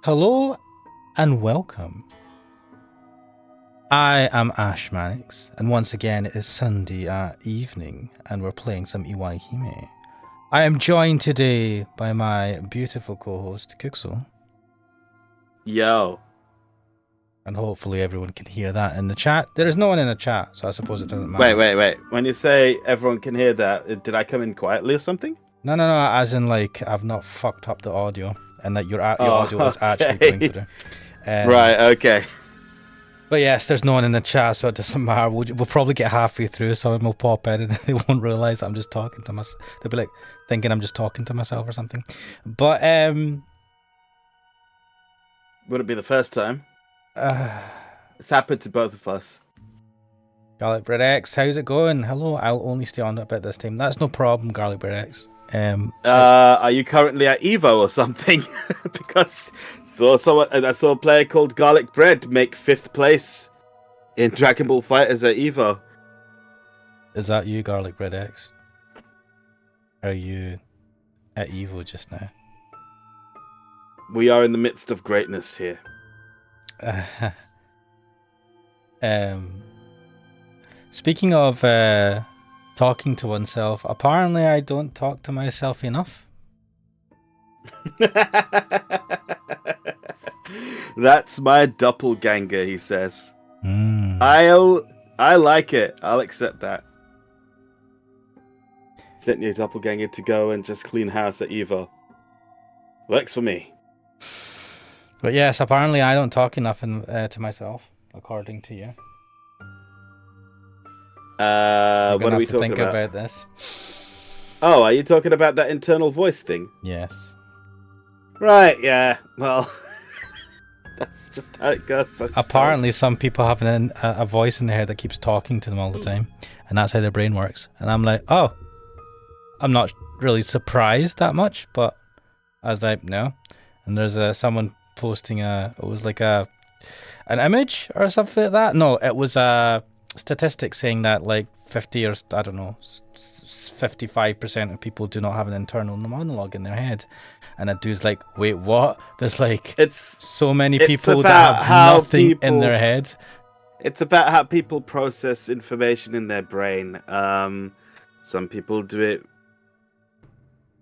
Hello and welcome. I am Ash Mannix, and once again it is Sunday evening, and we're playing some Iwaihime. I am joined today by my beautiful co-host, Kuxo. Yo. And hopefully everyone can hear that in the chat. There is no one in the chat, so I suppose it doesn't matter. Wait. When you say everyone can hear that, did I come in quietly or something? No, as in like I've not fucked up the audio, and that your audio is actually going through. Right, okay. But yes, there's no one in the chat, so it doesn't matter. We'll probably get halfway through, someone will pop in and they won't realise I'm just talking to myself. They'll be like thinking I'm just talking to myself or something. But would it be the first time? It's happened to both of us. Garlic Bread X, how's it going? Hello, I'll only stay on a bit this time. That's no problem, Garlic Bread X. Are you currently at Evo or something? Because I saw a player called Garlic Bread make 5th place in Dragon Ball FighterZ at Evo. Is that you, Garlic Bread X? Are you at Evo just now? We are in the midst of greatness here. Speaking of talking to oneself, apparently I don't talk to myself enough. That's my doppelganger, he says. I like it. I'll accept that. Sent your doppelganger to go and just clean house at Evo. Works for me. But yes, apparently I don't talk enough to myself, according to you. What are we talking think about this? Oh, are you talking about that internal voice thing? Yes. Right, yeah. Well, that's just how it goes. Apparently some people have a voice in their head that keeps talking to them all the time, and that's how their brain works. And I'm like, oh, I'm not really surprised that much, but I was like, no. And there's someone posting it was like an image or something like that. No, it was a statistic saying that like 50 or I don't know 55% of people do not have an internal monologue in their head, and that dude's like, wait, what? There's like so many people that have nothing in their head. It's about how people process information in their brain. Some people do it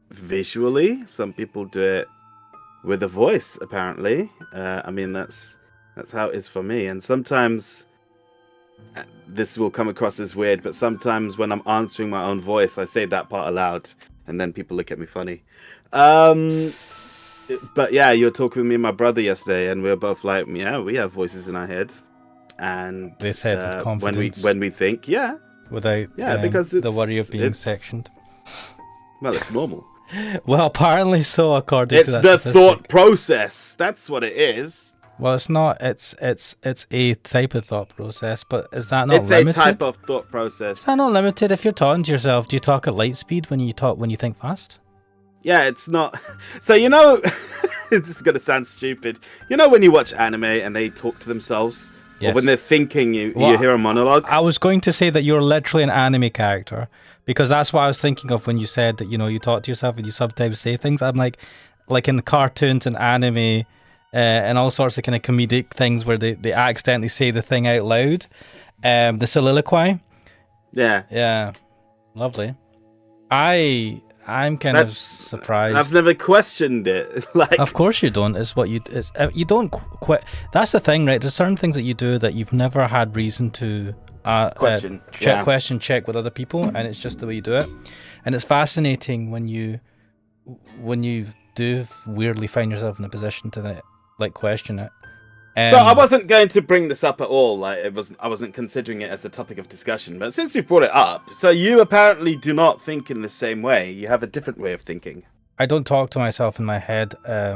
visually, some people do it with a voice, apparently. I mean, that's how it is for me. And sometimes this will come across as weird, but sometimes when I'm answering my own voice, I say that part aloud, and then people look at me funny. But yeah, you were talking with me and my brother yesterday, and we were both like, yeah, we have voices in our head. And they said with confidence. when we think, yeah. Without because the worry of being sectioned. Well, it's normal. Well, apparently so, according to that It's the statistic. thought process. That's what it is. Well, it's not. It's a type of thought process, but is that not limited? It's a type of thought process. Is that not limited? If you're talking to yourself, do you talk at light speed when you think fast? Yeah, it's not. So, you know, this is going to sound stupid. You know when you watch anime and they talk to themselves? Yes. Or when they're thinking, you hear a monologue? I was going to say that you're literally an anime character, because that's what I was thinking of when you said that, you know, you talk to yourself and you sometimes say things. I'm like in the cartoons and anime and all sorts of kind of comedic things where they accidentally say the thing out loud. The soliloquy. Yeah. Yeah. Lovely. I'm kind of surprised. I've never questioned it. Like, of course you don't. It's what you don't quit. That's the thing, right? There's certain things that you do that you've never had reason to check with other people, and it's just the way you do it. And it's fascinating when you do weirdly find yourself in a position to like question it. So I wasn't going to bring this up at all. Like I wasn't considering it as a topic of discussion. But since you've brought it up, so you apparently do not think in the same way. You have a different way of thinking. I don't talk to myself in my head. How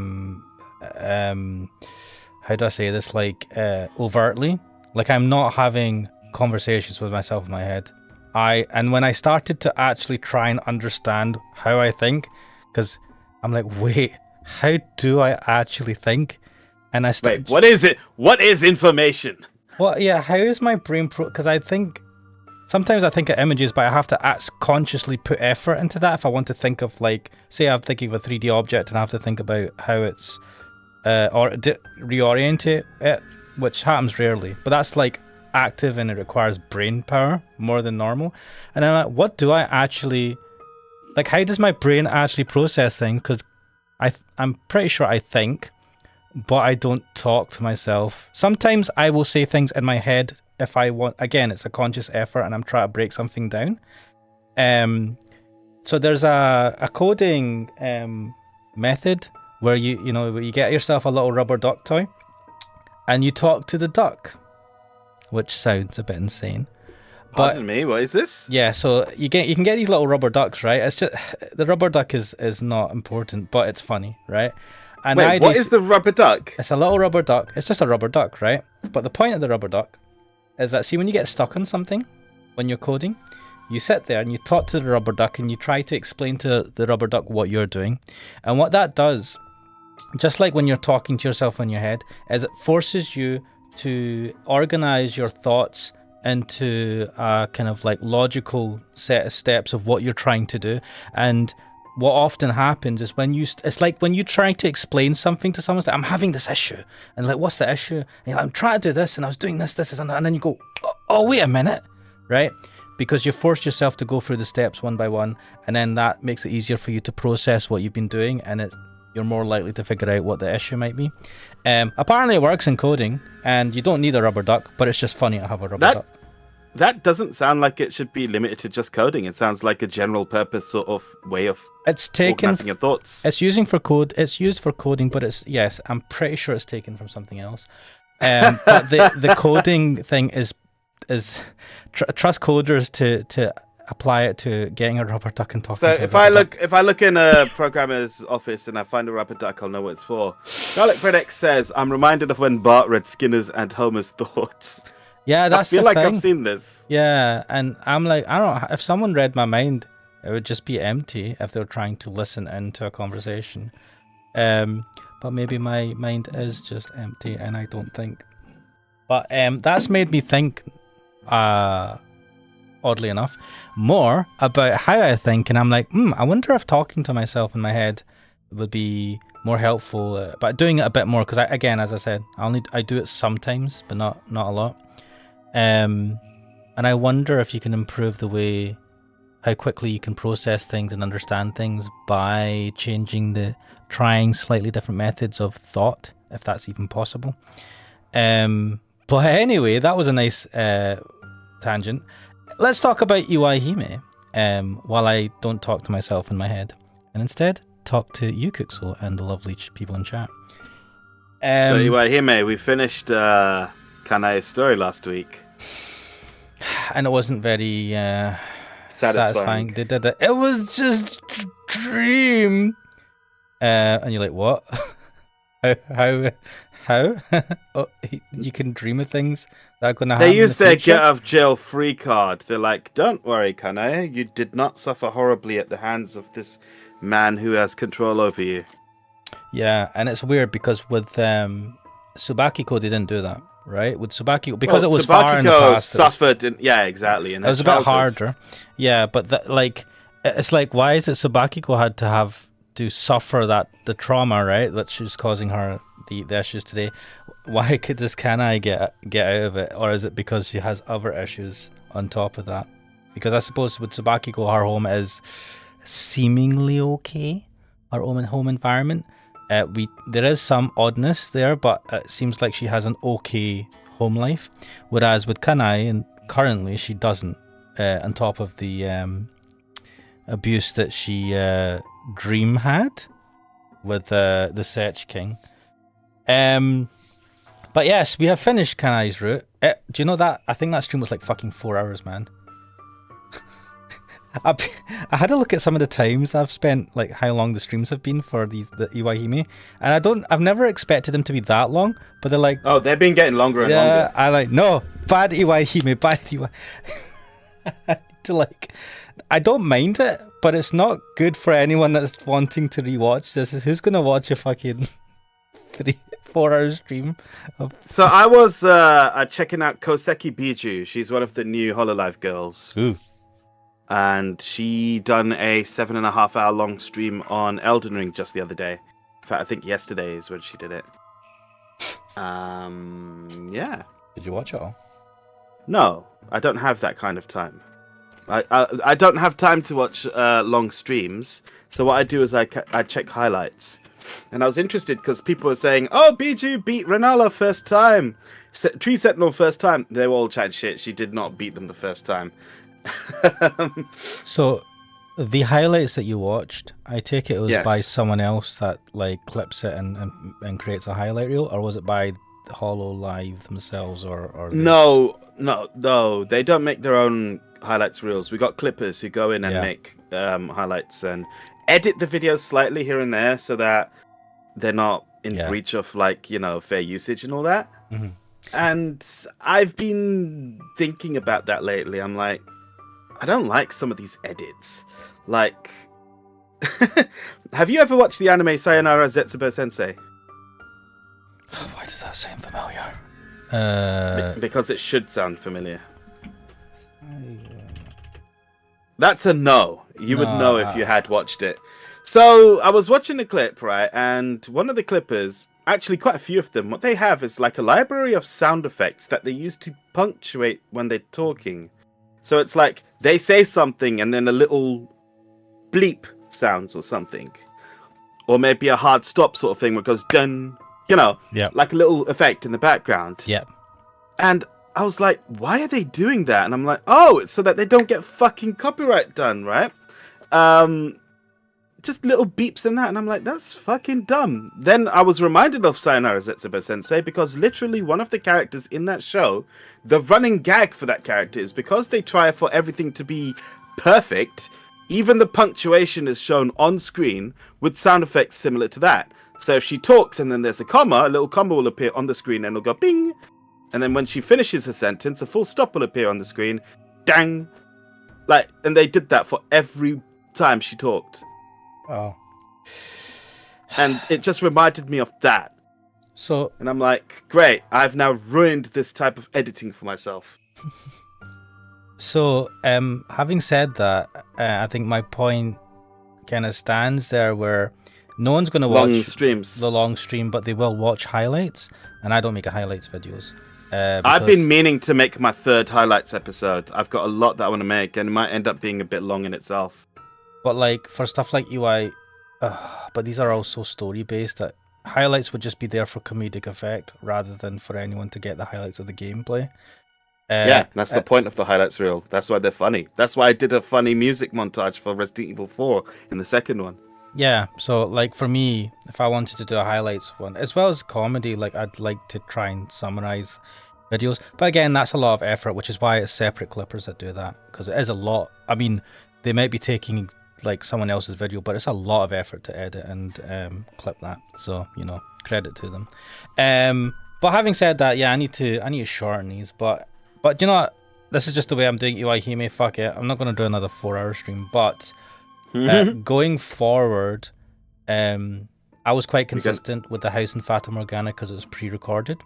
do I say this? Like overtly. Like I'm not having conversations with myself in my head. And when I started to actually try and understand how I think, because I'm like, wait, how do I actually think? And I started. Wait, what is it? What is information? Well, yeah, how is my brain? Because I think sometimes I think of images, but I have to consciously put effort into that if I want to think of, like, say I'm thinking of a 3D object and I have to think about how it's or reorientate it, which happens rarely. But that's like active and it requires brain power more than normal. And I'm like, what do I actually like? How does my brain actually process things? Because I'm pretty sure I think, but I don't talk to myself. Sometimes I will say things in my head if I want. Again, it's a conscious effort, and I'm trying to break something down. So there's a coding method where you get yourself a little rubber duck toy, and you talk to the duck, which sounds a bit insane. Pardon me, what is this? Yeah, so you can get these little rubber ducks, right? It's just the rubber duck is not important, but it's funny, right? And wait, what is the rubber duck? It's a little rubber duck. It's just a rubber duck, right? But the point of the rubber duck is that, see, when you get stuck on something, when you're coding, you sit there and you talk to the rubber duck and you try to explain to the rubber duck what you're doing. And what that does, just like when you're talking to yourself in your head, is it forces you to organize your thoughts into a kind of like logical set of steps of what you're trying to do. And what often happens is it's like when you try to explain something to someone, it's like, I'm having this issue, and like, what's the issue? And you're like, I'm trying to do this, and I was doing this, and then you go, oh, wait a minute, right? Because you force yourself to go through the steps one by one, and then that makes it easier for you to process what you've been doing, and you're more likely to figure out what the issue might be. Apparently it works in coding, and you don't need a rubber duck, but it's just funny to have a rubber duck. That doesn't sound like it should be limited to just coding. It sounds like a general purpose sort of way of organizing your thoughts. It's used for coding, but yes, I'm pretty sure it's taken from something else. But the coding thing is trust coders to apply it to getting a rubber duck and talking to if I look in a programmer's office and I find a rubber duck, I'll know what it's for. Garlic Predix says, I'm reminded of when Bart read Skinner's and Homer's thoughts. Yeah, that's I feel like thing. I've seen this. Yeah, and I'm like, I don't know, if someone read my mind, it would just be empty if they were trying to listen into a conversation. But maybe my mind is just empty and I don't think. But that's made me think, oddly enough, more about how I think, and I'm like, I wonder if talking to myself in my head would be more helpful, but doing it a bit more, because again, as I said, I do it sometimes, but not a lot. And I wonder if you can improve how quickly you can process things and understand things by trying slightly different methods of thought, if that's even possible. But anyway, that was a nice tangent. Let's talk about Iwaihime, while I don't talk to myself in my head, and instead talk to you, Kuxo, and the lovely people in chat. So Iwaihime, we finished Kanae's story last week. And it wasn't very satisfying. They did it. It was just dream. And you're like, what? How? Oh, you can dream of things that are going to happen. They use their get out of jail free card. They're like, don't worry, Kanae. You did not suffer horribly at the hands of this man who has control over you. Yeah, and it's weird because with Tsubakiko, they didn't do that. Right, with Tsubakiko, because it was far in the past. Suffered, exactly. It was a bit harder. Yeah, but it's like, why is it Tsubakiko had to have to suffer the trauma, right, which is causing her the issues today? Why does Kanae get out of it, or is it because she has other issues on top of that? Because I suppose with Tsubakiko, her home is seemingly okay, her home environment. There is some oddness there, but it seems like she has an okay home life, whereas with Kanae, and currently she doesn't, on top of the abuse that she Dream had with the Search King. But yes, we have finished Kanae's route. Do you know that? I think that stream was like fucking 4 hours, man. I had to look at some of the times I've spent, like how long the streams have been for the Iwaihime, and I've never expected them to be that long, but they're like, oh, they've been getting longer and longer. I like, no, bad Iwaihime. I don't mind it, but it's not good for anyone that's wanting to rewatch this. Who's gonna watch a fucking 3-4 hour stream So I was checking out Koseki Biju. She's one of the new Hololive girls. Ooh. And she done a 7.5 hour long stream on Elden Ring just the other day. In fact, I think yesterday is when she did it. Yeah. Did you watch it all? No, I don't have that kind of time. I don't have time to watch long streams. So what I do is I check highlights. And I was interested because people were saying, "Oh, Biju beat Renala first time, Tree Sentinel first time." They were all chatting shit. She did not beat them the first time. So, the highlights that you watched, I take it was Yes. by someone else that like clips it and creates a highlight reel, or was it by Hollow Live themselves, or No, they don't make their own highlights reels. We got clippers who go in and Yeah. make highlights and edit the videos slightly here and there so that they're not in Yeah. breach of like fair usage and all that. Mhm. And I've been thinking about that lately. I'm like, I don't like some of these edits. Like, have you ever watched the anime Sayonara Zetsubo Sensei? Why does that sound familiar? Because it should sound familiar. That's a no. You would No, know if you had watched it. So I was watching the clip, right? And one of the clippers, actually quite a few of them, what they have is like a library of sound effects that they use to punctuate when they're talking. So it's like they say something and then a little bleep sounds or something. Or maybe a hard stop sort of thing where it goes dun, Yeah. like a little effect in the background. Yep. And I was like, why are they doing that? And I'm like, oh, it's so that they don't get fucking copyright done, right? Just little beeps in that. And I'm like, that's fucking dumb. Then I was reminded of Sayonara Zetsubo Sensei because literally one of the characters in that show, the running gag for that character is because they try for everything to be perfect, even the punctuation is shown on screen with sound effects similar to that. So if she talks and then there's a comma, a little comma will appear on the screen and it'll go bing. And then when she finishes her sentence, a full stop will appear on the screen. Dang. And they did that for every time she talked. Oh. And it just reminded me of that. So And I'm like, great, I've now ruined this type of editing for myself. So, having said that, I think my point kind of stands there where no one's going to watch Long streams. the long stream, but they will watch highlights, and I don't make a highlights videos. I've been meaning to make my third highlights episode. I've got a lot that I want to make, and it might end up being a bit long in itself. But like for stuff like UI, but these are also story based. That highlights would just be there for comedic effect rather than for anyone to get the highlights of the gameplay. Yeah, that's the point of the highlights reel. That's why they're funny. That's why I did a funny music montage for Resident Evil 4 in the second one. Yeah, so like for me, if I wanted to do a highlights one, as well as comedy, like I'd like to try and summarize videos. But again, that's a lot of effort, which is why it's separate clippers that do that, because it is a lot. I mean, they might be taking like someone else's video, but it's a lot of effort to edit and clip that. So credit to them. But having said that, yeah, I need to shorten these. But you know what? This is just the way I'm doing Iwaihime. Fuck it, I'm not gonna do another 4-hour stream, but. Going forward, I was quite consistent with the house in Fata Morgana because it was pre-recorded.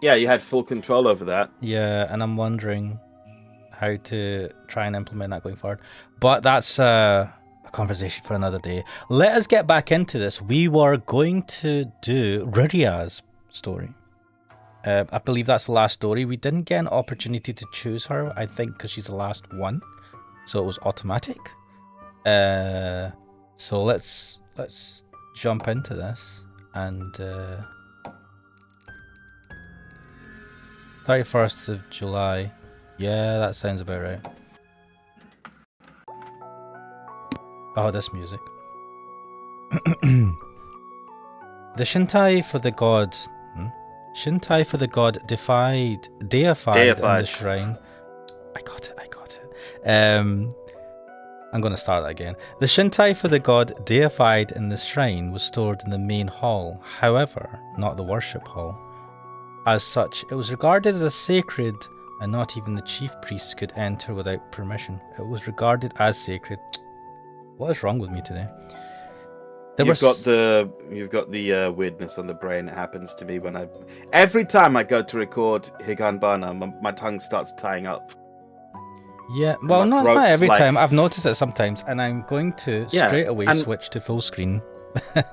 Yeah, you had full control over that. Yeah, and I'm wondering how to try and implement that going forward. But that's a conversation for another day. Let us get back into this. We were going to do Ruria's story. I believe that's the last story. We didn't get an opportunity to choose her, I think, because she's the last one. So it was automatic. So let's jump into this and 31st of July. Yeah, that sounds about right. Oh, this music. The Shintai for the god Shintai for the god deified in the shrine. I got it. I'm going to start that again. The Shintai for the god deified in the shrine was stored in the main hall, however, not the worship hall. As such, it was regarded as sacred, and not even the chief priests could enter without permission. It was regarded as sacred. What is wrong with me today? You've got the weirdness on the brain. It happens to me every time I go to record Higanbana, my tongue starts tying up. Yeah, well, not every time. I've noticed it sometimes, and I'm going to straight away switch to full screen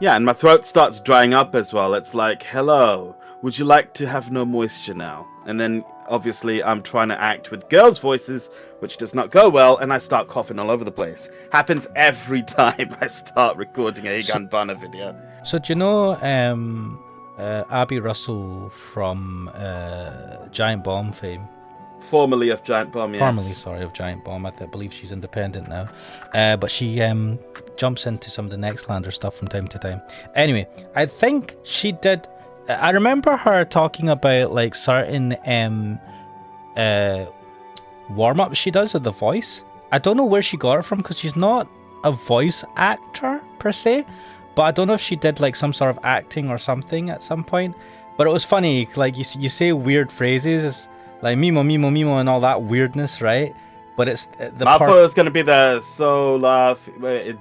Yeah, and my throat starts drying up as well. It's like, hello, would you like to have no moisture now? And then obviously I'm trying to act with girls' voices, which does not go well, and I start coughing all over the place. Happens every time I start recording a So- Higanbana video. So do you know Abby Russell from Giant Bomb fame? Formerly of Giant Bomb, yes. Formerly, sorry, of Giant Bomb. I believe she's independent now. But she jumps into some of the Nextlander stuff from time to time. Anyway, I think she did... I remember her talking about like certain warm-ups she does with the voice. I don't know where she got it from because she's not a voice actor per se. But I don't know if she did like some sort of acting or something at some point. But it was funny, like you say weird phrases, like mimo, mimo, mimo, and all that weirdness, right? But it's the I part. thought it was going to be the sola,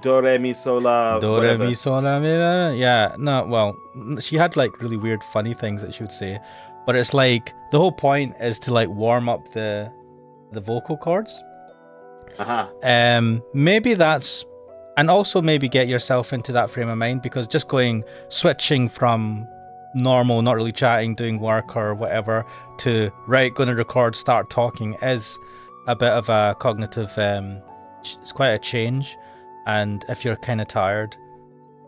do, re, mi, sola, Do, re, whatever. mi, sol, la, mi, la. Yeah, no, well, she had like really weird, funny things that she would say. But it's like the whole point is to like warm up the vocal cords. Uh-huh. Maybe that's. And also maybe get yourself into that frame of mind, because just switching from normal, not really chatting, doing work or whatever, to right, going to record, start talking is a bit of a cognitive, it's quite a change. And if you're kind of tired,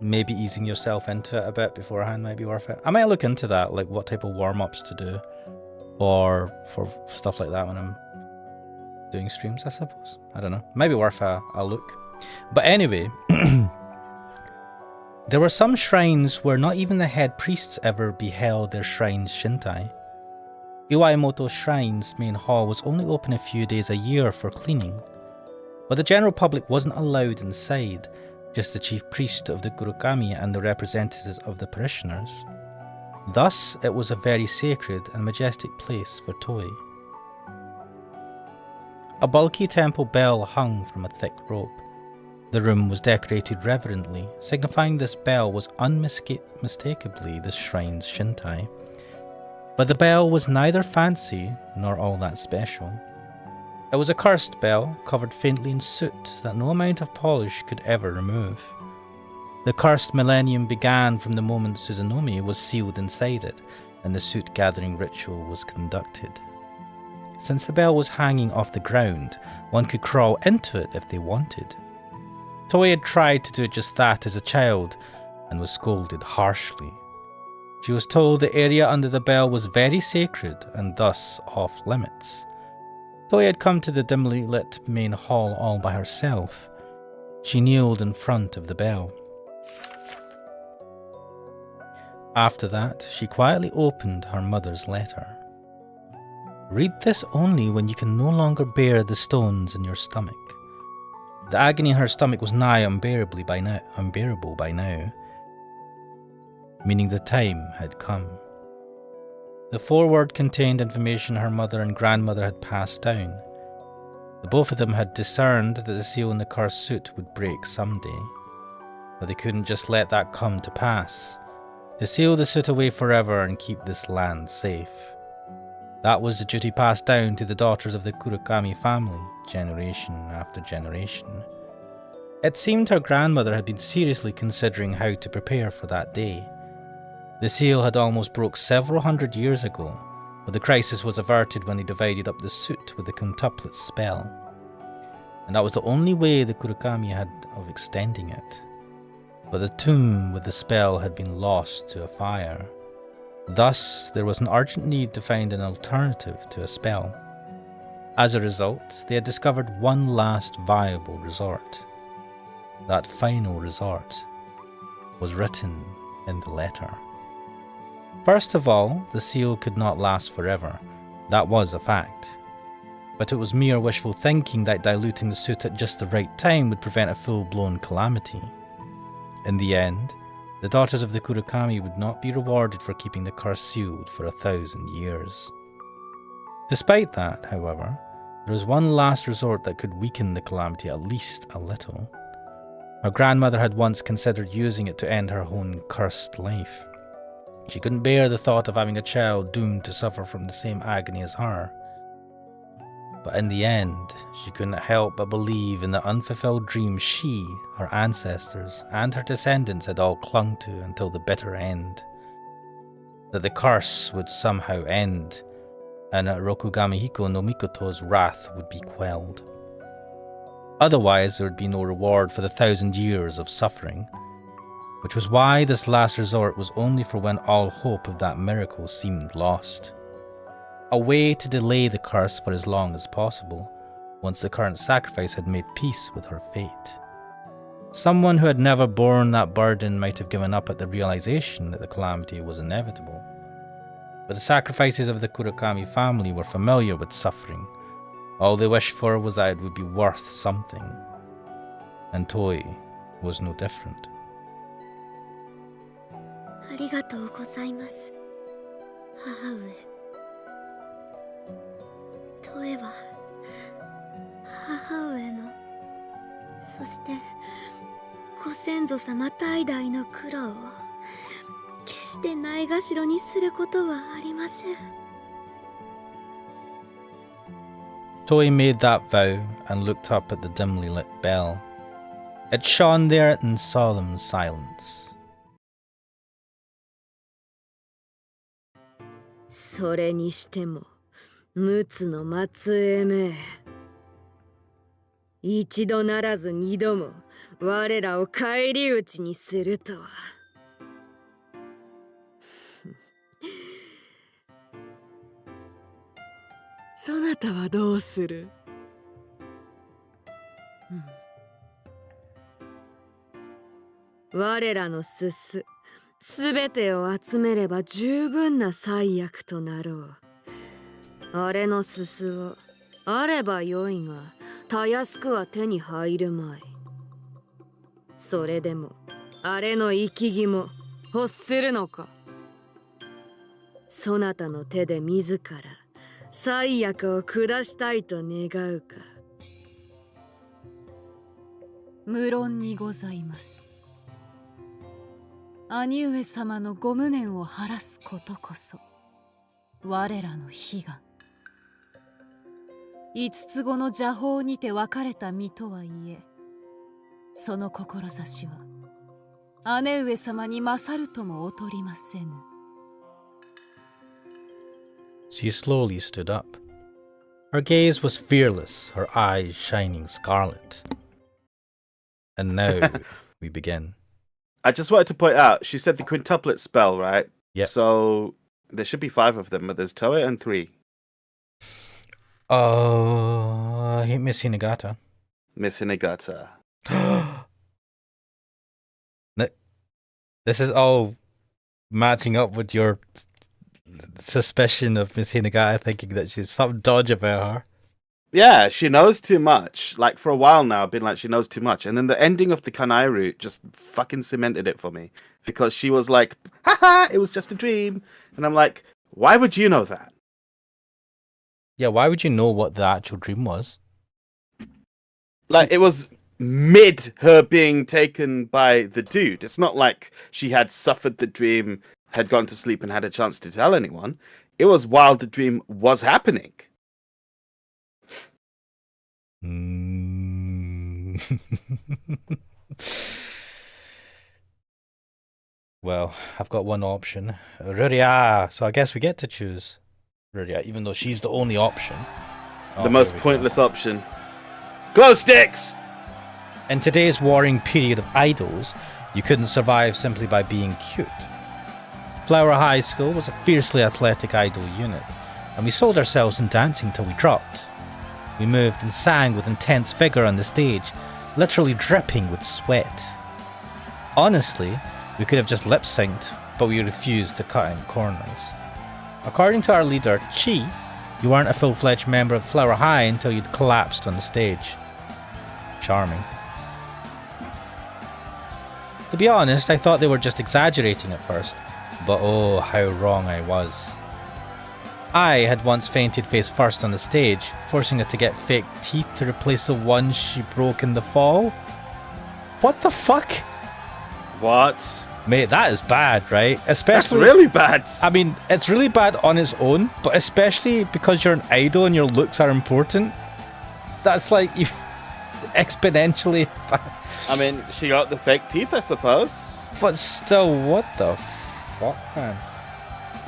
maybe easing yourself into it a bit beforehand might be worth it. I might look into that, like what type of warm-ups to do or for stuff like that when I'm doing streams, I suppose. I don't know. Maybe worth a look. But anyway, there were some shrines where not even the head priests ever beheld their shrines Shintai. Iwaimoto Shrine's main hall was only open a few days a year for cleaning, but the general public wasn't allowed inside, just the chief priest of the Gurukami and the representatives of the parishioners. Thus, it was a very sacred and majestic place for Toei. A bulky temple bell hung from a thick rope. The room was decorated reverently, signifying this bell was unmistakably the shrine's Shintai. But the bell was neither fancy nor all that special. It was a cursed bell, covered faintly in soot that no amount of polish could ever remove. The cursed millennium began from the moment Suzunomi was sealed inside it, and the soot-gathering ritual was conducted. Since the bell was hanging off the ground, one could crawl into it if they wanted. Toei had tried to do just that as a child, and was scolded harshly. She was told the area under the bell was very sacred, and thus off limits. Toei had come to the dimly lit main hall all by herself. She kneeled in front of the bell. After that, she quietly opened her mother's letter. Read this only when you can no longer bear the stones in your stomach. The agony in her stomach was nigh unbearable by now, meaning the time had come. The foreword contained information her mother and grandmother had passed down. The both of them had discerned that the seal in the cursed suit would break someday, but they couldn't just let that come to pass. To seal the suit away forever and keep this land safe. That was the duty passed down to the daughters of the Kurokami family, generation after generation. It seemed her grandmother had been seriously considering how to prepare for that day. The seal had almost broke several hundred years ago, but the crisis was averted when they divided up the suit with the quintuplet spell. And that was the only way the Kurokami had of extending it. But the tomb with the spell had been lost to a fire. Thus, there was an urgent need to find an alternative to a spell. As a result, they had discovered one last viable resort. That final resort was written in the letter. First of all, the seal could not last forever. That was a fact. But it was mere wishful thinking that diluting the suit at just the right time would prevent a full-blown calamity. In the end, the daughters of the Kurokami would not be rewarded for keeping the curse sealed for 1,000 years. Despite that, however, there was one last resort that could weaken the calamity at least a little. Her grandmother had once considered using it to end her own cursed life. She couldn't bear the thought of having a child doomed to suffer from the same agony as her. But in the end, she couldn't help but believe in the unfulfilled dream she, her ancestors, and her descendants had all clung to until the bitter end. That the curse would somehow end, and that Rokugami Hiko no Mikoto's wrath would be quelled. Otherwise, there would be no reward for the 1,000 years of suffering, which was why this last resort was only for when all hope of that miracle seemed lost. A way to delay the curse for as long as possible, once the current sacrifice had made peace with her fate. Someone who had never borne that burden might have given up at the realization that the calamity was inevitable. But the sacrifices of the Kurakami family were familiar with suffering. All they wished for was that it would be worth something. And Toi was no different. ありがとうございます、母上。トエは母上の、そしてご先祖様代々の苦労を決してないがしろにすることはありません。 Toi made that vow and looked up at the dimly lit bell. It shone there in solemn silence. それにしても陸奥の末裔め、一度ならず二度も我らを返り討ちにするとは。そなたはどうする？我らのすすすべてを集めれば十分な災厄となろう。あれのすすはあればよいが、たやすくは手に入るまい。それでもあれの生き肝欲するのか。そなたの手で自ら災厄を下したいと願うか。無論にございます。兄上様のご無念を晴らすことこそ我らの悲願。五つ子の邪法にて別れた身とはいえ、その志は姉上様に勝るとも劣りませぬ。She slowly stood up. Her gaze was fearless, her eyes shining scarlet. And now we begin. I just wanted to point out, she said the quintuplet spell, right? Yeah. So there should be 5 of them, but there's Toei and 3. Oh, I hate Miss Hinagata. Miss Hinagata. This is all matching up with your suspicion of Miss Hinagata, thinking that she's some dodge about her. Yeah, she knows too much. Like, for a while now, I've been like, she knows too much. And then the ending of the Kanai route just fucking cemented it for me. Because she was like, haha, it was just a dream. And I'm like, why would you know that? Yeah, why would you know what the actual dream was? Like, it was mid her being taken by the dude. It's not like she had suffered the dream, had gone to sleep and had a chance to tell anyone. It was while the dream was happening. Well, I've got one option. Ruria. So I guess we get to choose Ruria, even though she's the only option. The most pointless option. Glow sticks! In today's warring period of idols, you couldn't survive simply by being cute. Flower High School was a fiercely athletic idol unit, and we sold ourselves in dancing till we dropped. We moved and sang with intense vigour on the stage, literally dripping with sweat. Honestly, we could have just lip-synced, but we refused to cut in corners. According to our leader, Chi, you weren't a full-fledged member of Flower High until you'd collapsed on the stage. Charming. To be honest, I thought they were just exaggerating at first, but oh, how wrong I was. I had once fainted face first on the stage, forcing her to get fake teeth to replace the ones she broke in the fall. What the fuck? What? Mate, that is bad, right? That's Especially, really bad. I mean, it's really bad on its own, but especially because you're an idol and your looks are important. That's like exponentially bad. I mean, she got the fake teeth, I suppose. But still, what the fuck, man?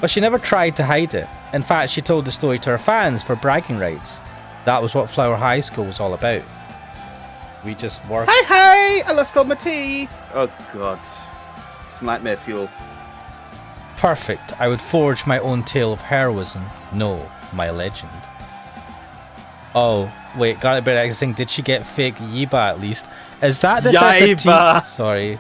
But she never tried to hide it. In fact, she told the story to her fans for bragging rights. That was what Flower High School was all about. We just worked. Hey, I lost all my teeth. Oh god, it's nightmare fuel. Perfect. I would forge my own tale of heroism. No, my legend. Oh, wait, got a bit interesting. Did she get fake Yiba at least? Is that the type of Yaiba. teeth? Sorry.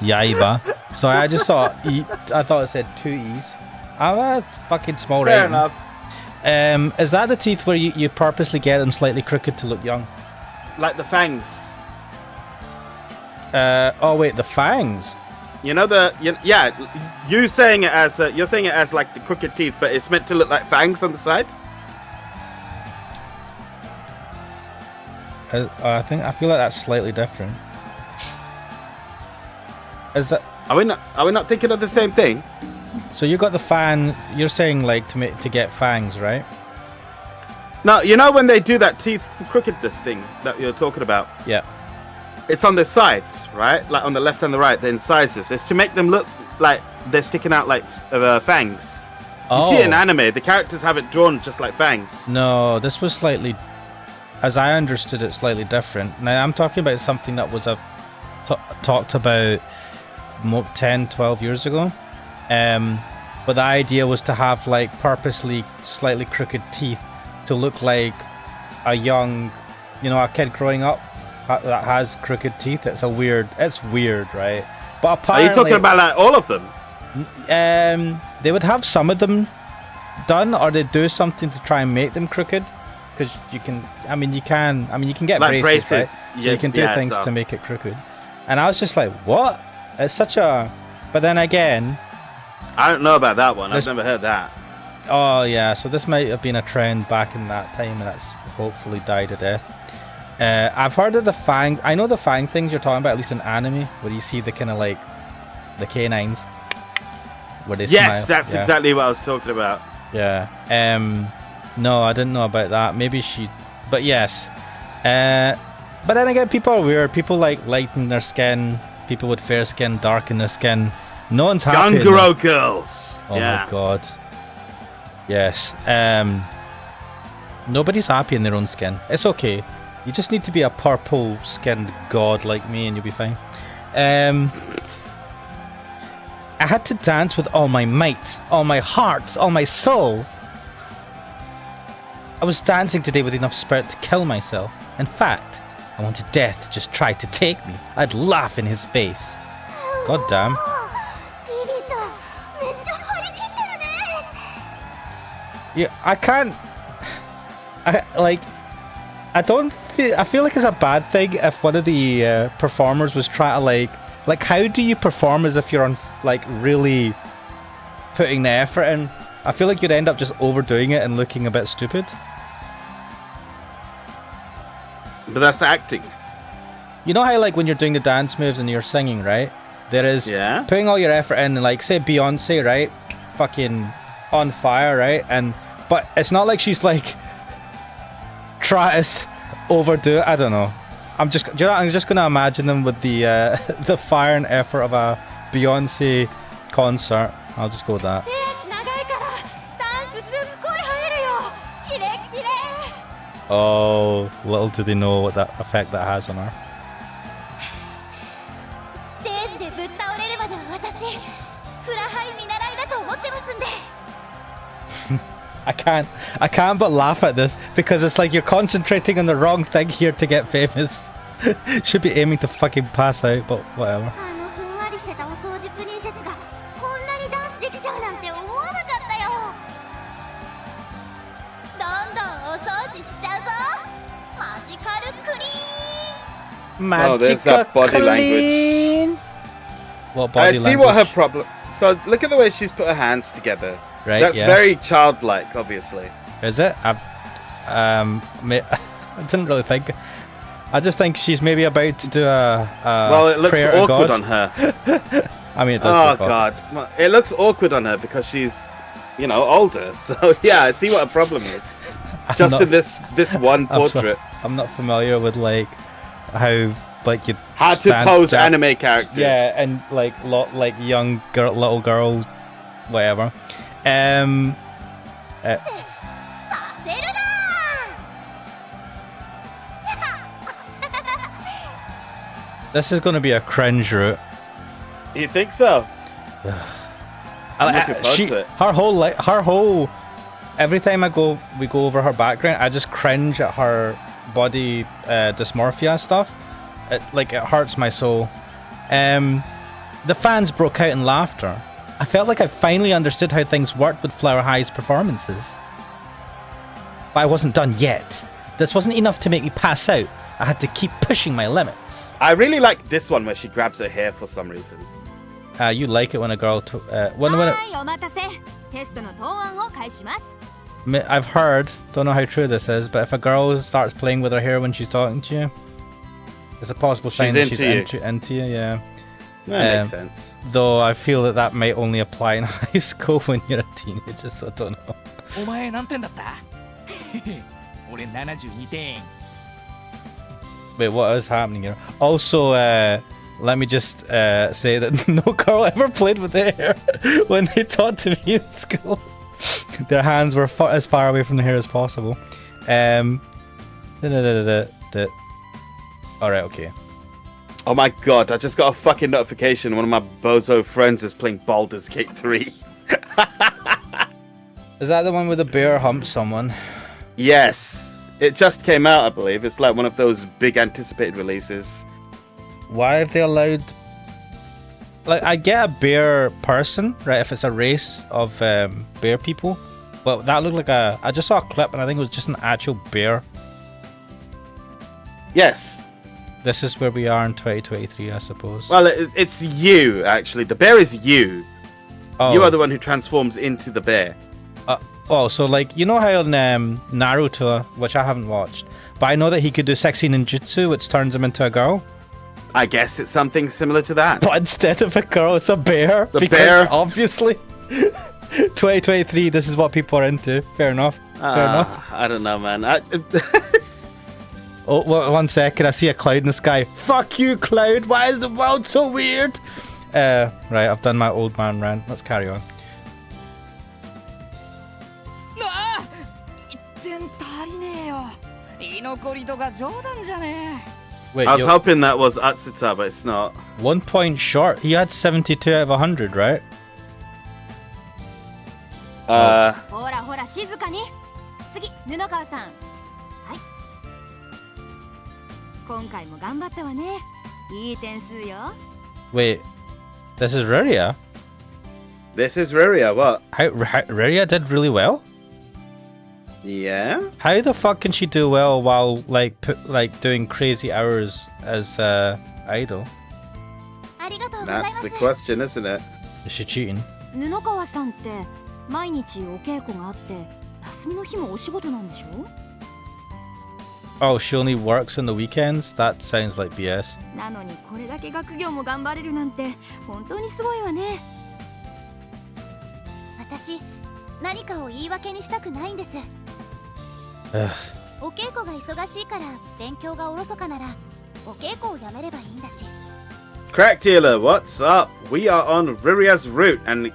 Yaiba. Sorry, I just saw E. I thought it said 2 E's. I'm a fucking small Fair writing. enough. Is that the teeth where you purposely get them slightly crooked to look young? Like the fangs. Oh wait, the fangs. You know you saying it as you're saying it as like the crooked teeth, but it's meant to look like fangs on the side. I feel like that's slightly different. Is that? Are we not thinking of the same thing? So you got the fan. You're saying like to get fangs, right? No, you know when they do that teeth crookedness thing that you're talking about. Yeah. It's on the sides, right? Like on the left and the right, the incisors. It's to make them look like they're sticking out like fangs. You see it in anime, the characters have it drawn just like fangs. No, this was slightly, as I understood it, slightly different. Now I'm talking about something that was talked about 10, 12 years ago. But the idea was to have like purposely slightly crooked teeth to look like a young, a kid growing up that has crooked teeth. It's weird, right? But apparently, are you talking about like all of them? They would have some of them done, or they'd do something to try and make them crooked. Because you can get like braces, right? Yeah, so you can do things to make it crooked. And I was just like, what? It's such a... But then again... I don't know about that one. I've never heard that. Oh, yeah. So this might have been a trend back in that time, and that's hopefully died a death. I've heard of the fangs. I know the fang things you're talking about, at least in anime, where you see the kind of like... the canines. Where they smile. That's exactly what I was talking about. Yeah. No, I didn't know about that. Maybe she... But yes. But then again, people are weird. People like lighten their skin. People with fair skin darken their skin. No one's happy. Ganguro girls. Oh my god. Yes. Nobody's happy in their own skin. It's okay. You just need to be a purple skinned god like me and you'll be fine. I had to dance with all my might, all my heart, all my soul. I was dancing today with enough spirit to kill myself. In fact, I wanted death to just try to take me. I'd laugh in his face. God damn. Yeah, I can't... I feel like it's a bad thing if one of the performers was trying to like how do you perform as if you're on really putting the effort in? I feel like you'd end up just overdoing it and looking a bit stupid. But that's acting. You know how when you're doing the dance moves and you're singing, right? There is putting all your effort in, and say Beyonce, right? Fucking on fire, right? But it's not like she's try to overdo it. I don't know. I'm just gonna imagine them with the the fire and effort of a Beyonce concert. I'll just go with that. Oh, little do they know what that effect that has on her. I can't but laugh at this because it's like you're concentrating on the wrong thing here to get famous. Should be aiming to fucking pass out, but whatever. Oh, there's that body language. What body language? I see what her problem... So look at the way she's put her hands together. Right, that's very childlike, obviously. Is it? I didn't really think. I just think she's maybe about to do a well, it looks prayer to awkward God. on her. I mean, it does. Oh look awkward. God, Well, it looks awkward on her because she's, older. So yeah, I see what a problem is. Just not- in this one I'm so- portrait. I'm not familiar with like how like you How to pose anime characters. Yeah, and like young little girls, whatever. This is going to be a cringe route. You think so? I'm looking forward to it. Her whole. Every time we go over her background, I just cringe at her body dysmorphia stuff. It hurts my soul. The fans broke out in laughter. I felt like I finally understood how things worked with Flower High's performances. But I wasn't done yet. This wasn't enough to make me pass out. I had to keep pushing my limits. I really like this one where she grabs her hair for some reason. You like it when a girl... I've heard, don't know how true this is, but if a girl starts playing with her hair when she's talking to you, it's a possible sign that she's into you, yeah. That makes sense. Though I feel that might only apply in high school when you're a teenager, so I don't know. お前何点だった俺72点 Wait, what is happening here? Also, let me just say that no girl ever played with their hair when they taught to me in school. Their hands were as far away from the hair as possible. Alright, okay. Oh my god, I just got a fucking notification. One of my bozo friends is playing Baldur's Gate 3. Is that the one where the bear humps someone? Yes. It just came out, I believe. It's like one of those big anticipated releases. Why have they allowed... Like, I get a bear person, right, if it's a race of bear people. But that looked like a... I just saw a clip and I think it was just an actual bear. Yes. This is where we are in 2023, I suppose. Well, it's you, actually. The bear is you. Oh. You are the one who transforms into the bear. So like, you know how in Naruto, which I haven't watched, but I know that he could do sexy ninjutsu, which turns him into a girl. I guess it's something similar to that. But instead of a girl, it's a bear. It's a bear. Obviously. 2023, this is what people are into. Fair enough. Fair enough. I don't know, man. Oh, 1 second. I see a cloud in the sky. Fuck you, cloud. Why is the world so weird? Right, I've done my old man rant. Let's carry on. 1点足りねえよ居残りとか冗談じゃね Wait, I was hoping that was Atsuta, but it's not. 1 point short. He had 72 out of 100, right? ほらほら静かに次布川さんはい今回も頑張ったわねいい点数よ Wait, this is Ruria? This is Ruria, what? Ruria did really well? Yeah? How the fuck can she do well while like doing crazy hours as idol? ありがとうございます That's the question, isn't it? Is she cheating? 布川さんって毎日お稽古があって休みの日もお仕事なんでしょ Oh, she only works on the weekends? That sounds like BS. なのにこれだけ学業も頑張れるなんて本当にすごいわね私何かを言い訳にしたくないんです Ugh. お稽古が忙しいから勉強がおろそかならお稽古をやめればいいんだし Crack dealer, what's up? We are on Ruria's route, and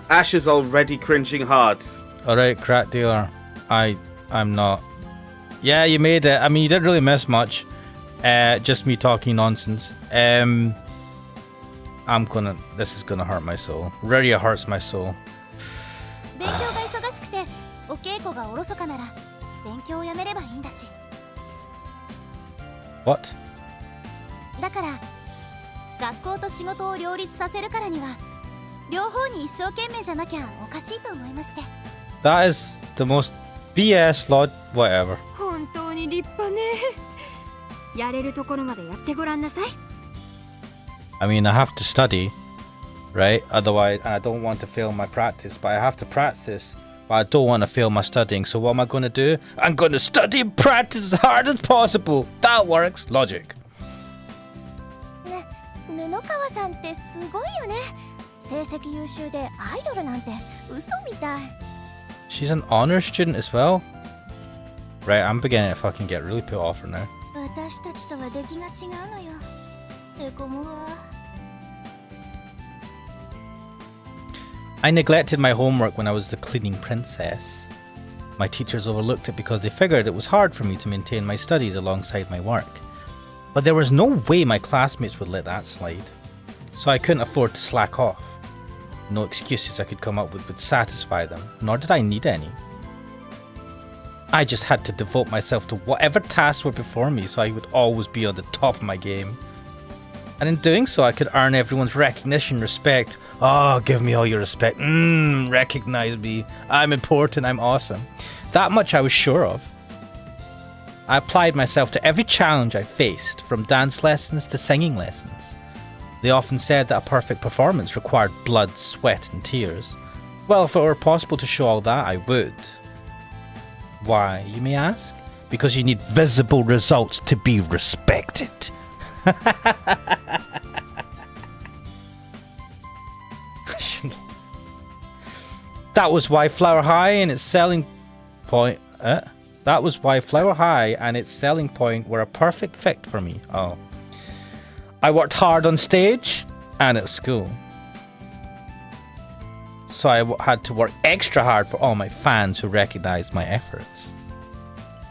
Ash is already cringing hard. Alright, crack dealer. I'm not. Yeah, you made it. I mean, you didn't really miss much. Just me talking nonsense. This is gonna hurt my soul. Ruria hurts my soul. 勉強が忙しくてお稽古がおろそかなら勉強をやめればいいんだし What? だから学校と仕事を両立させるからには両方に一生懸命じゃなきゃおかしいと思いまして That is the most BS law whatever. 本当に立派ねやれるところまでやってごらんなさい I mean, I have to study, right? Otherwise, I don't want to fail my practice, but I have to practice But I don't want to fail my studying, so what am I going to do? I'm going to study and practice as hard as possible. That works. Logic. 布川さんってすごいよね。成績優秀でアイドルなんて嘘みたい。 She's an honor student as well? Right, I'm beginning to fucking get really put off her now. 私たちとは出来が違うのよ。へこむわ。 I neglected my homework when I was the cleaning princess. My teachers overlooked it because they figured it was hard for me to maintain my studies alongside my work. But there was no way my classmates would let that slide. So I couldn't afford to slack off. No excuses I could come up with would satisfy them, nor did I need any. I just had to devote myself to whatever tasks were before me so I would always be on the top of my game. And in doing so, I could earn everyone's recognition, respect. Oh, give me all your respect. Recognize me. I'm important, I'm awesome. That much I was sure of. I applied myself to every challenge I faced, from dance lessons to singing lessons. They often said that a perfect performance required blood, sweat, and tears. Well, if it were possible to show all that, I would. Why, you may ask? Because you need visible results to be respected. That was why Flower High and its selling point... That was why Flower High and its selling point were a perfect fit for me. Oh. I worked hard on stage and at school. So I had to work extra hard for all my fans who recognized my efforts.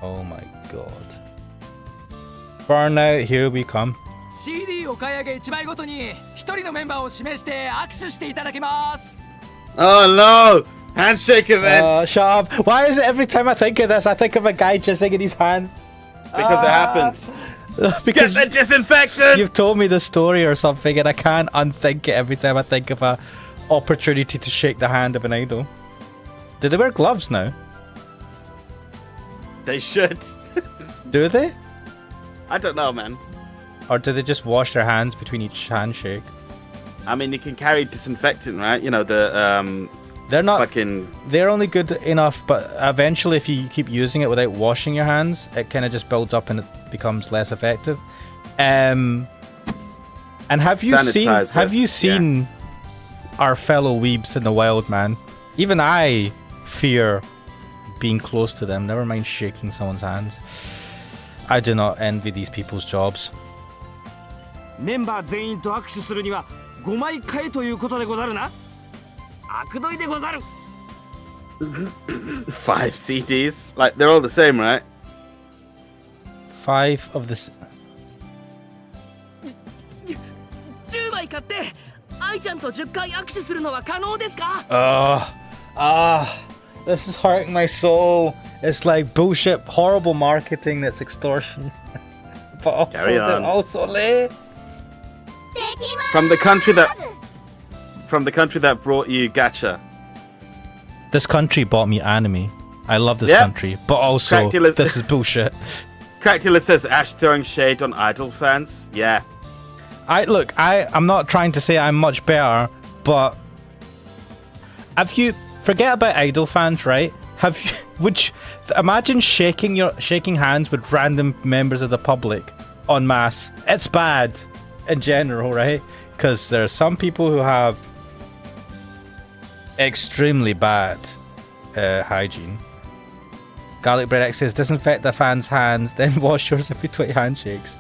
Oh my god. Burnout, here we come. CD お買い上げ1枚ごとに一人のメンバーを指名して握手していただきます。 Oh no! Handshake events! Shut up. Why is it every time I think of this, I think of a guy jizzing in his hands? Because it happened. Because Get the disinfectant! you've told me the story or something and I can't unthink it every time I think of a opportunity to shake the hand of an idol. Do they wear gloves now? They should. Do they? I don't know, man. Or do they just wash their hands between each handshake? I mean, you can carry disinfectant, right? You know, the They're not fucking... They're only good enough, but eventually if you keep using it without washing your hands, it kind of just builds up and it becomes less effective. And have you seen our fellow weebs in the wild, man? Even I fear being close to them, never mind shaking someone's hands. I do not envy these people's jobs. メンバー全員と握手するには5枚買えということでござるな。悪どいでござる。5 CDs? Like, they're all the same, right? 5 of the... 10枚買って愛ちゃんと10回握手するのは可能ですか？ This is hurting my soul. It's like bullshit, horrible marketing that's extortion. But also, they're also late. From the country that brought you gacha. This country bought me anime. I love this Yep. country, but also Crackulus- this is bullshit. Cractula says Ash throwing shade on idol fans. Yeah. I'm not trying to say I'm much better, but forget about idol fans, right? Imagine shaking hands with random members of the public en masse. It's bad in general, right? Because there are some people who have extremely bad hygiene. Garlic Bread X says disinfect the fans' hands, then wash yours every 20 handshakes.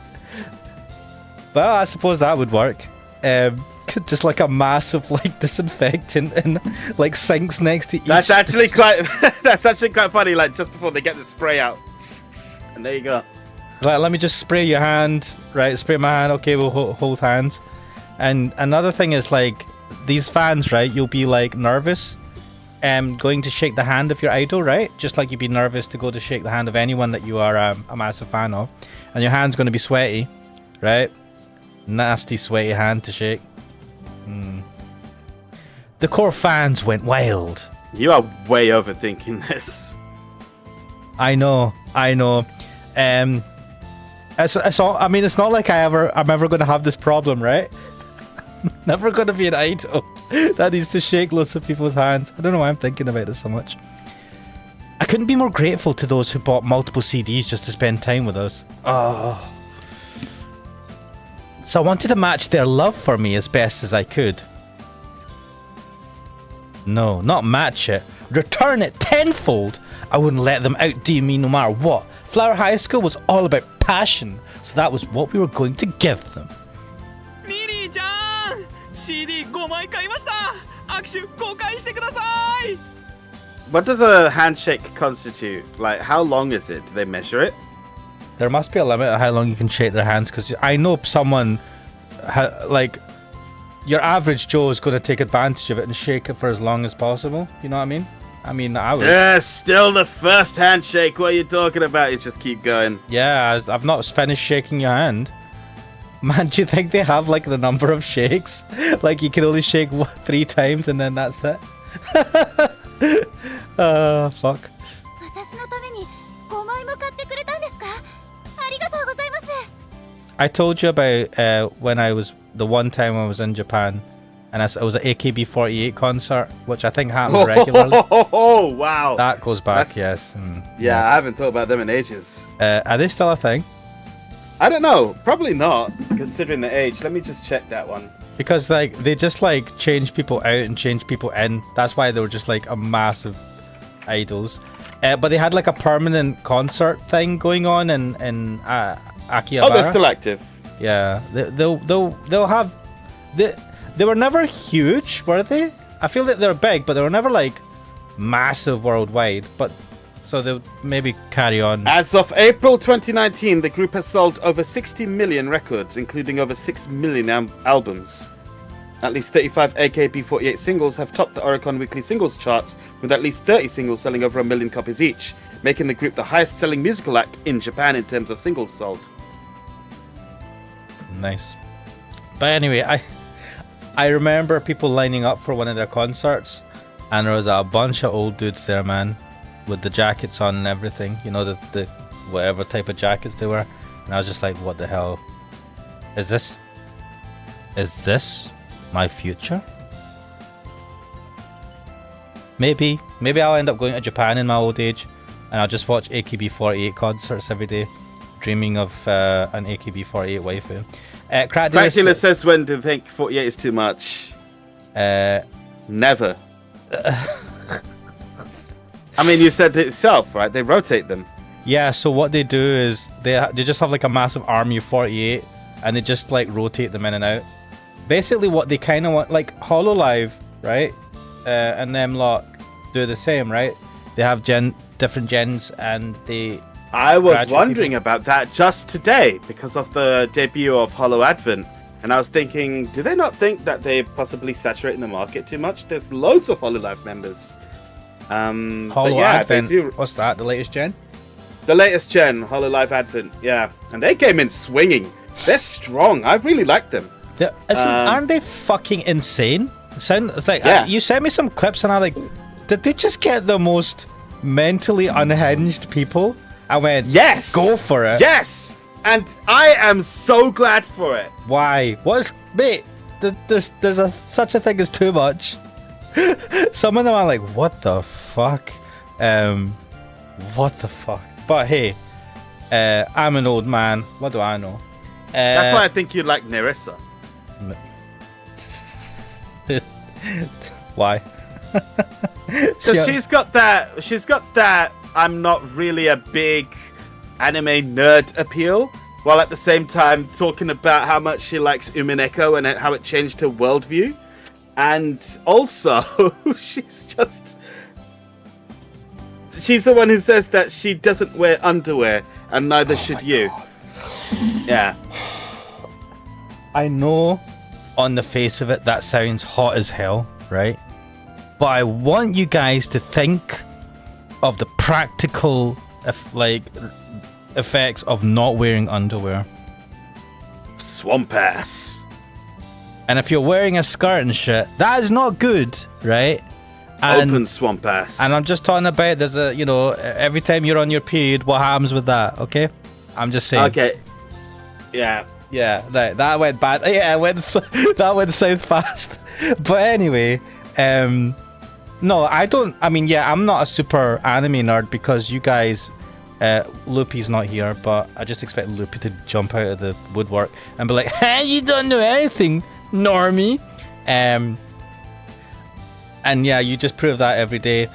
Well, I suppose that would work. Just like a massive like disinfectant and like sinks next to each. That's actually quite funny, like just before they get the spray out. And there you go. Like, let me just spray your hand. Right, spray my hand. Okay, we'll hold hands. And another thing is like these fans, right? You'll be like nervous going to shake the hand of your idol, right? Just like you'd be nervous to go to shake the hand of anyone that you are a massive fan of. And your hand's going to be sweaty, right? Nasty sweaty hand to shake. The core fans went wild. You are way overthinking this. I know. It's all, I mean, it's not like I'm ever going to have this problem, right? Never going to be an idol that needs to shake lots of people's hands. I don't know why I'm thinking about this so much. I couldn't be more grateful to those who bought multiple CDs just to spend time with us. Oh. So I wanted to match their love for me as best as I could. No, not match it. Return it tenfold. I wouldn't let them outdo me no matter what. Flower High School was all about passion, so that was what we were going to give them. リリーちゃん CD5 枚買いました握手交換してください What does a handshake constitute? Like, how long is it? Do they measure it? There must be a limit of how long you can shake their hands, because I know someone, like, your average Joe is going to take advantage of it and shake it for as long as possible. You know what I mean? I mean, I would. Yeah, still the first handshake. What are you talking about? You just keep going. Yeah, I've not finished shaking your hand. Man, do you think they have, like, the number of shakes? Like, you can only shake 3 times and then that's it? Fuck. 私のために5枚も買ってくれたんですか？ありがとうございます。 I told you about when I was, the one time I was in Japan, and it was an AKB48 concert, which I think happens regularly. Oh, wow. That goes back, That's- yes. Yeah, yes. I haven't thought about them in ages. Are they still a thing? I don't know. Probably not, considering the age. Let me just check that one. Because, like, they just, like, change people out and change people in. That's why they were just, like, a massive idols. But they had, like, a permanent concert thing going on in Akihabara. Oh, they're still active. Yeah, they'll have. They were never huge, were they? I feel that they're big, but they were never, like, massive worldwide. But so they'll maybe carry on. As of April 2019, the group has sold over 60 million records, including over 6 million albums. At least 35 AKB48 singles have topped the Oricon Weekly Singles charts, with at least 30 singles selling over 1 million copies each, making the group the highest-selling musical act in Japan in terms of singles sold. Nice. But anyway, I remember people lining up for one of their concerts, and there was a bunch of old dudes there, man, with the jackets on and everything. You know, the whatever type of jackets they were. And I was just like, what the hell? Is this my future? Maybe I'll end up going to Japan in my old age, and I'll just watch AKB48 concerts every day, dreaming of an AKB48 waifu. Crackdealer says, when do you think 48 is too much? Never. I mean, you said it yourself, right? They rotate them. Yeah, so what they do is they just have like a massive army of 48, and they just like rotate them in and out. Basically, what they kind of want, like Hololive, right? And them lot do the same, right? They have different gens, and they. I was wondering about that just today because of the debut of Hollow Advent, and I was thinking, do they not think that they're possibly saturating the market too much? There's loads of Hololive members. Hollow Advent. What's that? The latest gen? The latest gen, Hololive Advent. Yeah, and they came in swinging. They're strong. I really like them. Aren't they fucking insane? It's like Yeah. You sent me some clips, and I like, did they just get the most mentally unhinged people? I went, yes, go for it. Yes, and I am so glad for it. Why? What, mate? There's such a thing as too much. Some of them are like, what the fuck? What the fuck? But hey, I'm an old man. What do I know? That's why I think you like Nerissa. Why? Because she's got that I'm not really a big anime nerd appeal, while at the same time talking about how much she likes Umineko and how it changed her worldview. And also, she's the one who says that she doesn't wear underwear, and neither should you. Yeah. I know on the face of it that sounds hot as hell, right? But I want you guys to think of the practical effects of not wearing underwear. Swamp ass. And if you're wearing a skirt and shit, that is not good, right? And, Open swamp ass. And I'm just talking about there's a, you know, every time you're on your period, what happens with that, okay? I'm just saying. Okay. Yeah. Yeah, that went bad. Yeah, that went south fast. But anyway, No, I don't. I mean, yeah, I'm not a super anime nerd because you guys, Loopy's not here, but I just expect Loopy to jump out of the woodwork and be like, "Hey, you don't know anything, normie." And yeah, you just prove that every day.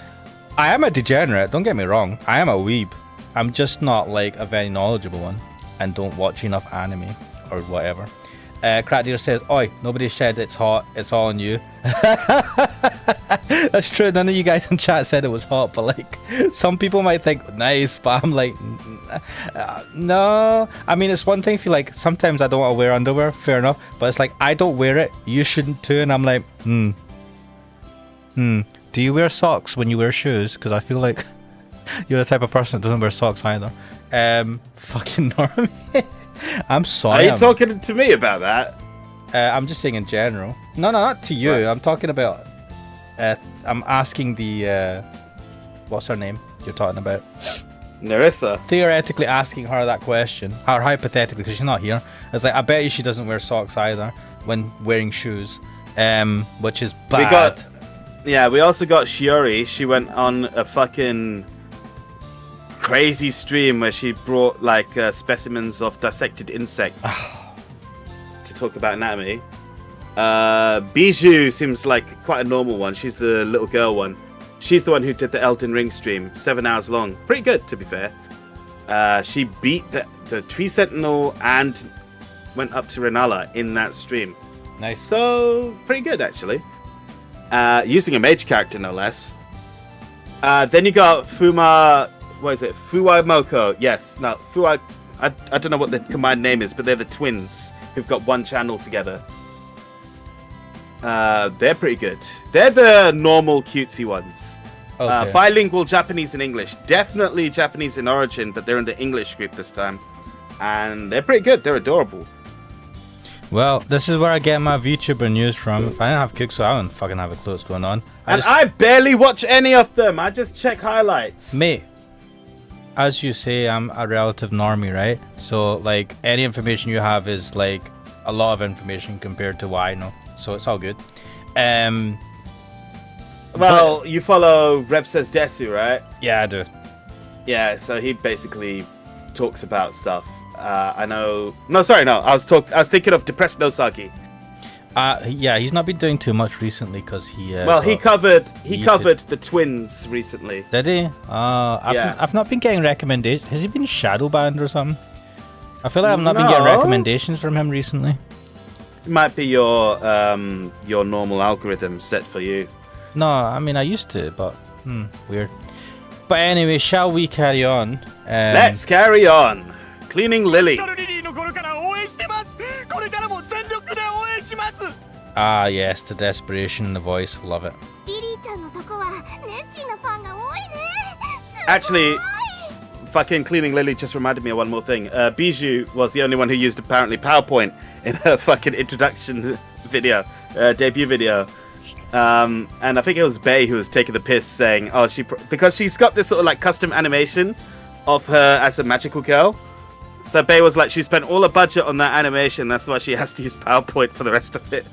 I am a degenerate. Don't get me wrong. I am a weeb. I'm just not like a very knowledgeable one, and don't watch enough anime or whatever. Crack Deer says, "Oi, nobody said it's hot. It's all on you." That's true. None of you guys in chat said it was hot, but like some people might think nice, but I'm like, no. I mean, it's one thing if you like. Sometimes I don't want to wear underwear. Fair enough, but it's like I don't wear it. You shouldn't too, and I'm like, Do you wear socks when you wear shoes? Because I feel like you're the type of person that doesn't wear socks either. Fucking normie. I'm sorry. Are you talking to me about that? I'm just saying in general. No, not to you. What? I'm talking about. I'm asking the. What's her name? You're talking about. Nerissa. Theoretically asking her that question, or hypothetically, because she's not here. It's like I bet you she doesn't wear socks either when wearing shoes, which is bad. We also got Shiori. She went on a fucking crazy stream where she brought like specimens of dissected insects to talk about anatomy. Bijou seems like quite a normal one. She's the little girl one. She's the one who did the Elden Ring stream, 7 hours long. Pretty good, to be fair. She beat the Tree Sentinel and went up to Renala in that stream. Nice. So, pretty good, actually. Using a mage character, no less. Then you got Fuma... What is it? Fuwaimoko. Yes. No, Fuwa... I don't know what the combined name is, but they're the twins who've got one channel together. They're pretty good. They're the normal cutesy ones. Okay. Bilingual Japanese and English. Definitely Japanese in origin, but they're in the English group this time. And they're pretty good. They're adorable. Well, this is where I get my VTuber news from. If I didn't have Cookso, I wouldn't fucking have a clue what's going on. I barely watch any of them. I just check highlights. Mate, as you say, I'm a relative normie, right? So, like, any information you have is, like, a lot of information compared to what I know. So it's all good. Well, you follow Rev Says Desu, right? Yeah, I do. Yeah, so he basically talks about stuff. I know... No, sorry, no. I was thinking of Depressed Nosaki. Yeah, he's not been doing too much recently because he... he covered the twins recently. Did he? I've not been getting recommendations. Has he been shadow banned or something? I feel like I've not been getting recommendations from him recently. It might be your normal algorithm set for you. No, I mean, I used to, but... weird. But anyway, shall we carry on? Let's carry on. Cleaning Lily. Ah, yes, the desperation in the voice. Love it. Actually, fucking Cleaning Lily just reminded me of one more thing. Bijou was the only one who used apparently PowerPoint in her fucking introduction video, debut video. And I think it was Bae who was taking the piss saying, oh, because she's got this sort of like custom animation of her as a magical girl. So Bae was like, she spent all her budget on that animation. That's why she has to use PowerPoint for the rest of it.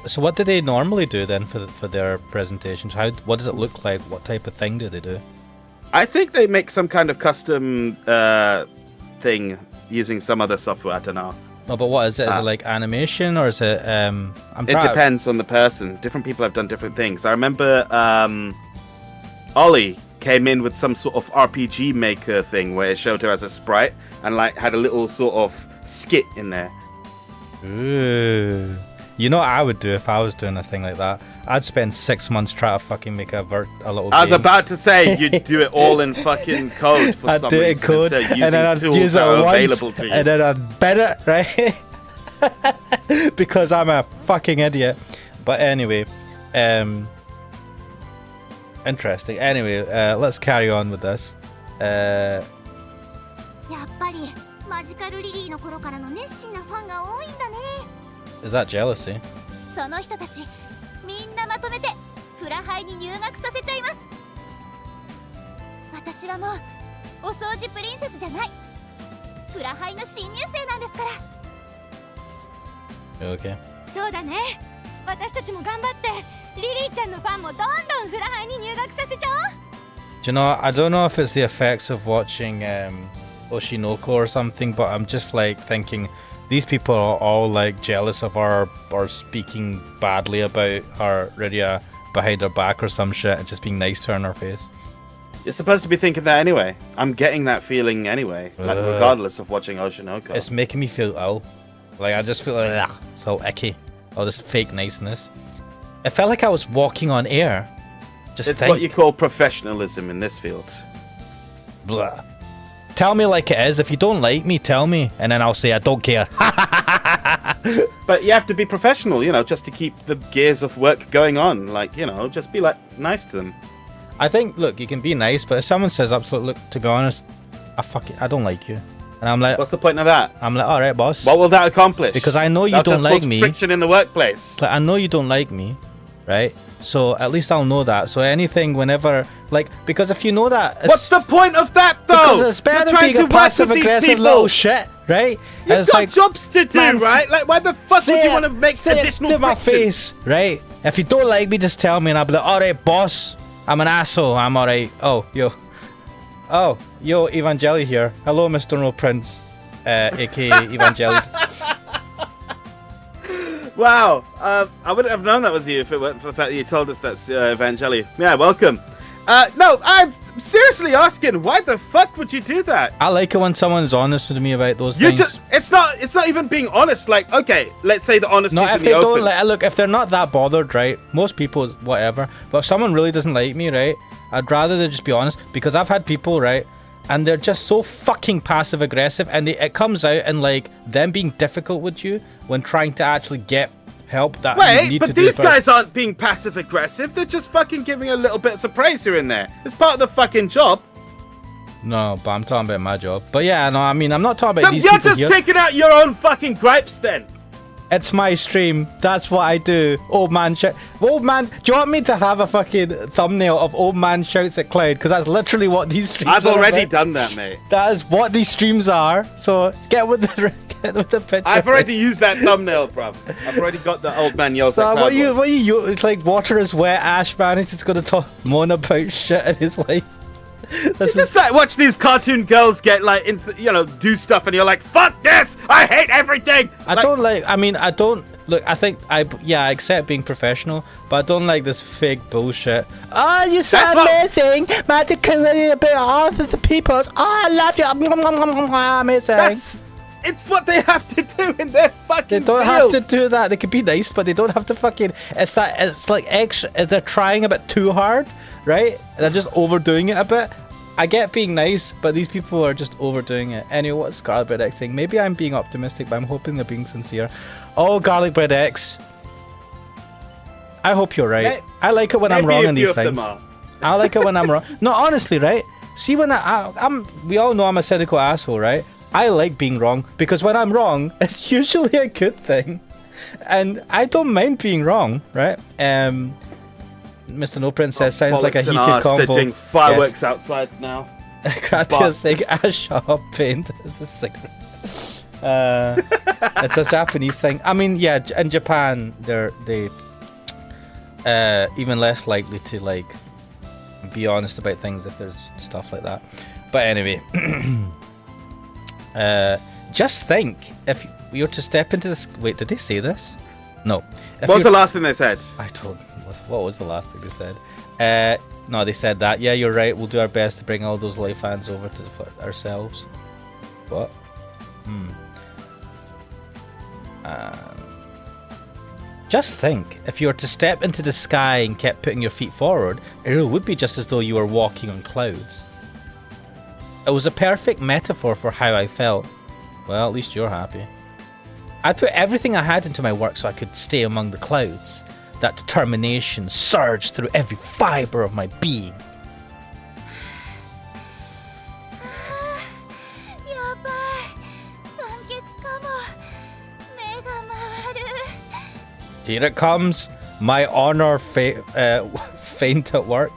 So what do they normally do then for their presentations? What does it look like? What type of thing do they do? I think they make some kind of custom thing using some other software. I don't know. No, but what is it? Is it like animation or is it? It depends on the person. Different people have done different things. I remember Ollie came in with some sort of RPG maker thing where it showed her as a sprite and like had a little sort of skit in there. Ooh. You know what I would do if I was doing a thing like that? I'd spend 6 months trying to fucking make a little game. I was about to say, you'd do it all in fucking code for some reason. I'd do it in code, and then I'd use it once, and then I'd bet it, right? Because I'm a fucking idiot. But anyway, interesting. Anyway, let's carry on with this. Is that jealousy? その人たちみんなまとめてフラハイに入学させちゃいます。私はもうお掃除プリンセスじゃない。フラハイの新入生なんですから。Okay. そうだね。私たちも頑張ってリリーちゃんのファンもどんどんフラハイに入学させちゃおう。 Do you know, I don't know if it's the effects of watching Oshinoko or something, but I'm just like thinking these people are all like jealous of her or speaking badly about her Rydia behind her back or some shit and just being nice to her in her face. You're supposed to be thinking that anyway. I'm getting that feeling anyway, like regardless of watching Oshinoko. It's making me feel ill. Like I just feel like ugh, so icky. All this fake niceness. It felt like I was walking on air. Just It's what you call professionalism in this field. Blah. Tell me like it is. If you don't like me, tell me, and then I'll say I don't care. But you have to be professional, you know, just to keep the gears of work going on. Like, you know, just be like nice to them. I think, look, you can be nice, but if someone says absolutely, look, to be honest, I don't like you, and I'm like, What's the point of that? I'm like, all right, boss. What will that accomplish? Because I know you That'll don't just like cause me. friction in the workplace. Like, I know you don't like me, right? So at least I'll know that. So anything, whenever, like, because if you know that, What's the point of that, though? Because it's better than being a passive aggressive little shit, right? You've got jobs to do, man, right? Like, why the fuck would you want to make additional to my friction? face, right? If you don't like me, just tell me, and I'll be like, all right, boss, I'm an asshole. I'm all right. Oh, yo, Evangeli here. Hello, Mr. No Prince, aka Evangeli. Wow, I wouldn't have known that was you if it weren't for the fact that you told us that's Evangeli. Yeah, welcome. No, I'm seriously asking, why the fuck would you do that? I like it when someone's honest with me about those things. It's not even being honest. Like, okay, let's say the honesty is if in they the open. don't look, if they're not that bothered, right? Most people, whatever. But if someone really doesn't like me, right? I'd rather they just be honest, because I've had people, right? And they're just so fucking passive aggressive, and it comes out in like them being difficult with you when trying to actually get help that you need but to do. these guys aren't being passive aggressive. They're just fucking giving a little bit of praise here and there. It's part of the fucking job. No, but I'm talking about my job. But yeah, no, I mean, I'm not talking about Then these you're people just here. taking out your own fucking gripes then. It's my stream. That's what I do. Old man shout. Old man. Do you want me to have a fucking thumbnail of old man shouts at Cloud? Because that's literally what these streams I've are. already about. done that, mate. That is what these streams are. So get with the picture. I've already used that thumbnail, bruv. I've already got the old man yells So at what Cloud. you? It's like water is wet. Ash man is just gonna moan about shit in his life. It's just like watch these cartoon girls get like, do stuff, and you're like, fuck this! I hate everything. I don't. Look, I think I accept being professional, but I don't like this fake bullshit. Oh, you're so amazing! Magically a bit awesome to people. Oh, I love you. Amazing. It's what they have to do in their fucking They don't fields. have to do that. They can be nice, but they don't have to fucking. It's like extra. They're trying a bit too hard, right? They're just overdoing it a bit. I get being nice, but these people are just overdoing it. Anyway, what's Garlic Bread X saying? Maybe I'm being optimistic, but I'm hoping they're being sincere. Oh, Garlic Bread X. I hope you're right. I like it when I'm wrong in these things. I like it when I'm wrong. No, honestly, right? See, when we all know I'm a cynical asshole, right? I like being wrong, because when I'm wrong, it's usually a good thing. And I don't mind being wrong, right? Mr. No Princess sounds like a heated convo. They're doing fireworks outside now. Kratos saying ash up paint. It's a cigarette. It's a Japanese thing. I mean, yeah, in Japan, they even less likely to like be honest about things if there's stuff like that. But anyway, just think if you were to step into this. Wait, did they say this? No. What was the last thing they said? I told. What was the last thing they said? No, they said that. Yeah, you're right. We'll do our best to bring all those live fans over to ourselves. What? Just think, if you were to step into the sky and kept putting your feet forward, it would be just as though you were walking on clouds. It was a perfect metaphor for how I felt. Well, at least you're happy. I put everything I had into my work so I could stay among the clouds. That determination surged through every fiber of my being. Here it comes, my honor faint at work.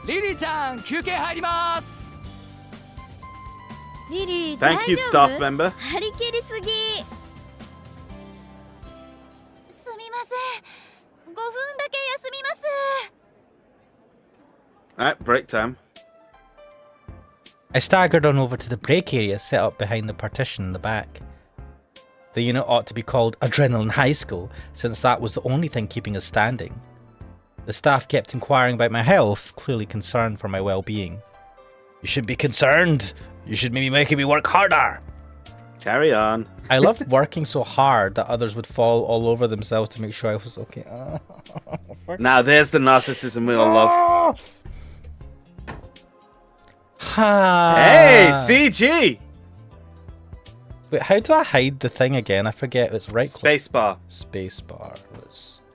Lily-chan, 休憩入ります。リリー、 Thank you, 大 staff 丈夫？ member. 張り切りすぎ。すみません。Alright, break time. I staggered on over to the break area set up behind the partition in the back. The unit ought to be called Adrenaline High School, since that was the only thing keeping us standing. The staff kept inquiring about my health, clearly concerned for my well-being. You shouldn't be concerned. You should be making me work harder. Carry on. I loved working so hard that others would fall all over themselves to make sure I was okay. Now there's the narcissism we all love. Hey, CG! Wait, how do I hide the thing again? I forget. It's right click. Spacebar. Spacebar.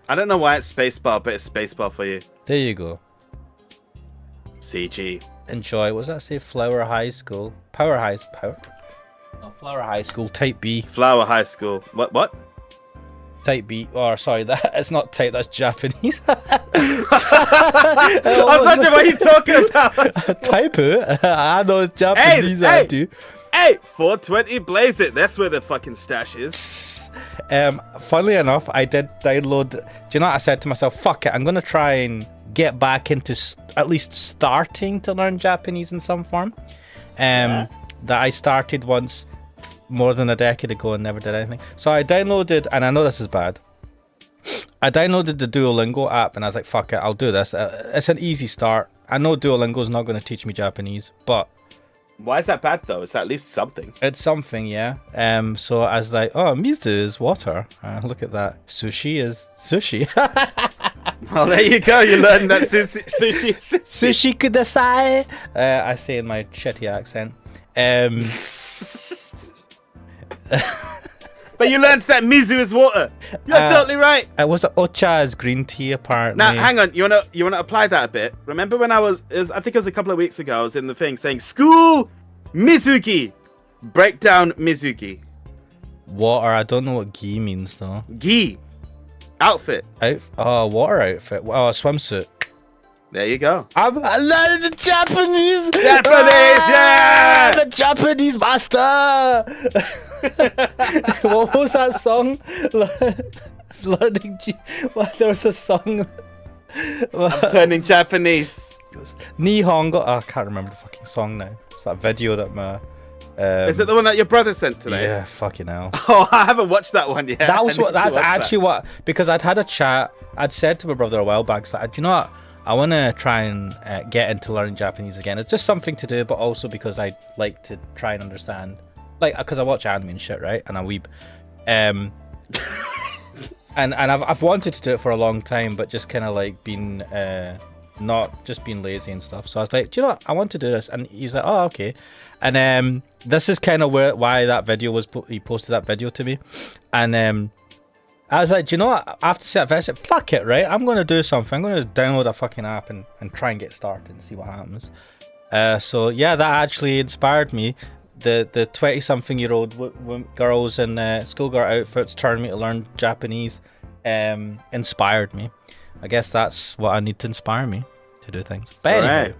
I don't know why it's spacebar, but it's spacebar for you. There you go. CG. Enjoy. What does that say? Flower High School. Power High. Power. No, Flower High School. Type B. Flower High School. What? Type B. Oh, sorry. That it's not type. That's Japanese. I was wondering what you're talking about. Type it. I know Japanese. I do. Hey, 420 blaze it. That's where the fucking stash is. Funnily enough, I did download. Do you know what I said to myself? Fuck it. I'm gonna try and get back into at least starting to learn Japanese in some form. That I started once more than a decade ago and never did anything. So I downloaded, and I know this is bad. I downloaded the Duolingo app, and I was like, "Fuck it, I'll do this." It's an easy start. I know Duolingo is not going to teach me Japanese, but why is that bad though? It's at least something. It's something, yeah. So I was like, "Oh, mizu is water." Look at that. Sushi is sushi. Well, there you go. You learned that sushi. Sushi kudasai. I say in my shitty accent. But you learned that mizu is water. You're totally right. It was ocha is green tea apparently. Now, hang on. You wanna apply that a bit? Remember when I think it was a couple of weeks ago. I was in the thing saying school Mizuki, break down Mizuki. Water. I don't know what gi means though. Gi, outfit. Water outfit. Oh, a swimsuit. There you go. I'm learning the Japanese. Yeah! The Japanese master. What was that song? Learning. There was a song. I'm turning Japanese. Nihongo. I can't remember the fucking song now. It's that video that my. Is it the one that your brother sent today? Yeah, fucking hell. Oh, I haven't watched that one yet. That's actually what, because I'd had a chat. I'd said to my brother a while back, like, you know what? I want to try and get into learning Japanese again. It's just something to do, but also because I like to try and understand, like, because I watch anime and shit, right? And I weep. And I've wanted to do it for a long time, but just kind of like been not just being lazy and stuff. So I was like, do you know what? I want to do this. And he's like, oh, okay. And this is kind of why that video was. He posted that video to me, and I was like, do you know what? After seeing that video, I said, fuck it, right? I'm going to do something. I'm going to download a fucking app and try and get started and see what happens. So yeah, that actually inspired me. The 20-something-year-old girls in schoolgirl outfits turning me to learn Japanese inspired me. I guess that's what I need to inspire me to do things. But anyway,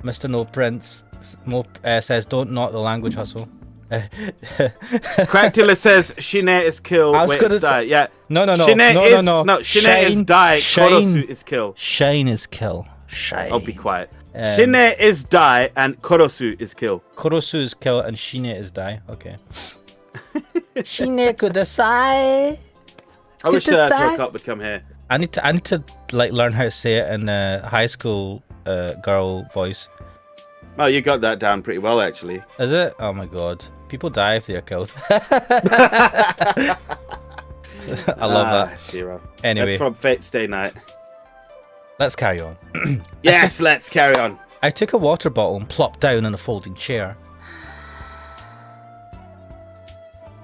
Mr. No Prince says, don't knock the language hustle. Cracktiller says Shine is kill. I was gonna say, yeah. No. Shine is die. Korosu is kill. Shine is kill. Shine. Oh, be quiet. Shine is die and Korosu is kill. Korosu is kill and Shine is die. Okay. Shine kudasai. I wish Turk would come here. I need to like learn how to say it in a high school girl voice. Oh, you got that down pretty well, actually. Is it? Oh my god. People die if they're killed. I love that. Shiro. Anyway. That's from Fate Stay Night. Let's carry on. Yes, let's carry on. I took a water bottle and plopped down in a folding chair.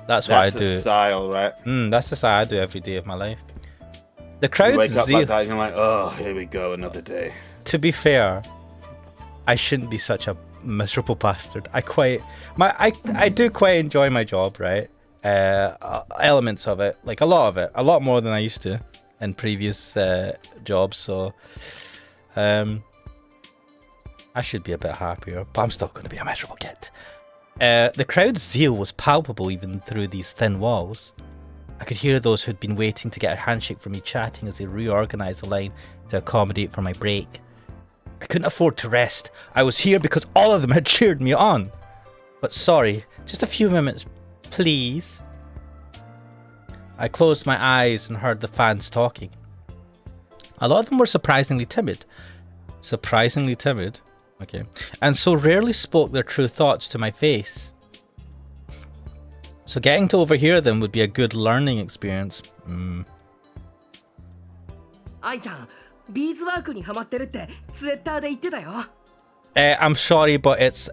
That's what I do. That's a style, right? That's the style I do every day of my life. The crowd's you wake up like that and you're like, oh, here we go, another day. To be fair, I shouldn't be such a miserable bastard. I do quite enjoy my job, right? Elements of it, like a lot more than I used to in previous jobs. So, I should be a bit happier, but I'm still going to be a miserable git. The crowd's zeal was palpable even through these thin walls. I could hear those who'd been waiting to get a handshake from me chatting as they reorganised the line to accommodate for my break. I couldn't afford to rest. I was here because all of them had cheered me on. But sorry, just a few minutes, please. I closed my eyes and heard the fans talking. A lot of them were surprisingly timid. Surprisingly timid? Okay. And so rarely spoke their true thoughts to my face. So getting to overhear them would be a good learning experience. 愛ちゃん、ビーズワークにハマってるってツイッターで言ってたよ。I'm sorry, but it's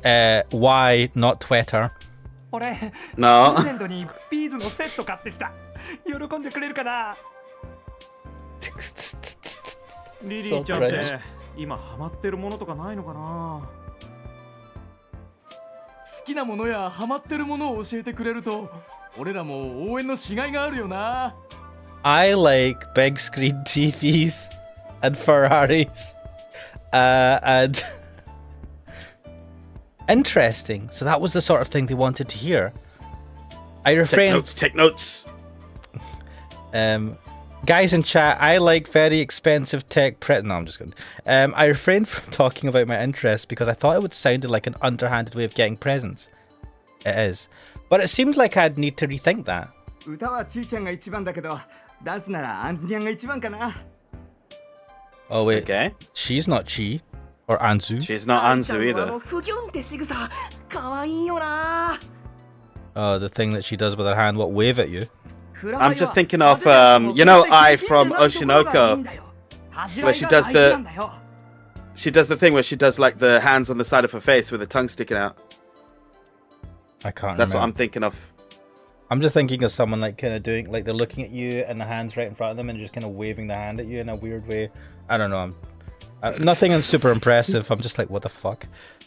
why, not Twitter. 俺、 No. プレゼントにビーズのセット買ってきた。喜んでくれるかな。リリーちゃんって今ハマってるものとかないのかな。好きなものやハマってるものを教えてくれると俺らも応援のしがいがあるよな。 I like big screen TVs and Ferraris. And interesting. So that was the sort of thing they wanted to hear. I refrained. Take notes. Guys in chat, I like very expensive tech No, I'm just kidding. I refrained from talking about my interests because I thought it would sound like an underhanded way of getting presents. It is. But it seemed like I'd need to rethink that. 歌はちーちゃんが一番だけど、ダンスならアンズニャンが一番かな。 Oh wait, Okay. she's not Chi or Anzu. She's not 愛ちゃん Anzu の either. フギョンって仕草、可愛いよな。 Oh, the thing that she does with her hand, what, wave at you? I'm just thinking of, you know, I from Oshinoko, where she does the thing where she does like the hands on the side of her face with the tongue sticking out. I can't That's what I'm remember. thinking of. I'm just thinking of someone like kind of doing, like they're looking at you and the hand's right in front of them and just kind of waving the hand at you in a weird way. I don't know. Nothing super impressive. I'm just like, what the fuck?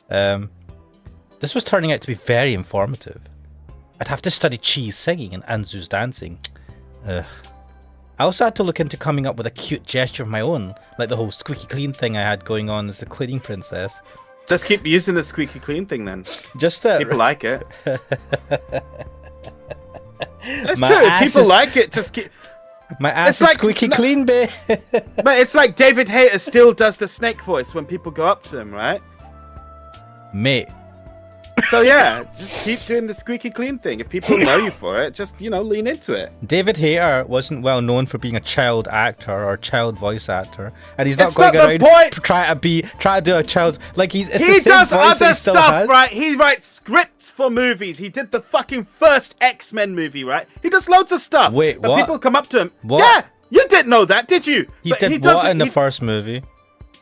This was turning out to be very informative. I'd have to study Chi's singing and Anzu's dancing. Ugh. I also had to look into coming up with a cute gesture of my own, like the whole squeaky clean thing I had going on as the cleaning princess. Just keep using the squeaky clean thing then. Just People like it. That's My true. If ass people is- like it, just keep. my ass It's is like- squeaky no- clean, babe. But it's like David Hayter still does the snake voice when people go up to him, right? Mate. So yeah, just keep doing the squeaky clean thing. If people know you for it, just lean into it. David Hayter wasn't well known for being a child actor or a child voice actor, and he's not It's going not the around point! trying to do a child like it's He the same does voice that other he still stuff, has. right? He writes scripts for movies. He did the fucking first X-Men movie, right? He does loads of stuff. Wait, but what? people come up to him. What? Yeah, you didn't know that, did you? He But did doesn't- what in the he- first movie?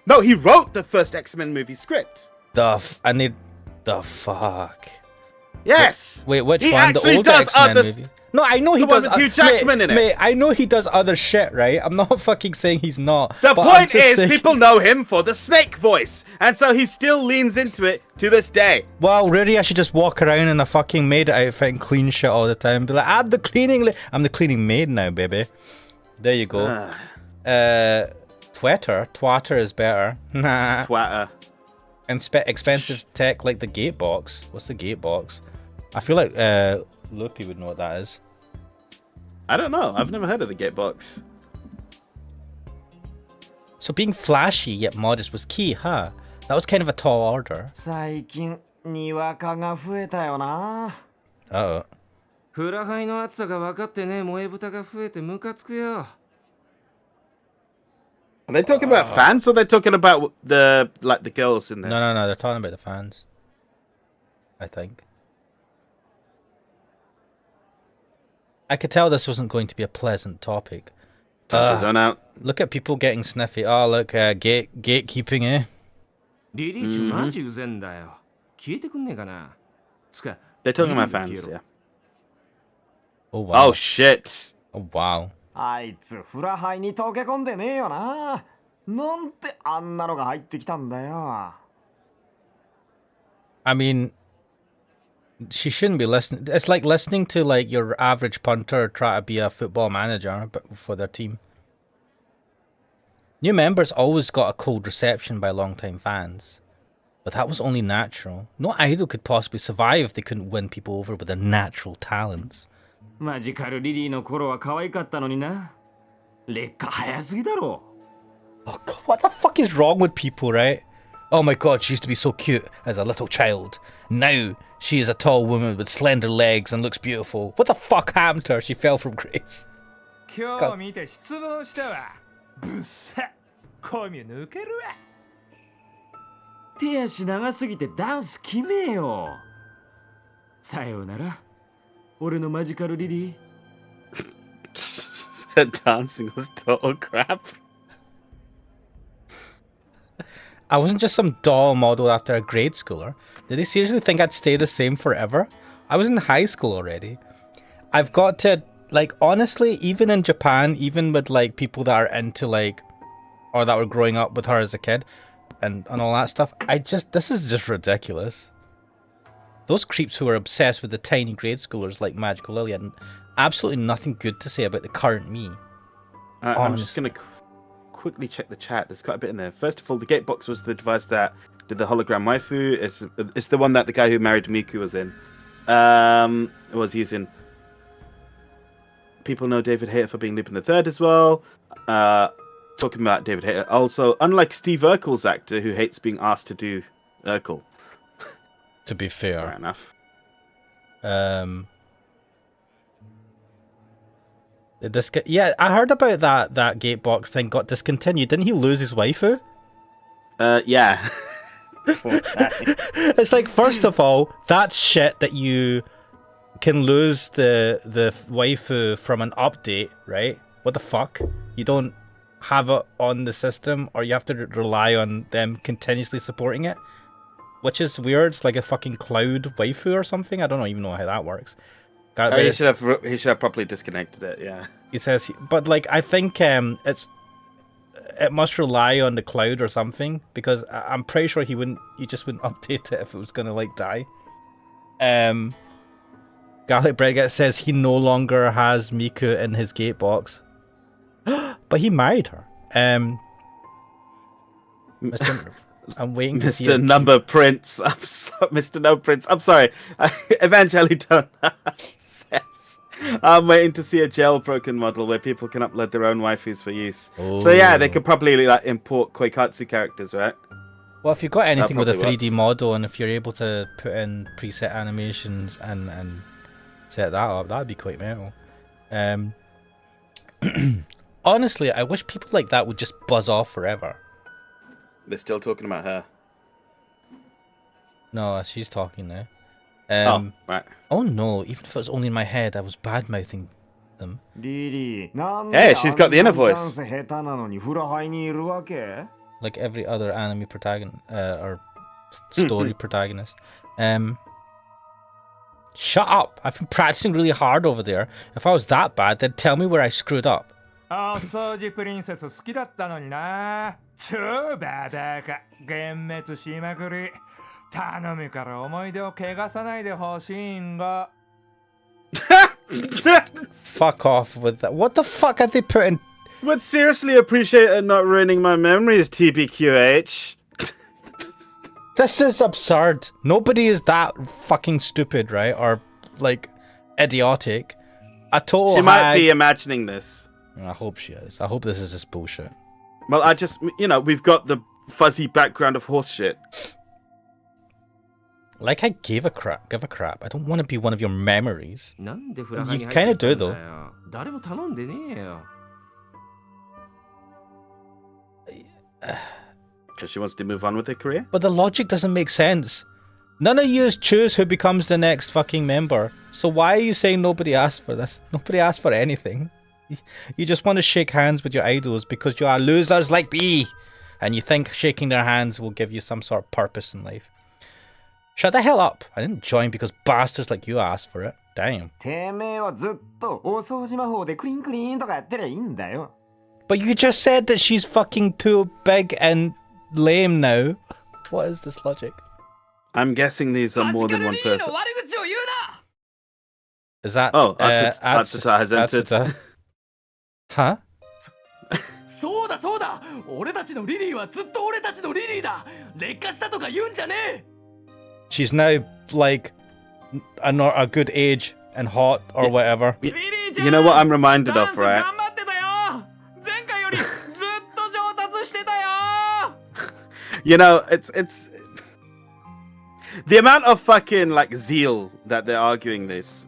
No, he wrote the first X-Men movie script. The fuck. Yes. Wait, which He one? The actually old does X-Men other- movie? No, I know he The one does. with Hugh Jackman in it. Mate, I know he does other shit, right? I'm not fucking saying he's not. The but I'm point just is, saying- people know him for the snake voice, and so he still leans into it to this day. Well, really, I should just walk around in a fucking maid outfit and clean shit all the time. Be like, I'm the cleaning maid now, baby. There you go. Twatter is better. Nah. Twatter. Expensive tech like the gate box. What's the gate box? I feel like Loopy would know what that is. I don't know. I've never heard of the Gatebox. So being flashy yet modest was key, huh? That was kind of a tall order. 最近にわかが増えたよな。 Uh-oh. フラハイの暑さが分かってね、萌え豚が増えてムカつくよ。 Are they talking about fans or they're talking about the girls in there? No, they're talking about the fans. I think. I could tell this wasn't going to be a pleasant topic. Time to zone out. Look at people getting sniffy. Oh, look, gatekeeping, eh? リリーチマジうぜんだよ。消えてくんねえかな。つか、 They're talking about リリー fans, 消えろ yeah. Oh, wow. Oh shit. Oh, wow. あいつフラハイに溶け込んでねえよな。なんてあんなのが入ってきたんだよ。I mean, she shouldn't be listening. It's like listening to like your average punter try to be a football manager for their team. New members always got a cold reception by longtime fans. But that was only natural. No idol could possibly survive if they couldn't win people over with their natural talents. マジカルリリーの頃は可愛かったのにな。劣化早すぎだろ。 Oh god, what the fuck is wrong with people, right? Oh my god, she used to be so cute as a little child. Now she is a tall woman with slender legs and looks beautiful. What the fuck happened to her? She fell from grace. 今日見て失望したわ。ぶっさ、コミュ抜けるわ。手足長すぎてダンス決めよ。さようなら、俺のマジカルリリー。Her dancing was total crap. I wasn't just some doll model after a grade schooler. Did they seriously think I'd stay the same forever? I was in high school already. I've got to, like, honestly, even in Japan, even with, like, people that are into, like, or that were growing up with her as a kid and all that stuff, this is just ridiculous. Those creeps who are obsessed with the tiny grade schoolers like Magical Lily had absolutely nothing good to say about the current me. I'm just going to quickly check the chat. There's quite a bit in there. First of all, the Gatebox was the device that did the hologram waifu. It's the one that the guy who married Miku was in. Was using. People know David Hayter for being Lupin the Third as well. Talking about David Hayter. Also, unlike Steve Urkel's actor who hates being asked to do Urkel. To be fair. Fair enough. Did this get... Yeah, I heard about that Gatebox thing got discontinued. Didn't he lose his waifu? Yeah. It's like, first of all, that's shit that you can lose the waifu from an update, right? What the fuck? You don't have it on the system, or you have to rely on them continuously supporting it, which is weird. It's like a fucking cloud waifu or something. I don't even know how that works. He should have properly disconnected it. Yeah. He says, but like I think it must rely on the cloud or something, because I'm pretty sure he just wouldn't update it if it was gonna like die. Garlic Bread says he no longer has Miku in his Gatebox, but he married her. I'm waiting to see Mr. Number Prince. Mr. No Prince. I'm sorry. Evangeli says I'm waiting to see a jailbroken model where people can upload their own waifus for use. Oh. So yeah, they could probably like import Koikatsu characters, right? Well, if you've got anything with a probably 3D model, and if you're able to put in preset animations and set that up, that'd be quite mental. Honestly, I wish people like that would just buzz off forever. They're still talking about her. No, she's talking now. Oh, right. Oh no, even if it was only in my head, I was bad-mouthing them. Hey, she's got the inner voice. Like every other anime protagonist, or story protagonist. Shut up! I've been practicing really hard over there. If I was that bad, then tell me where I screwed up. お掃除プリンセス好きだったのにな。超バカ幻滅しまくり。頼むから思い出を汚さないでほしいんだ。Fuck off with that. What the fuck are they putting? Would seriously appreciate it not ruining my memories, TBQH. This is absurd. Nobody is that fucking stupid, right? Or like idiotic. A total She might be imagining this. I hope she is. I hope this is just bullshit. Well, we've got the fuzzy background of horse shit. Like I give a crap. I don't want to be one of your memories. You kind of do though. Because she wants to move on with her career? But the logic doesn't make sense. None of you choose who becomes the next fucking member. So why are you saying nobody asked for this? Nobody asked for anything. You just want to shake hands with your idols because you are losers like me. And you think shaking their hands will give you some sort of purpose in life. Shut the hell up. I didn't join because bastards like you asked for it. Damn. But you just said that she's fucking too big and lame now. What is this logic? I'm guessing these are more than one person. Is that... Oh, Atsuta has entered. Atsuta. Huh? そうだそうだ俺たちのリリーはずっと俺たちのリリーだ劣化したとか言うんじゃねえ She's now like a good age and hot or whatever. You know what I'm reminded of, right? 頑張ってたよ。前回よりずっと上達してたよ。 You know, it's the amount of fucking like zeal that they're arguing these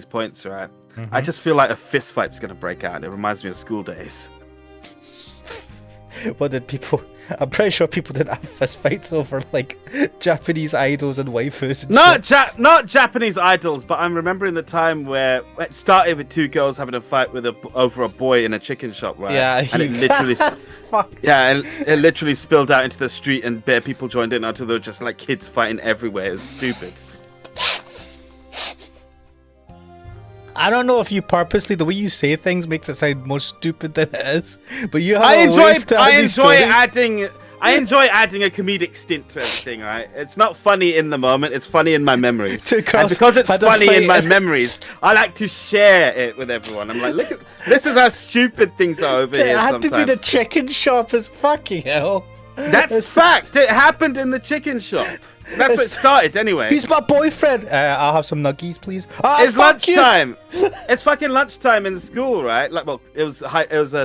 points, right? I just feel like a fist fight's gonna break out. It reminds me of school days. What did people? I'm pretty sure people didn't have fist fights over like Japanese idols and waifus. And Not Japanese idols, but I'm remembering the time where it started with two girls having a fight over a boy in a chicken shop, right? Yeah, and it literally, and it literally spilled out into the street, and bare people joined in until there were just like kids fighting everywhere. It was stupid. I don't know if you purposely, the way you say things makes it sound more stupid than it is, but you have I a way of telling enjoy these stories. adding a comedic stint to everything, right? It's not funny in the moment, it's funny in my memories. So And girls because it's had a funny in fight my and- memories, I like to share it with everyone. I'm like, look, this is how stupid things are over It here had to be the sometimes. chicken shop as fucking hell. That's fact. It happened in the chicken shop. That's what started anyway. He's my boyfriend. I'll have some nuggies, please. Oh, It's fuck you. lunchtime. It's fucking lunchtime in school, right? Like, well, it was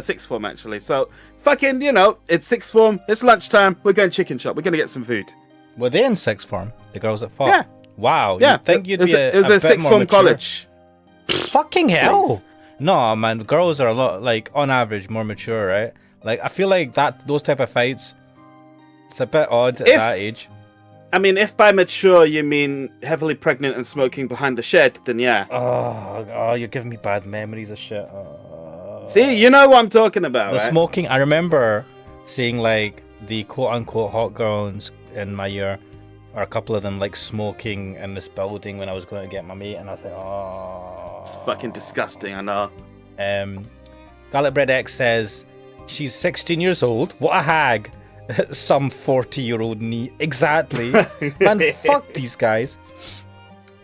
sixth form actually. So, fucking, you know, it's sixth form. It's lunchtime. We're going chicken shop. We're gonna get some food. Were they in sixth form? The girls that fought? Yeah. Wow. Yeah. You'd think you'd it was be it was a bit sixth more form mature. college. Fucking hell. Please. No, man. Girls are a lot, like, on average, more mature, right? Like, I feel like those type of fights, it's a bit odd at that age. I mean, if by mature you mean heavily pregnant and smoking behind the shed, then yeah. Oh, you're giving me bad memories of shit. See, you know what I'm talking about, The right? smoking, I remember seeing, like, the quote-unquote hot girls in my year, or a couple of them, like, smoking in this building when I was going to get my mate, and I was like, oh. It's fucking disgusting, I know. Garlic Bread X says, she's 16 years old. What a hag. Some 40-year-old knee. Exactly. Man, fuck these guys.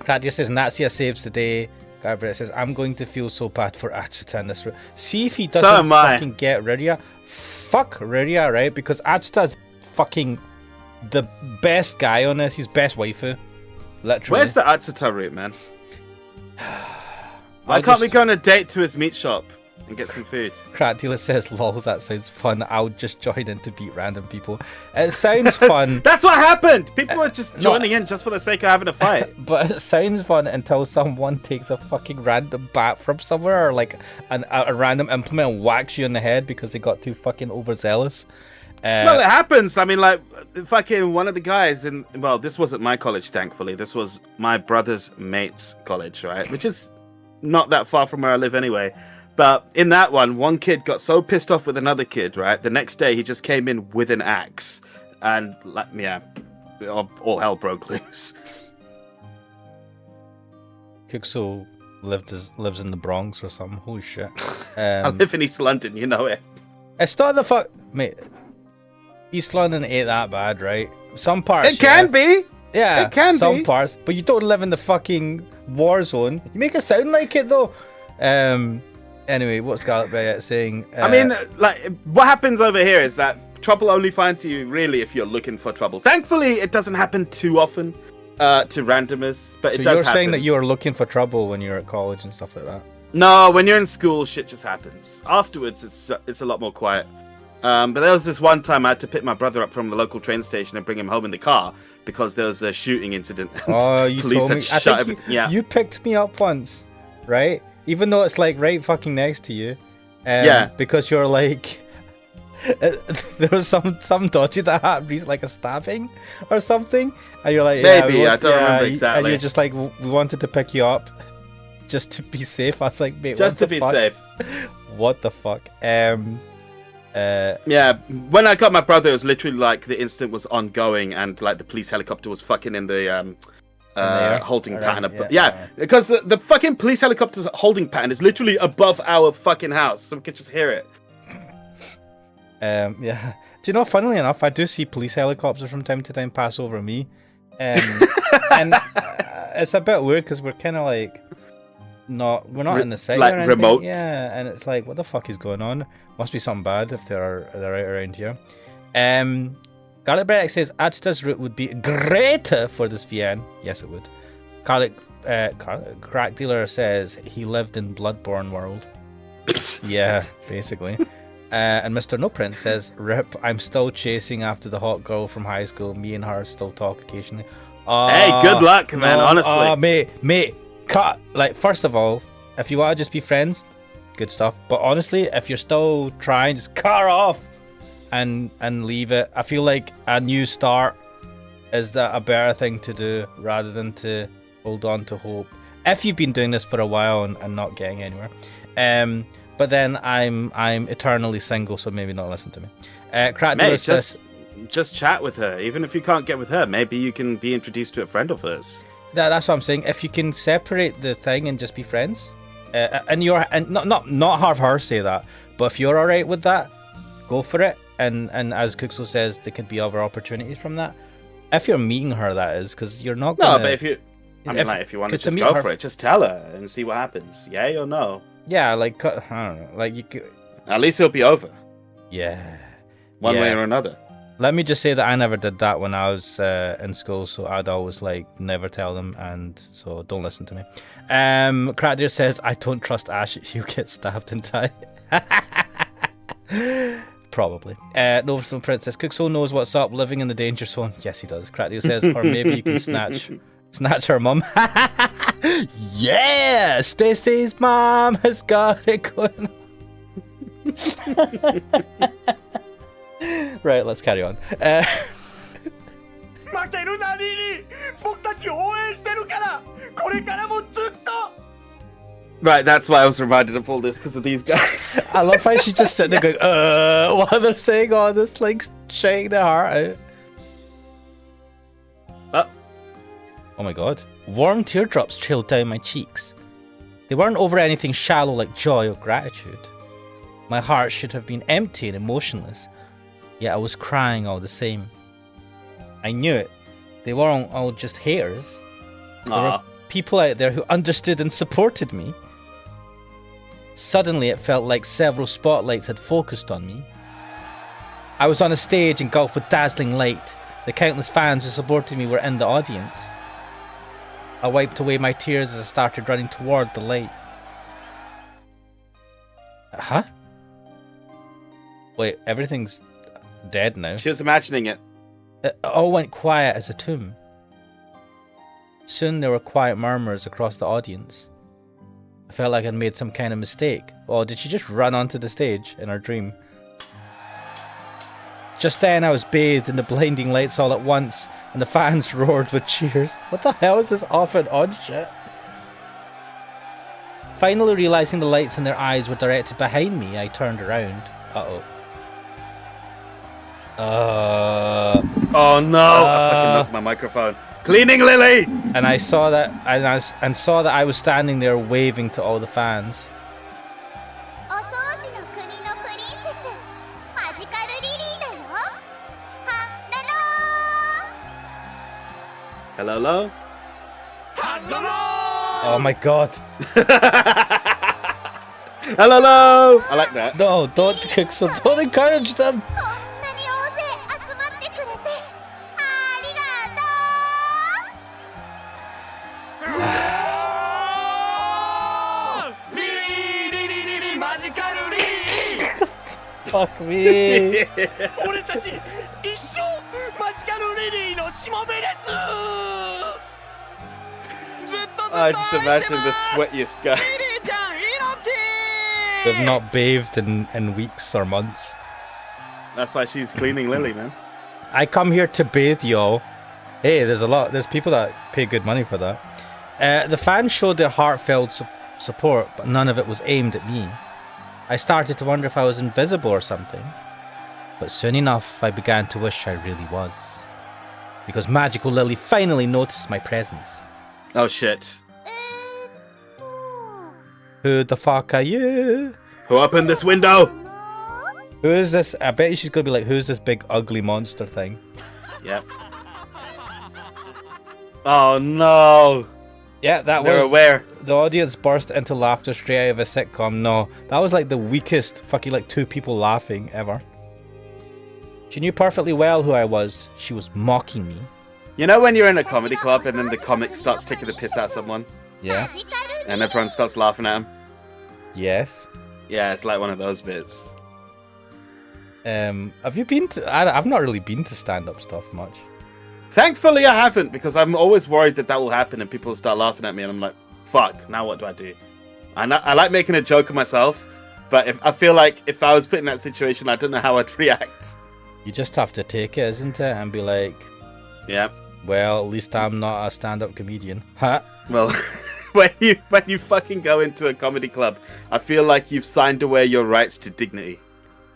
Katia says, Natsia saves the day. Garlic Bread says, I'm going to feel so bad for Atsuta in this room. See if he doesn't am I. fucking get Riria. Fuck Riria, right? Because Atsuta's fucking the best guy on this. He's best waifu. Literally. Where's the Atsuta route, man? Why can't we go on a date to his meat shop and get some food? Crack Dealer says, lols, that sounds fun. I'll just join in to beat random people. It sounds fun. That's what happened! People are just joining in just for the sake of having a fight. But it sounds fun until someone takes a fucking random bat from somewhere or like a random implement and whacks you in the head because they got too fucking overzealous. Well, it happens. I mean, like, fucking one of the guys in... Well, this wasn't my college, thankfully. This was my brother's mate's college, right? Which is not that far from where I live anyway. But in that one kid got so pissed off with another kid, right? The next day, he just came in with an axe. And, like, yeah, all hell broke loose. Kukso lives in the Bronx or something. Holy shit. I live in East London, you know it. It's not the fuck... Mate, East London ain't that bad, right? Some parts, It can be! Yeah, It can some be. parts, but you don't live in the fucking war zone. You make it sound like it though. Anyway, what's Garlic Bread saying? I mean, like, what happens over here is that trouble only finds you really if you're looking for trouble. Thankfully, it doesn't happen too often to randomers, but so it does you're happen. saying that you were looking for trouble when you're at college and stuff like that? No, when you're in school, shit just happens. Afterwards, it's a lot more quiet. But there was this one time I had to pick my brother up from the local train station and bring him home in the car because there was a shooting incident. And Oh, you police told had me. shut I think everything. Yeah. you picked me up once, right? Even though it's like right fucking next to you. Yeah. Because you're like, there was some dodgy that happened, recently, like a stabbing or something, and you're like, yeah, Maybe, I don't remember exactly. And you're just like, we wanted to pick you up just to be safe. I was like, mate, Just what to the be fuck? safe. What the fuck? Yeah, when I got my brother, it was literally like the incident was ongoing and like the police helicopter was fucking in the holding pattern. Yeah, because the fucking police helicopter's holding pattern is literally above our fucking house, so we could just hear it. Yeah. Do you know, funnily enough, I do see police helicopters from time to time pass over me. And it's a bit weird because we're kind of like, we're not in the city like or anything. remote. Yeah, and it's like, what the fuck is going on? Must be something bad if they're out around here. Garlic Bread says Adsta's route would be greater for this VN. Yes, it would. Garlic Crack Dealer says he lived in Bloodborne world. Yeah, basically. And Mr. No Prince says, "Rip, I'm still chasing after the hot girl from high school. Me and her still talk occasionally." Hey, good luck, man. Honestly, mate, cut. Like, first of all, if you want to just be friends, good stuff. But honestly, if you're still trying, just cut her off and leave it. I feel like a new start is a better thing to do rather than to hold on to hope. If you've been doing this for a while and not getting anywhere. But then I'm eternally single, so maybe not listen to me. Crack Dealer says, just chat with her. Even if you can't get with her, maybe you can be introduced to a friend of hers. That's what I'm saying. If you can separate the thing and just be friends, and not have her say that, but if you're all right with that, go for it. And as Kuxo says, there could be other opportunities from that. If you're meeting her, that is, because you're not gonna... No, but if you want to just go for it, just tell her and see what happens. Yay or no? Yeah, like, I don't know, like you could... At least it'll be over. Yeah. One way or another. Let me just say that I never did that when I was in school, so I'd always, like, never tell them, and so don't listen to me. Crackdeer says, I don't trust Ash, he'll get stabbed and die. Probably. Novo's Princess Kuxo knows what's up, living in the danger zone. Yes, he does. Crackdeer says, or maybe you can snatch her mum. Yeah! Stacy's mom has got it going on. Right, let's carry on. Right, that's why I was reminded of all this, because of these guys. I love how she's just sitting there going, while they're saying all this, like, shaking their heart out. Oh my god. Warm teardrops trailed down my cheeks. They weren't over anything shallow like joy or gratitude. My heart should have been empty and emotionless, yet I was crying all the same. I knew it. They weren't all just haters. There were people out there who understood and supported me. Suddenly it felt like several spotlights had focused on me. I was on a stage engulfed with dazzling light. The countless fans who supported me were in the audience. I wiped away my tears as I started running toward the light. Huh? Wait, everything's dead now. She was imagining it. It all went quiet as a tomb. Soon there were quiet murmurs across the audience. I felt like I'd made some kind of mistake. Oh, did she just run onto the stage in her dream? Just then I was bathed in the blinding lights all at once, and the fans roared with cheers. What the hell is this off and on shit? Finally realizing the lights in their eyes were directed behind me, I turned around. Uh-oh. Oh no! I fucking knocked my microphone. Cleaning Lily! And I saw that, and saw that I was standing there waving to all the fans. Hello? Oh my god. Hello! I like that. No, don't kick, so don't encourage them. Fuck me. I just imagine the sweatiest guys. They've not bathed in weeks or months. That's why she's cleaning Lily, man. I come here to bathe y'all. Hey, there's people that pay good money for that. The fans showed their heartfelt support, but none of it was aimed at me. I started to wonder if I was invisible or something. But soon enough, I began to wish I really was. Because Magical Lily finally noticed my presence. Oh shit. Who the fuck are you? Who opened this window? Who is this? I bet you she's gonna be like, who's this big ugly monster thing? Yep. Oh no. Yeah, They're aware. The audience burst into laughter straight out of a sitcom. No, that was like the weakest fucking like 2 people laughing ever. She knew perfectly well who I was. She was mocking me. You know when you're in a comedy club and then the comic starts taking the piss out of someone? Yeah. And everyone starts laughing at him? Yes. Yeah, it's like one of those bits. Have you been to... I've not really been to stand-up stuff much. Thankfully, I haven't, because I'm always worried that will happen and people will start laughing at me, and I'm like, fuck, now what do I do? I like making a joke of myself, but I feel like if I was put in that situation, I don't know how I'd react. You just have to take it, isn't it? And be like, yeah. Well, at least I'm not a stand-up comedian. Huh? Well, when you fucking go into a comedy club, I feel like you've signed away your rights to dignity.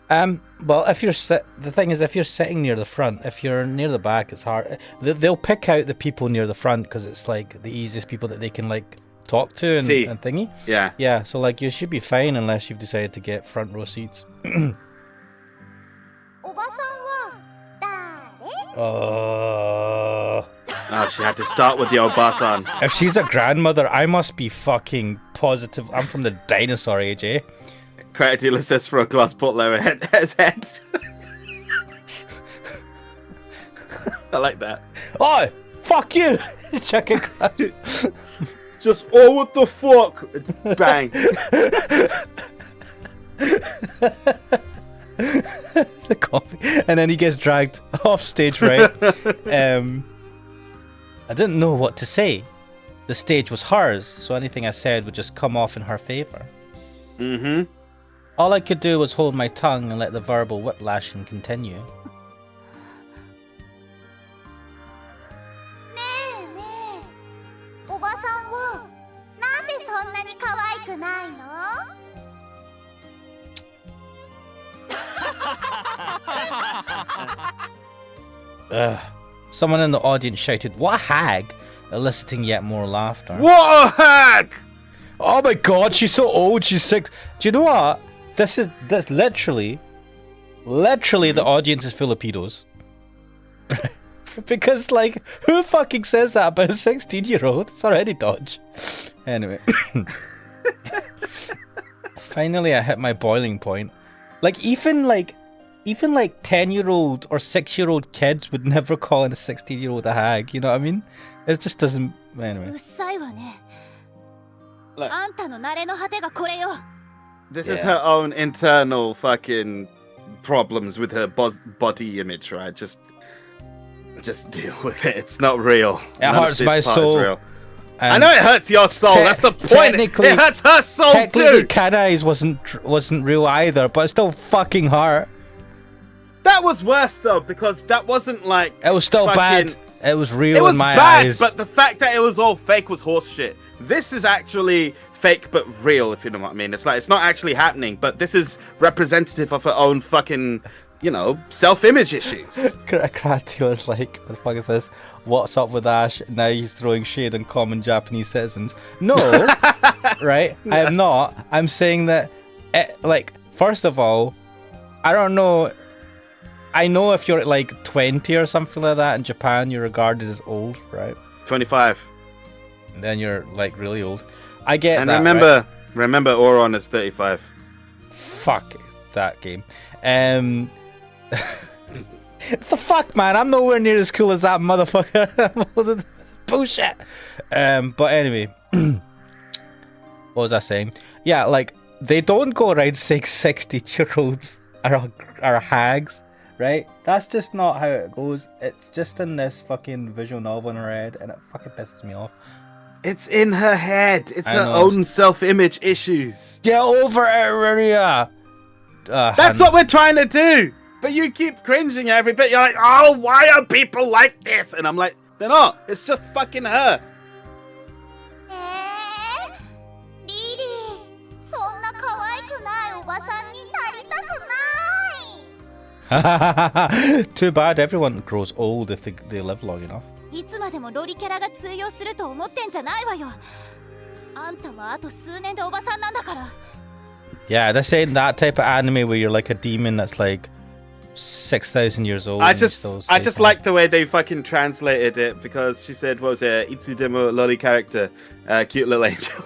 Well, if you're the thing is, if you're sitting near the front, if you're near the back, it's hard. They'll pick out the people near the front because it's like the easiest people that they can like talk to and thingy. Yeah. Yeah. So like you should be fine unless you've decided to get front row seats. Oh, she had to start with the Obasan. If she's a grandmother, I must be fucking positive. I'm from the dinosaur age, eh? Credit dealer says for a glass bottle at his head. I like that. Oh, fuck you! Chicken crunch. Just, oh, what the fuck? Bang. The coffee. And then he gets dragged off stage, right? I didn't know what to say. The stage was hers, so anything I said would just come off in her favour. Mm-hmm. All I could do was hold my tongue and let the verbal whiplashing continue. Someone in the audience shouted, "What a hag!" eliciting yet more laughter. What a hag! Oh my god, she's so old, she's 6. Do you know what? That's literally the audience is Filipinos. Because, like, who fucking says that about a 16-year-old? It's already dodge. Anyway. Finally, I hit my boiling point. Like, even 10-year-old or 6-year-old kids would never call a 16-year-old a hag. You know what I mean? It just doesn't... Anyway. Look, this is her own internal fucking problems with her body image, right? Just deal with it. It's not real. It hurts my soul. I know it hurts your soul. That's the point. It hurts her soul too. Technically, Cat Eyes wasn't real either, but it still fucking hurt. That was worse though, because that wasn't like. It was still bad. It was real in my bad, eyes. But the fact that it was all fake was horse shit. This is actually fake but real, if you know what I mean. It's like it's not actually happening, but this is representative of her own fucking, self-image issues. Crab Dealer's like, what the fuck is this? What's up with Ash? Now he's throwing shade on common Japanese citizens. No, right? I am not. I'm saying that, first of all, I don't know. I know if you're like 20 or something like that in Japan, you're regarded as old, right? 25. Then you're like really old. I get and that. And remember, Oron is 35. Fuck that game. What the fuck, man? I'm nowhere near as cool as that motherfucker. Bullshit. But anyway, what was I saying? Yeah, like they don't go around saying 60-year-olds are hags, right? That's just not how it goes. It's just in this fucking visual novel in her head, and it fucking pisses me off. It's in her head. It's her own self-image issues. Get over it, Maria. That's what we're trying to do. But you keep cringing every bit. You're like, oh, why are people like this? And I'm like, they're not. It's just fucking her. Too bad everyone grows old if they live long enough. Yeah, this ain't that type of anime where you're like a demon that's like 6,000 years old. I just like the way they fucking translated it, because she said, what was it? Itsudemo loli character, cute little angel.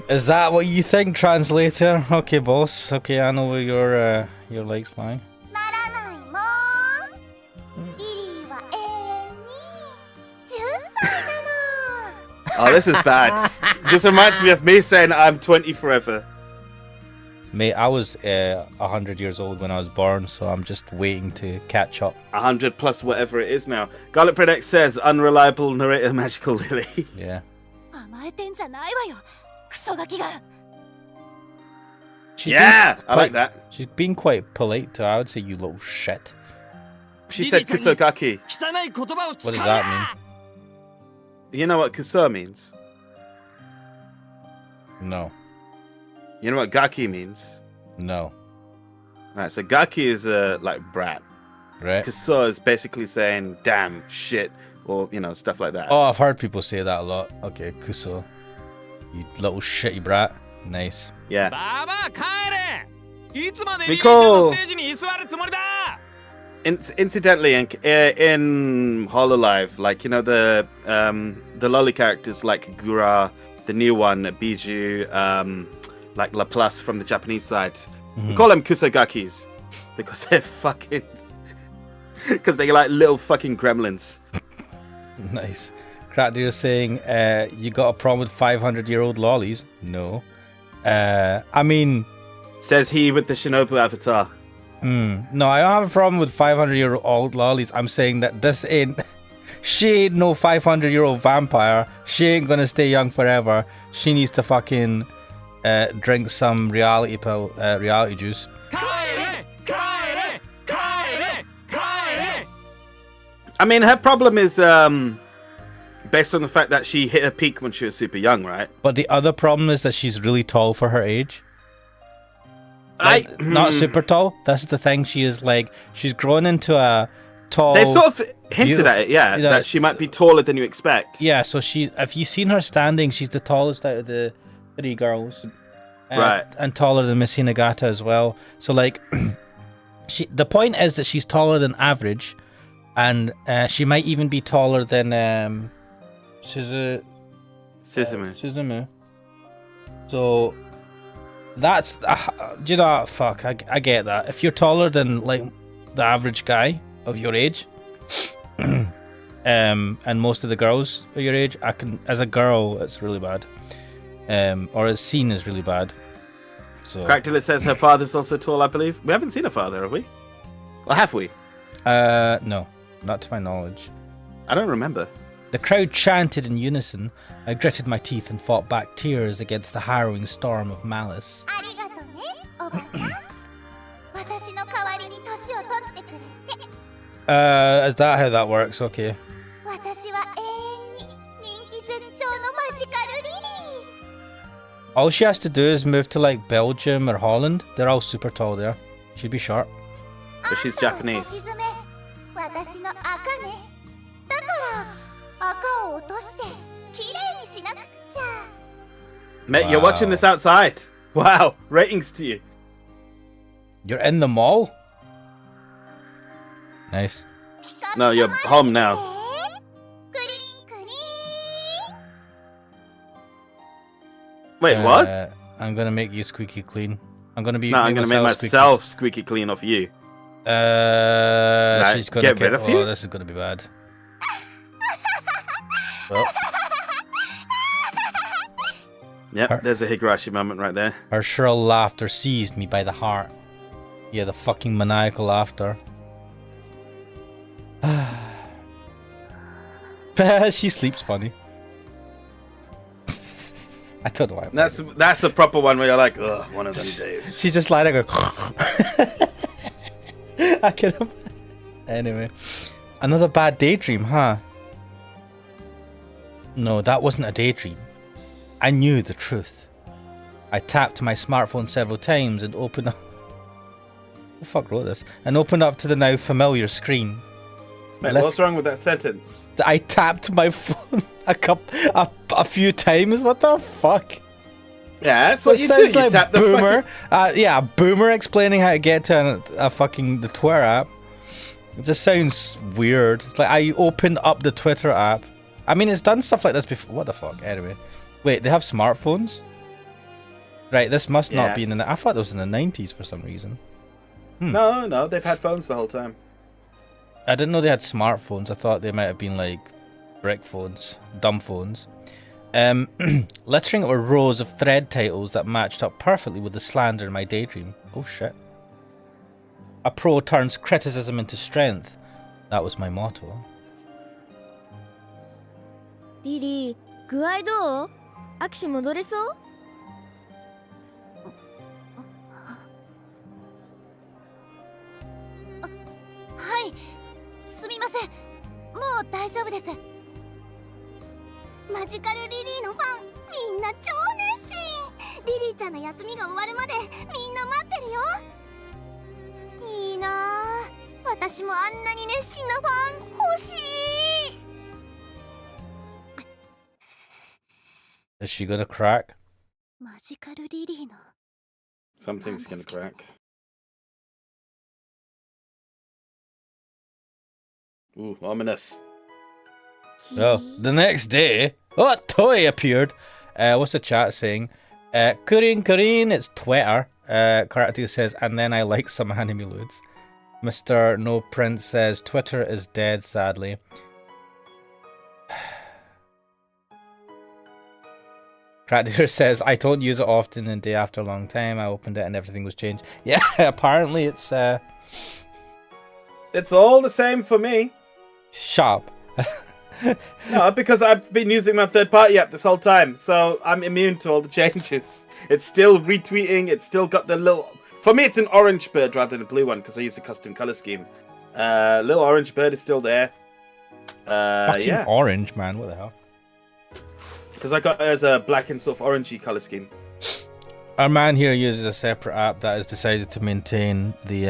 Is that what you think, translator? Okay, boss. Okay, I know where your likes lie. Oh, this is bad. This reminds me of me saying I'm 20 forever. Mate, I was 100 years old when I was born, so I'm just waiting to catch up. 100 plus whatever it is now. Garlic Predict says, unreliable narrator magical lily. Yeah. 甘えてんじゃないわよクソガキが She's Yeah, been I like quite- that. She's been quite polite to her. I would say, you little shit. She said kusogaki. 汚い言葉を What 使 does う that な mean? You know what kuso means? No. You know what gaki means? No. Right, so gaki is like brat. Right? Kuso is basically saying damn, shit, or, you know, stuff like that. Oh, I've heard people say that a lot. Okay, Kuso. You little shitty brat. Nice. Yeah. ババア帰れいつまで We リリーちゃん call- のステージに居座るつもりだ Incidentally, in Hololive, like, you know, the lolly characters like Gura, the new one, Biju, like Laplace from the Japanese side, we call them kusogakis because they're fucking, because they're like little fucking gremlins. Nice. Crackdeer saying, you got a problem with 500-year-old lollies? No. I mean... Says he with the Shinobu avatar. No, I don't have a problem with 500-year-old lollies. I'm saying that this ain't... She ain't no 500-year-old vampire. She ain't gonna stay young forever. She needs to fucking drink some reality juice. 帰れ帰れ帰れ帰れ I mean, her problem is based on the fact that she hit her peak when she was super young, right? But the other problem is that she's really tall for her age. Like, not super tall. That's the thing. She is like, she's grown into a tall... They've sort of hinted beautiful- at it, yeah, Yeah. that she might be taller than you expect. Yeah, so she's... If you've seen her standing, she's the tallest out of the 3 girls. Right. And taller than Miss Hinagata as well. So, like, the point is that she's taller than average. And she might even be taller than Suzumu. Suzumu. So... That's, do you know, fuck, I get that. If you're taller than, like, the average guy of your age, and most of the girls of your age, as a girl, it's really bad. Or as seen as really bad. So. Cracktilla says her father's also tall, I believe. We haven't seen her father, have we? Or have we? No, not to my knowledge. I don't remember. The crowd chanted in unison. I gritted my teeth and fought back tears against the harrowing storm of malice. ありがとねおばさん私の代わりに年を取ってくれて Is that how that works? Okay. 私は永遠に人気絶頂のマジカルリリー All she has to do is move to, like, Belgium or Holland. They're all super tall there. She'd be short. But she's あんたを Japanese. 差し詰め私の赤ねだから赤を落としてきれいにしなくっちゃ Mate, you're Wow. watching this outside. Wow, ratings to you. You're in the mall? Nice. No, you're home now. クリンクリン Wait, what? I'm gonna make you squeaky clean. I'm gonna be. No, I'm gonna make myself squeaky clean off you. She's gonna get rid of you? Oh, this is gonna be bad. Well, Yep, Her- there's a Higurashi moment right there. her shrill laughter seized me by the heart. Yeah, the fucking maniacal laughter. She sleeps funny. I don't know why. That's a proper one where you're like, ugh, one of them days. She's just lying there going. I can. Anyway, another bad daydream, huh? No, that wasn't a daydream. I knew the truth. I tapped my smartphone several times and opened up. Who the fuck wrote this? And opened up to the now familiar screen. Mate, what's wrong with that sentence? I tapped my phone a few times. What the fuck? Yeah, that's what It you do. sounds You like tap the boomer. fucking... Yeah, a boomer explaining how to get to a fucking the Twitter app. It just sounds weird. It's like I opened up the Twitter app. I mean, it's done stuff like this before. What the fuck? Anyway, wait, they have smartphones. Right, this must not be in the. I thought it was in the 90s for some reason. No, they've had phones the whole time. I didn't know they had smartphones. I thought they might have been like brick phones, dumb phones. Littering were rows of thread titles that matched up perfectly with the slander in my daydream. Oh shit. A pro turns criticism into strength. That was my motto. リリー、具合どう？握手戻れそう？はい、すみません。もう大丈夫です。マジカルリリーのファン、みんな超熱心。リリーちゃんの休みが終わるまでみんな待ってるよ。いいなあ、私もあんなに熱心なファン欲しい。 Is she gonna crack? マジカルリリーの Something's gonna crack. Ooh, ominous. Oh, the next day, oh, Toy appeared. What's the chat saying? Kurin, it's Twitter. Karate says, and then I like some anime lewds. Mr. No Prince says, Twitter is dead, sadly. Karate says, I don't use it often, and day after a long time, I opened it and everything was changed. Yeah, apparently it's It's all the same for me. sharp. No, because I've been using my third-party app this whole time, so I'm immune to all the changes. It's still retweeting. It's still got the little. For me, it's an orange bird rather than a blue one because I use a custom color scheme. Little orange bird is still there. Fucking Yeah, orange, man. What the hell? because I got it as a black and sort of orangey color scheme. Our man here uses a separate app that has decided to maintain the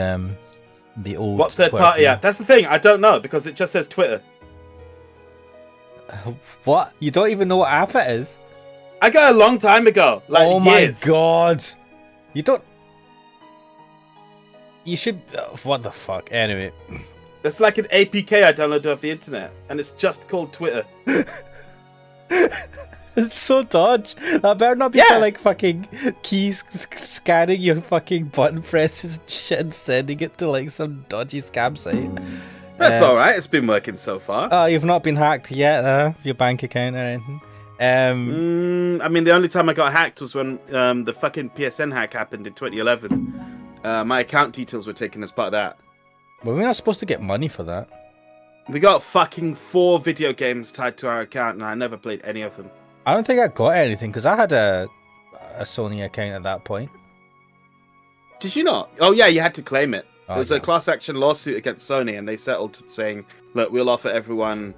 old. What third-party Twitter app? That's the thing. I don't know because it just says Twitter. What? You don't even know what app it is? I got it a long time ago. Like oh years. my god! You don't. You should. What the fuck? Anyway. It's like an APK I downloaded off the internet, and it's just called Twitter. It's so dodge. That better not be for like fucking keys scanning your fucking button presses and shit and sending it to like some dodgy scam site. That's alright, it's been working so far. Oh, you've not been hacked yet, your bank account or anything? I mean, the only time I got hacked was when the fucking PSN hack happened in 2011. My account details were taken as part of that. Well, we're not supposed to get money for that. We got fucking 4 video games tied to our account, and I never played any of them. I don't think I got anything because I had a Sony account at that point. Did you not? Oh yeah, you had to claim it. Oh, There was a class action lawsuit against Sony, and they settled saying, look, we'll offer everyone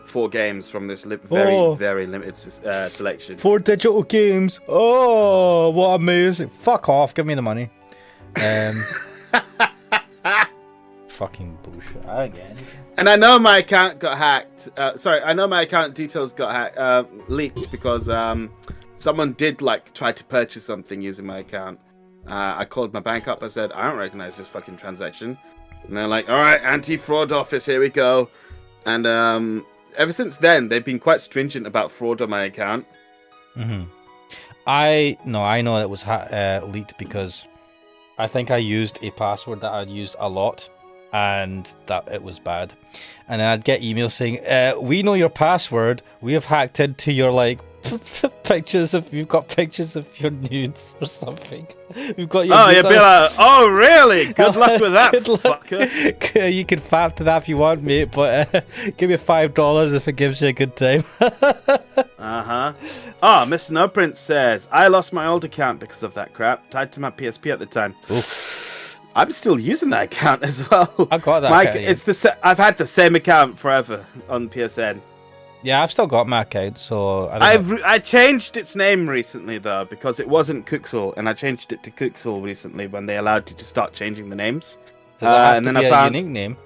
4 games from this very limited selection. 4 digital games. Oh, what amazing. Fuck off. Give me the money. Fucking bullshit. I don't get anything. And I know my account got hacked. I know my account details got leaked because someone did like try to purchase something using my account. I called my bank up. I said, I don't recognize this fucking transaction. And they're like, all right, anti-fraud office, here we go. And ever since then, they've been quite stringent about fraud on my account. Mm-hmm. I know it was leaked because I think I used a password that I'd used a lot, and that it was bad. And then I'd get emails saying, we know your password. We have hacked into your like pictures of you've got pictures of your nudes or something. We've got your you'd be like, oh really? Good luck with that, fucker. You can fap to that if you want, mate, but give me $5 if it gives you a good time. Uh-huh. Oh, Mr. No Prince says, I lost my old account because of that crap, tied to my PSP at the time. Oof. I'm still using that account as well. I got that account, yeah. It's I've had the same account forever on PSN. Yeah, I've still got my account, so I changed its name recently though because it wasn't Cooksall, and I changed it to Cooksall recently when they allowed you to start changing the names. Does that have and to then be I a found unique name?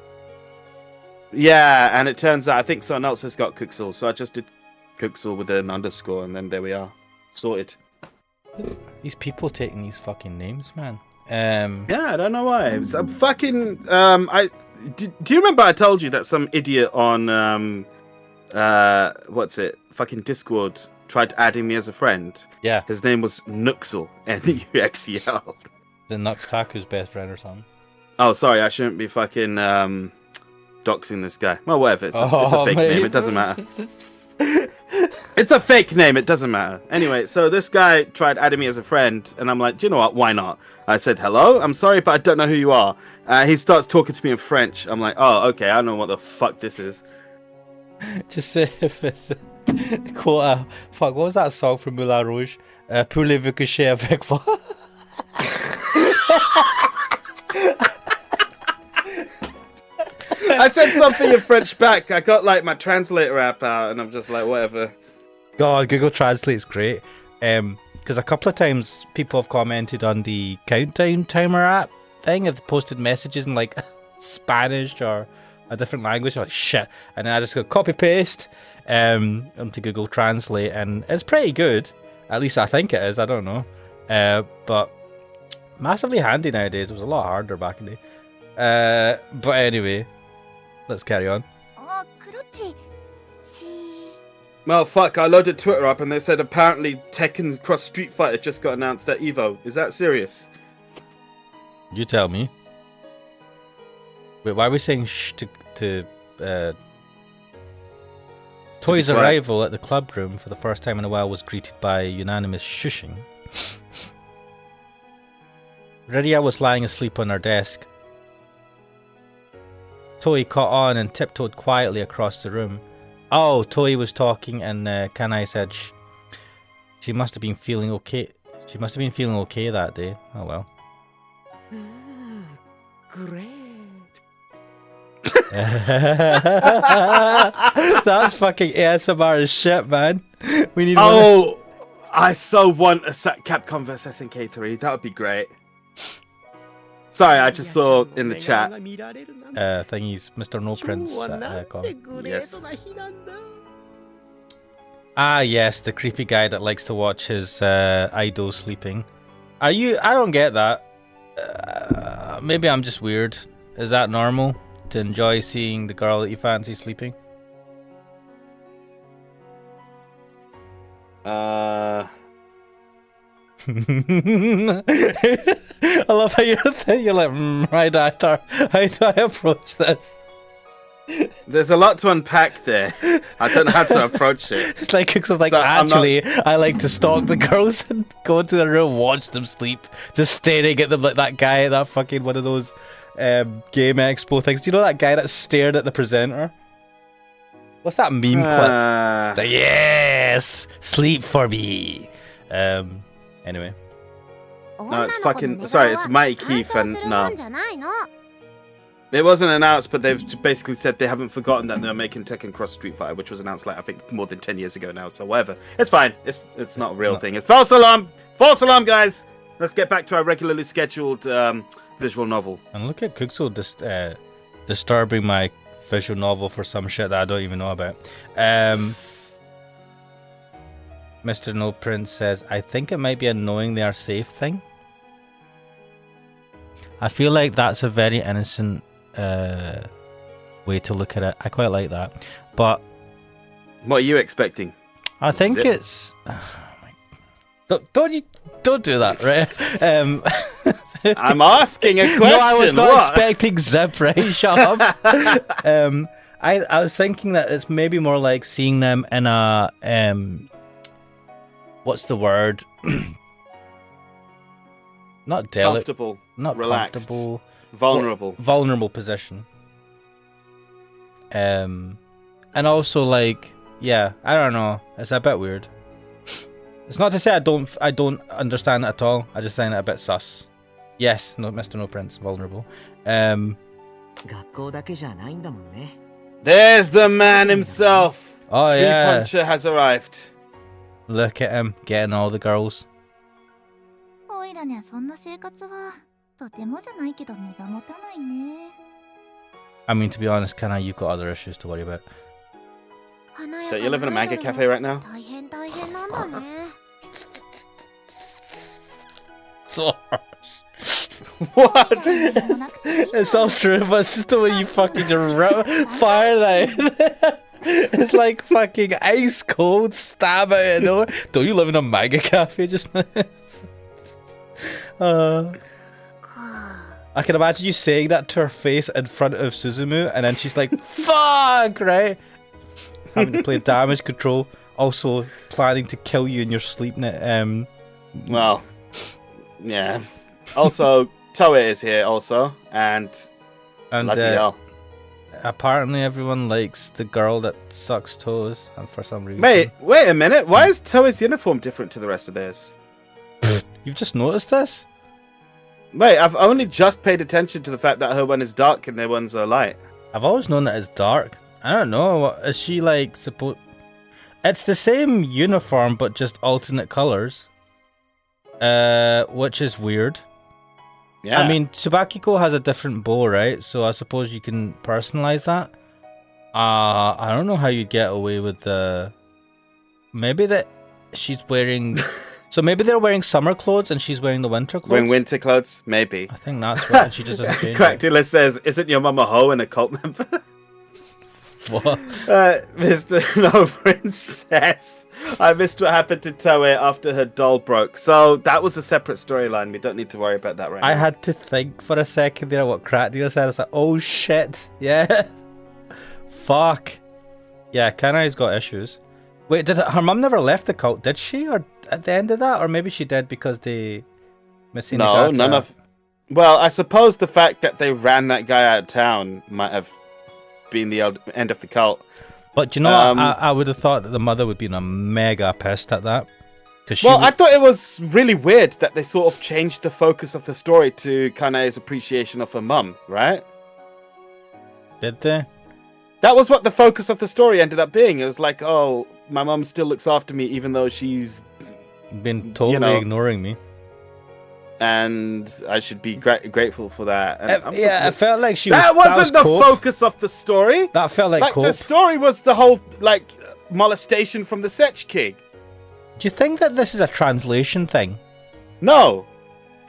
Yeah, and it turns out I think someone else has got Cooksall, so I just did Cooksall with an underscore, and then there we are, sorted. These people taking these fucking names, man. Yeah, I don't know why. It's a fucking do you remember I told you that some idiot on what's it? Fucking Discord tried adding me as a friend? Yeah. His name was Nuxel, Nuxel. The Nux Taku's best friend or something. Oh, sorry, I shouldn't be fucking doxing this guy. Well, whatever. It's a fake name. It doesn't matter. It's a fake name. It doesn't matter. Anyway, so this guy tried adding me as a friend, and I'm like, do you know what? Why not? I said, hello, I'm sorry, but I don't know who you are. He starts talking to me in French. I'm like, oh, okay, I don't know what the fuck this is. Just say quote. Fuck, what was that song from Moulin Rouge? Pouvez-vous coucher avec moi? I said something in French back. I got like my translator app out, and I'm just like, whatever. God, Google Translate's great. Because a couple of times people have commented on the countdown timer app thing, have posted messages in like Spanish or a different language. I'm like, shit. And then I just go copy paste onto Google Translate, and it's pretty good. At least I think it is. I don't know. But massively handy nowadays. It was a lot harder back in the day. But anyway, let's carry on. Well, fuck, I loaded Twitter up and they said apparently Tekken Cross Street Fighter just got announced at EVO. Is that serious? You tell me. Wait, why are we saying shh to Toy's arrival at the club room for the first time in a while was greeted by unanimous shushing. Riria was lying asleep on her desk. Toy caught on and tiptoed quietly across the room. Oh, Toy was talking and Kanai said shh. She must have been feeling okay. She must have been feeling okay that day. Oh well. Great. That's fucking ASMR as shit, man. We need. Oh, I so want a Capcom vs SNK 3. That would be great. Sorry, I just saw in the chat. Thingies, Mr. No Prince. Yes. Ah, yes, the creepy guy that likes to watch his idol sleeping. Are you? I don't get that. Maybe I'm just weird. Is that normal to enjoy seeing the girl that you fancy sleeping? I love how you're like, right, actor. How do I approach this? There's a lot to unpack there. I don't know how to approach it. It's like, cause like, so actually, I like to stalk the girls and go into the room, watch them sleep, just staring at them like that guy at that fucking one of those Game Expo things. Do you know that guy that stared at the presenter? What's that meme clip? Like, yes, sleep for me. Anyway. No, it's fucking. Sorry, it's Mighty Keith and no. It wasn't announced, but they've basically said they haven't forgotten that they're making Tekken Cross Street Fighter, which was announced like I think more than 10 years ago now. So whatever, it's fine. It's not a real thing. It's false alarm. False alarm, guys. Let's get back to our regularly scheduled visual novel. And look at Kuxo disturbing my visual novel for some shit that I don't even know about. Mr. No Prince says, I think it might be a knowing they are safe thing. I feel like that's a very innocent way to look at it. I quite like that. But what are you expecting? I think it's... Don't do that, right? I'm asking a question. No, I was not expecting zip, right? Shut up. I was thinking that it's maybe more like seeing them in a... what's the word? Not comfortable, not relaxed, comfortable, vulnerable position. And also like, yeah, I don't know. It's a bit weird. It's not to say I don't understand it at all. I just find it a bit sus. Yes, no, Mr. No Prince, vulnerable. There's the man himself. Oh Tree yeah, Puncher has arrived. Look at him getting all the girls. I mean, to be honest, Kana, you've got other issues to worry about. Don't you live in a manga cafe right now? So harsh. What? It's all true, but it's just the way you fucking fire that. It's like fucking ice cold stab out of nowhere. Don't you live in a manga cafe just now? I can imagine you saying that to her face in front of Suzumu, and then she's like, fuck, right? Having to play damage control also planning to kill you in your sleep. Well, yeah. Also, Toei is here also, and bloody hell. Apparently everyone likes the girl that sucks toes, and for some reason. Wait a minute. Why is Toei's uniform different to the rest of theirs? You've just noticed this? Wait, I've only just paid attention to the fact that her one is dark and their ones are light. I've always known that it's dark. I don't know. Is she like supposed? It's the same uniform, but just alternate colors. Which is weird. Yeah. I mean, Tsubakiko has a different bow, right? So I suppose you can personalize that. I don't know how you get away with the. Maybe that she's wearing. So maybe they're wearing summer clothes and she's wearing the winter clothes. Wearing winter clothes, maybe. I think that's right. She just doesn't change. Quackula says, "Isn't your mum a hoe and a cult member?" What? Mr. No Princess. I missed what happened to Toei after her doll broke. So that was a separate storyline. We don't need to worry about that right now. I had to think for a second there what Kratdir said. I was like, oh shit. Yeah. Fuck. Yeah, Kanai's got issues. Wait, did her mum never left the cult, did she? Or at the end of that? Or maybe she did because they... No, none of... Well, I suppose the fact that they ran that guy out of town might have been the end of the cult. But you know, I would have thought that the mother would be mega pissed at that. I thought it was really weird that they sort of changed the focus of the story to Kanai's appreciation of her mum, right? Did they? That was what the focus of the story ended up being. It was like, oh, my mum still looks after me even though she's... been totally ignoring me. And I should be grateful for that. And it felt like she that was... wasn't the focus of the story. That felt like cope. The story was the whole, molestation from the Sech King. Do you think that this is a translation thing? No.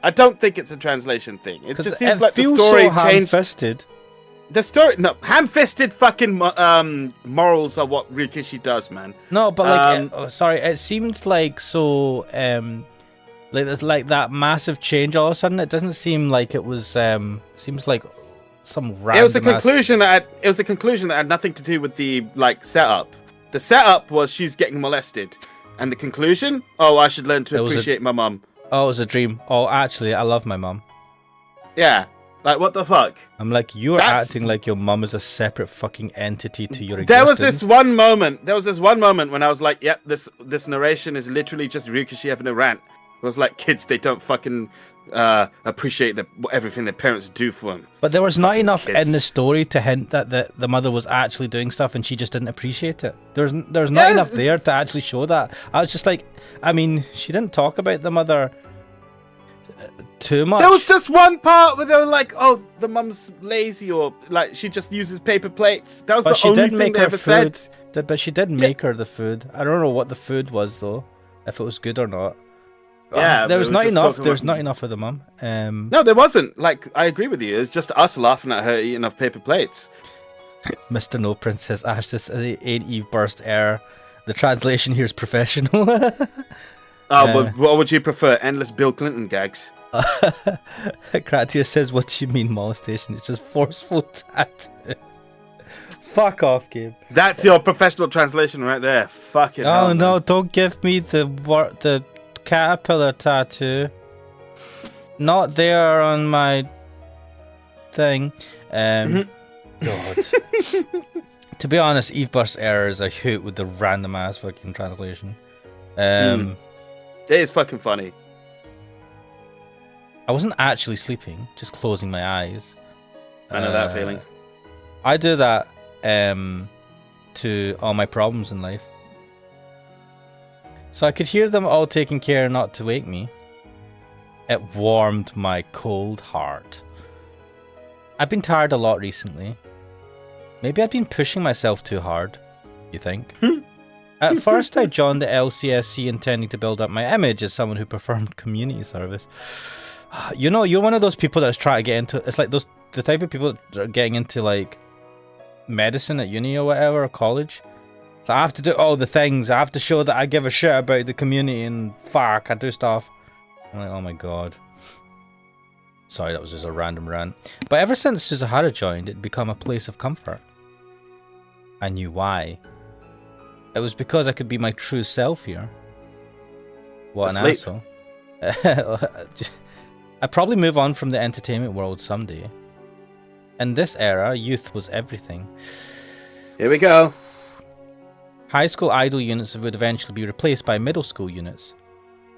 I don't think it's a translation thing. It just seems like the story so changed. Ham-fisted. The story... No, ham-fisted fucking morals are what Rikishi does, man. No, but sorry, it seems like so... like there's like that massive change all of a sudden. It doesn't seem like it was. Seems like some random. It was a conclusion that had nothing to do with the setup. The setup was she's getting molested, and the conclusion, oh, I should learn to appreciate my mum. Oh, it was a dream. Oh, actually, I love my mum. Yeah, what the fuck? I'm like, you're acting like your mum is a separate fucking entity to your existence. There was this one moment when I was like, yep, this narration is literally just Rikishi having a rant. It was like kids, they don't fucking appreciate everything their parents do for them. But there was not enough in the story to hint that the mother was actually doing stuff and she just didn't appreciate it. There's not enough there to actually show that. I was just like, I mean, she didn't talk about the mother too much. There was just one part where they were like, oh, the mum's lazy, or like she just uses paper plates. That was the only thing they ever said. But she did make her the food. I don't know what the food was though, if it was good or not. Yeah, there was not enough. There's not enough for the mum. No, there wasn't. I agree with you. It's just us laughing at her eating off paper plates. Mr. No Princess Ash, this ain't Eve Burst Air. The translation here is professional. But what would you prefer? Endless Bill Clinton gags. Kratia says, "What do you mean molestation? It's just forceful tattoo." Fuck off, Gabe. That's your professional translation right there. Fucking hell, no, man. Don't give me the caterpillar tattoo. Not there on my thing. God. To be honest, Eve Burst Error is a hoot with the random ass fucking translation. It is fucking funny. I wasn't actually sleeping, just closing my eyes. I know that feeling. I do that to all my problems in life. So I could hear them all taking care not to wake me. It warmed my cold heart. I've been tired a lot recently. Maybe I've been pushing myself too hard, you think? At first I joined the LCSC intending to build up my image as someone who performed community service. You know, you're one of those people that's trying to get into... It's like the type of people that are getting into like medicine at uni or whatever, or college. So I have to do all the things. I have to show that I give a shit about the community and fuck, I do stuff. I'm like, oh my god. Sorry, that was just a random rant. But ever since Suzuhara joined, it'd become a place of comfort. I knew why. It was because I could be my true self here. What an Asleep. asshole. I'd probably move on from the entertainment world someday. In this era, youth was everything. Here we go. High school idol units would eventually be replaced by middle school units.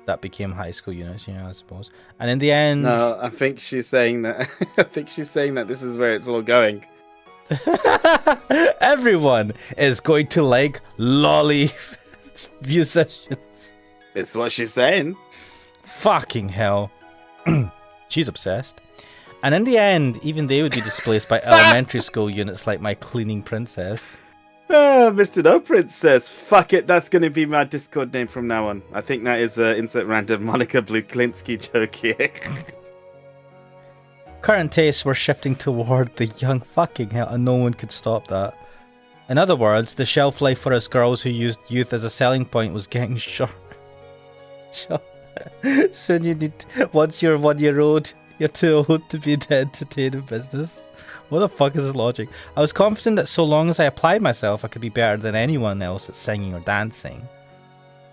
That became high school units, I suppose. And in the end... No, I think she's saying that. I think she's saying that this is where it's all going. Everyone is going to like lolly musicians. It's what she's saying. Fucking hell. She's obsessed. And in the end, even they would be displaced by elementary school units like my cleaning princess. Mr. No Princess. Fuck it, that's going to be my Discord name from now on. I think that is insert random Monica Bluklinski joke here. Current tastes were shifting toward the young fucking hell, and no one could stop that. In other words, the shelf life for us girls who used youth as a selling point was getting short. Soon you need, once you're 1 year old, you're too old to be in the entertainment business. What the fuck is this logic? I was confident that so long as I applied myself, I could be better than anyone else at singing or dancing.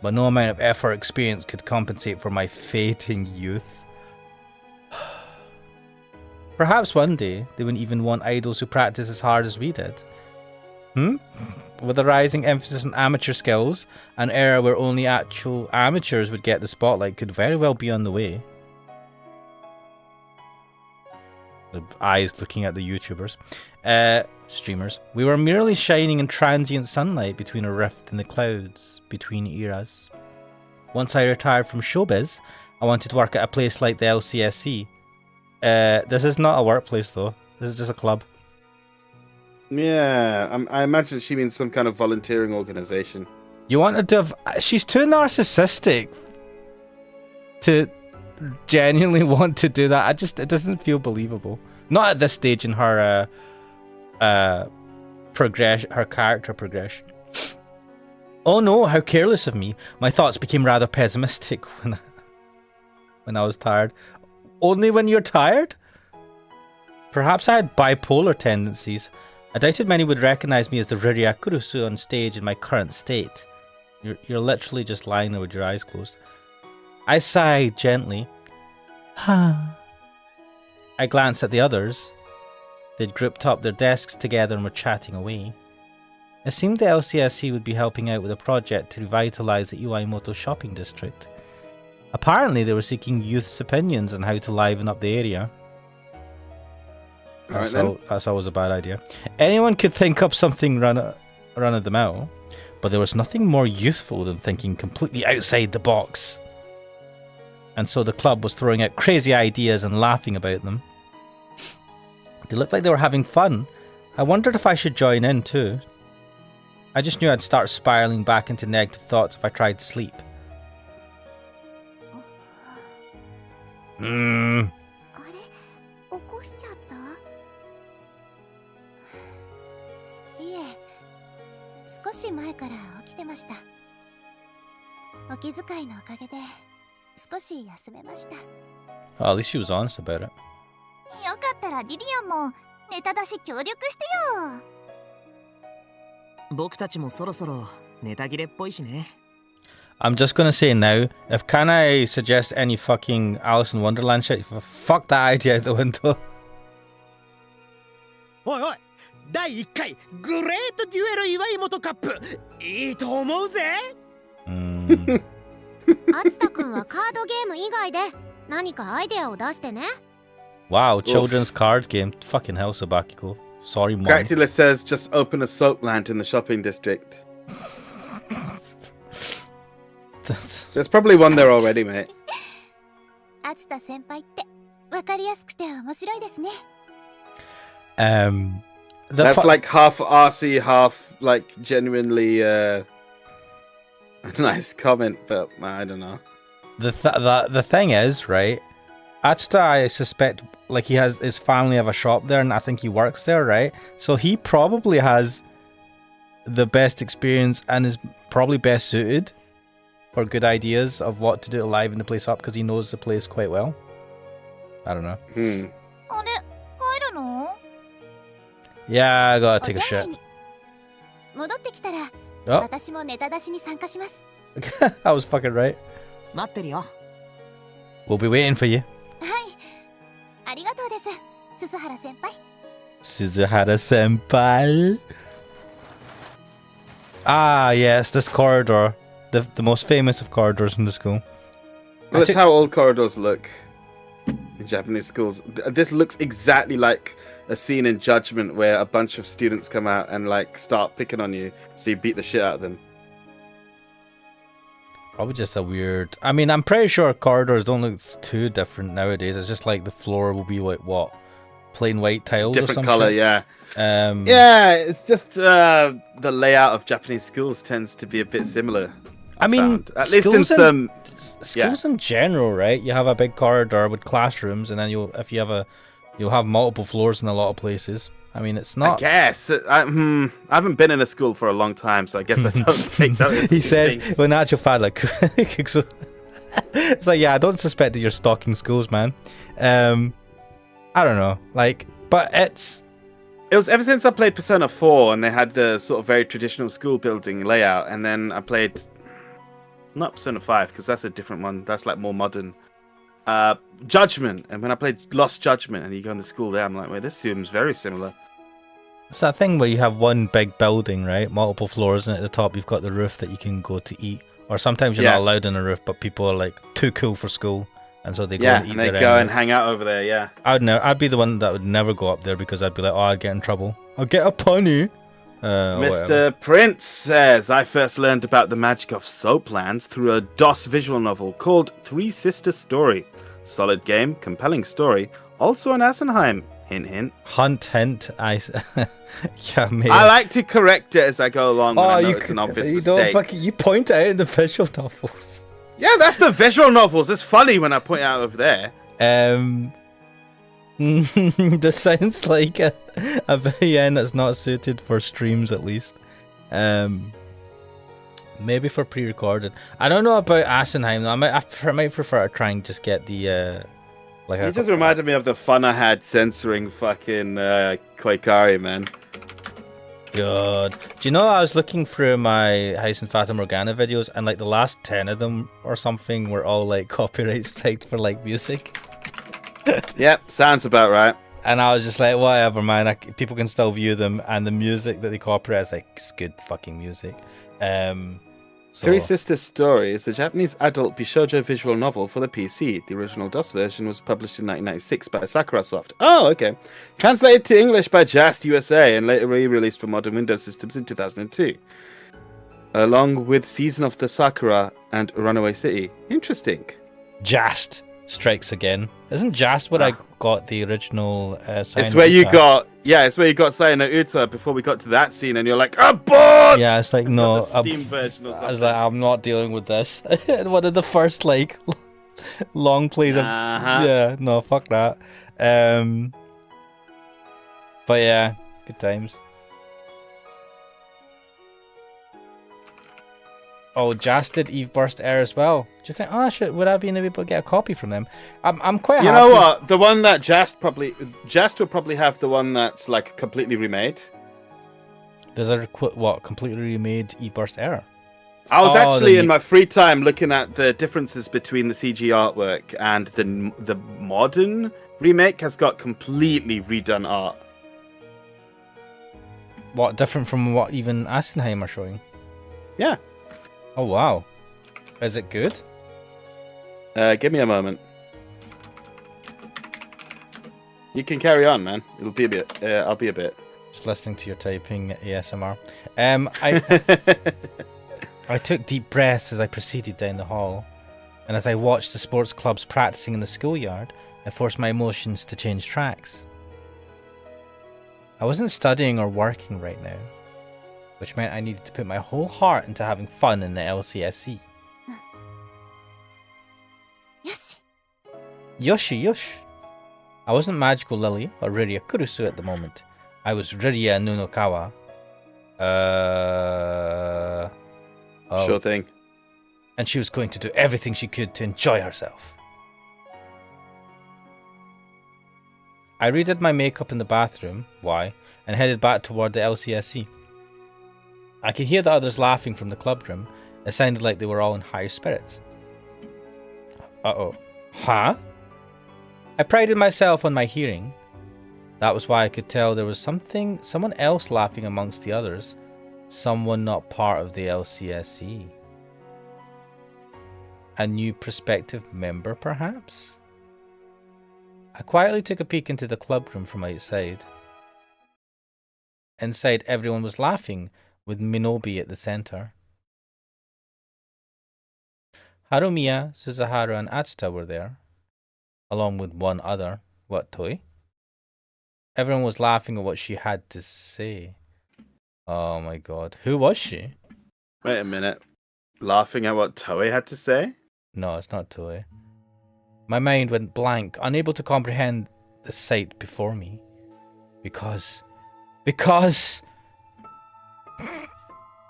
But no amount of effort or experience could compensate for my fading youth. Perhaps one day, they wouldn't even want idols who practice as hard as we did. With a rising emphasis on amateur skills, an era where only actual amateurs would get the spotlight could very well be on the way. The eyes looking at the YouTubers. Streamers. We were merely shining in transient sunlight between a rift in the clouds, between eras. Once I retired from showbiz, I wanted to work at a place like the LCSC. This is not a workplace though. This is just a club. Yeah, I imagine she means some kind of volunteering organization. You want to she's too narcissistic to genuinely want to do that. It doesn't feel believable. Not at this stage in her progression, her character progression. Oh no, how careless of me. My thoughts became rather pessimistic when I was tired. Only when you're tired? Perhaps I had bipolar tendencies. I doubted many would recognize me as the Riryakurusu on stage in my current state. You're literally just lying there with your eyes closed. I sighed gently. I glanced at the others. They'd grouped up their desks together and were chatting away. It seemed the LCSC would be helping out with a project to revitalize the Iwaihime shopping district. Apparently they were seeking youth's opinions on how to liven up the area. That's always a bad idea. Anyone could think up something run of the mill, but there was nothing more youthful than thinking completely outside the box. And so the club was throwing out crazy ideas and laughing about them. They looked like they were having fun. I wondered if I should join in too. I just knew I'd start spiraling back into negative thoughts if I tried to sleep. あれ起こしちゃった？いえ、少し前から起きてました。お気遣いのおかげで少し休めました。 Well, at least she was honest about it. よかったらリリアンもネタ出し協力してよ。僕たちもそろそろネタ切れっぽいしね。I'm just gonna say now, if can I suggest any fucking Alice in Wonderland shit, fuck that idea out the window. おいおい、第1回グレートデュエル祝い元カップいいと思うぜ。厚田くんはカードゲーム以外で何かアイデアを出してね。 Wow, children's cards game. Fucking hell, Sabakiko. Sorry, mom. Cactulus says just open a soap plant in the shopping district. There's probably one there already, mate. 厚田先輩ってわかりやすくて面白いですね。That's like half RC, half like genuinely a nice comment, but I don't know. The thing is, right? Atsuta, I suspect, like his family have a shop there, and I think he works there, right? So he probably has the best experience and is probably best suited for good ideas of what to do to liven the place up because he knows the place quite well. I don't know. あれ、帰るの？ Yeah, I gotta take a shit. 戻ってきたら Oh, 私もネタ出しに参加します。 I was fucking right. 待ってるよ。 We'll be waiting for you. はい。ありがとうです。鈴原先輩。 Suzuhara senpai. Ah, yes, this corridor. The most famous of corridors in the school. Well, that's how all corridors look in Japanese schools. This looks exactly like a scene in Judgment where a bunch of students come out and like start picking on you, so you beat the shit out of them. Probably just a weird... I mean, I'm pretty sure corridors don't look too different nowadays. It's just like the floor will be like, what? Plain white tiles or something? Different color, yeah. Yeah, it's just the layout of Japanese schools tends to be a bit similar. I mean, at least in some schools in general, right? You have a big corridor with classrooms, and then you'll have multiple floors in a lot of places. I mean, it's not. I guess I haven't been in a school for a long time, so I guess I don't take notice. He says, "Well, in actual fact, like, it's like, yeah, I don't suspect that you're stalking schools, man. I don't know, like, but It was ever since I played Persona 4 and they had the sort of very traditional school building layout, and then I played not Persona 5 because that's a different one. That's like more modern. Judgment, and when I played Lost Judgment and you go in the school there, I'm like, wait, this seems very similar. It's that thing where you have one big building, right? Multiple floors, and at the top you've got the roof that you can go to eat. Or sometimes you're not allowed on the roof, but people are like too cool for school, and so they go and eat and they there go anyway. and hang out over there. Yeah, I'd be the one that would never go up there because I'd be like, oh, I'd get in trouble. I'll get a punny. Mr. Prince says, I first learned about the magic of soap lands through a DOS visual novel called Three Sisters Story. Solid game, compelling story, also on Assenheim. Hint, hint. Hint. Yeah, maybe. I like to correct it as I go along when I notice an obvious mistake. You point out in the visual novels. Yeah, that's the visual novels. It's funny when I point out over there. This sounds like a VN that's not suited for streams, at least. Maybe for pre-recorded. I don't know about Assenheim though. I might prefer to try and just get the You just reminded me of the fun I had censoring fucking Koikari, man. God. Do you know I was looking through my House and Fata Morgana videos, and like the last 10 of them or something were all like copyright striked for like music. Yep, sounds about right. And I was just like, whatever, man. People can still view them, and the music that they copyright is like, it's good fucking music. Three Sisters Story is a Japanese adult Bishoujo visual novel for the PC. The original DOS version was published in 1996 by Sakurasoft. Oh, okay. Translated to English by Just USA and later re-released for modern Windows systems in 2002. Along with Season of the Sakura and Runaway City. Interesting. Just strikes again. Isn't Just what I got the original It's where you got Sayano Uta before we got to that scene, and you're like, abort! Yeah, it's like, no, Steam version or something. I was like, I'm not dealing with this. One of the first like long plays. Yeah, no, fuck that. But yeah, good times. Oh, Jas did Eve Burst Air as well. Do you think? Oh, would I be able to get a copy from them? I'm quite happy. You know what? The one that Just will probably have the one that's like completely remade. There's a completely remade Eve Burst Air. I was actually in my free time looking at the differences between the CG artwork, and the modern remake has got completely redone art. What, different from what even Assenheim are showing? Yeah. Oh wow, is it good? Give me a moment. You can carry on, man. It'll be a bit. I'll be a bit. Just listening to your typing ASMR. I took deep breaths as I proceeded down the hall, and as I watched the sports clubs practicing in the schoolyard, I forced my emotions to change tracks. I wasn't studying or working right now, which meant I needed to put my whole heart into having fun in the LCSC. Yoshi. I wasn't Magical Lily or Riria Kurusu at the moment. I was Riria Nunokawa. Sure thing. And she was going to do everything she could to enjoy herself. I redid my makeup in the bathroom, and headed back toward the LCSC. I could hear the others laughing from the club room. It sounded like they were all in high spirits. Uh-oh. Huh? I prided myself on my hearing. That was why I could tell there was someone else laughing amongst the others. Someone not part of the LCSE. A new prospective member, perhaps? I quietly took a peek into the club room from outside. Inside, everyone was laughing, with Minobi at the center. Harumiya, Suzuharu, and Atsuta were there, along with one other. What, Toy? Everyone was laughing at what she had to say. Oh my god. Who was she? Wait a minute. Laughing at what Toei had to say? No, it's not Toei. My mind went blank, unable to comprehend the sight before me. Because...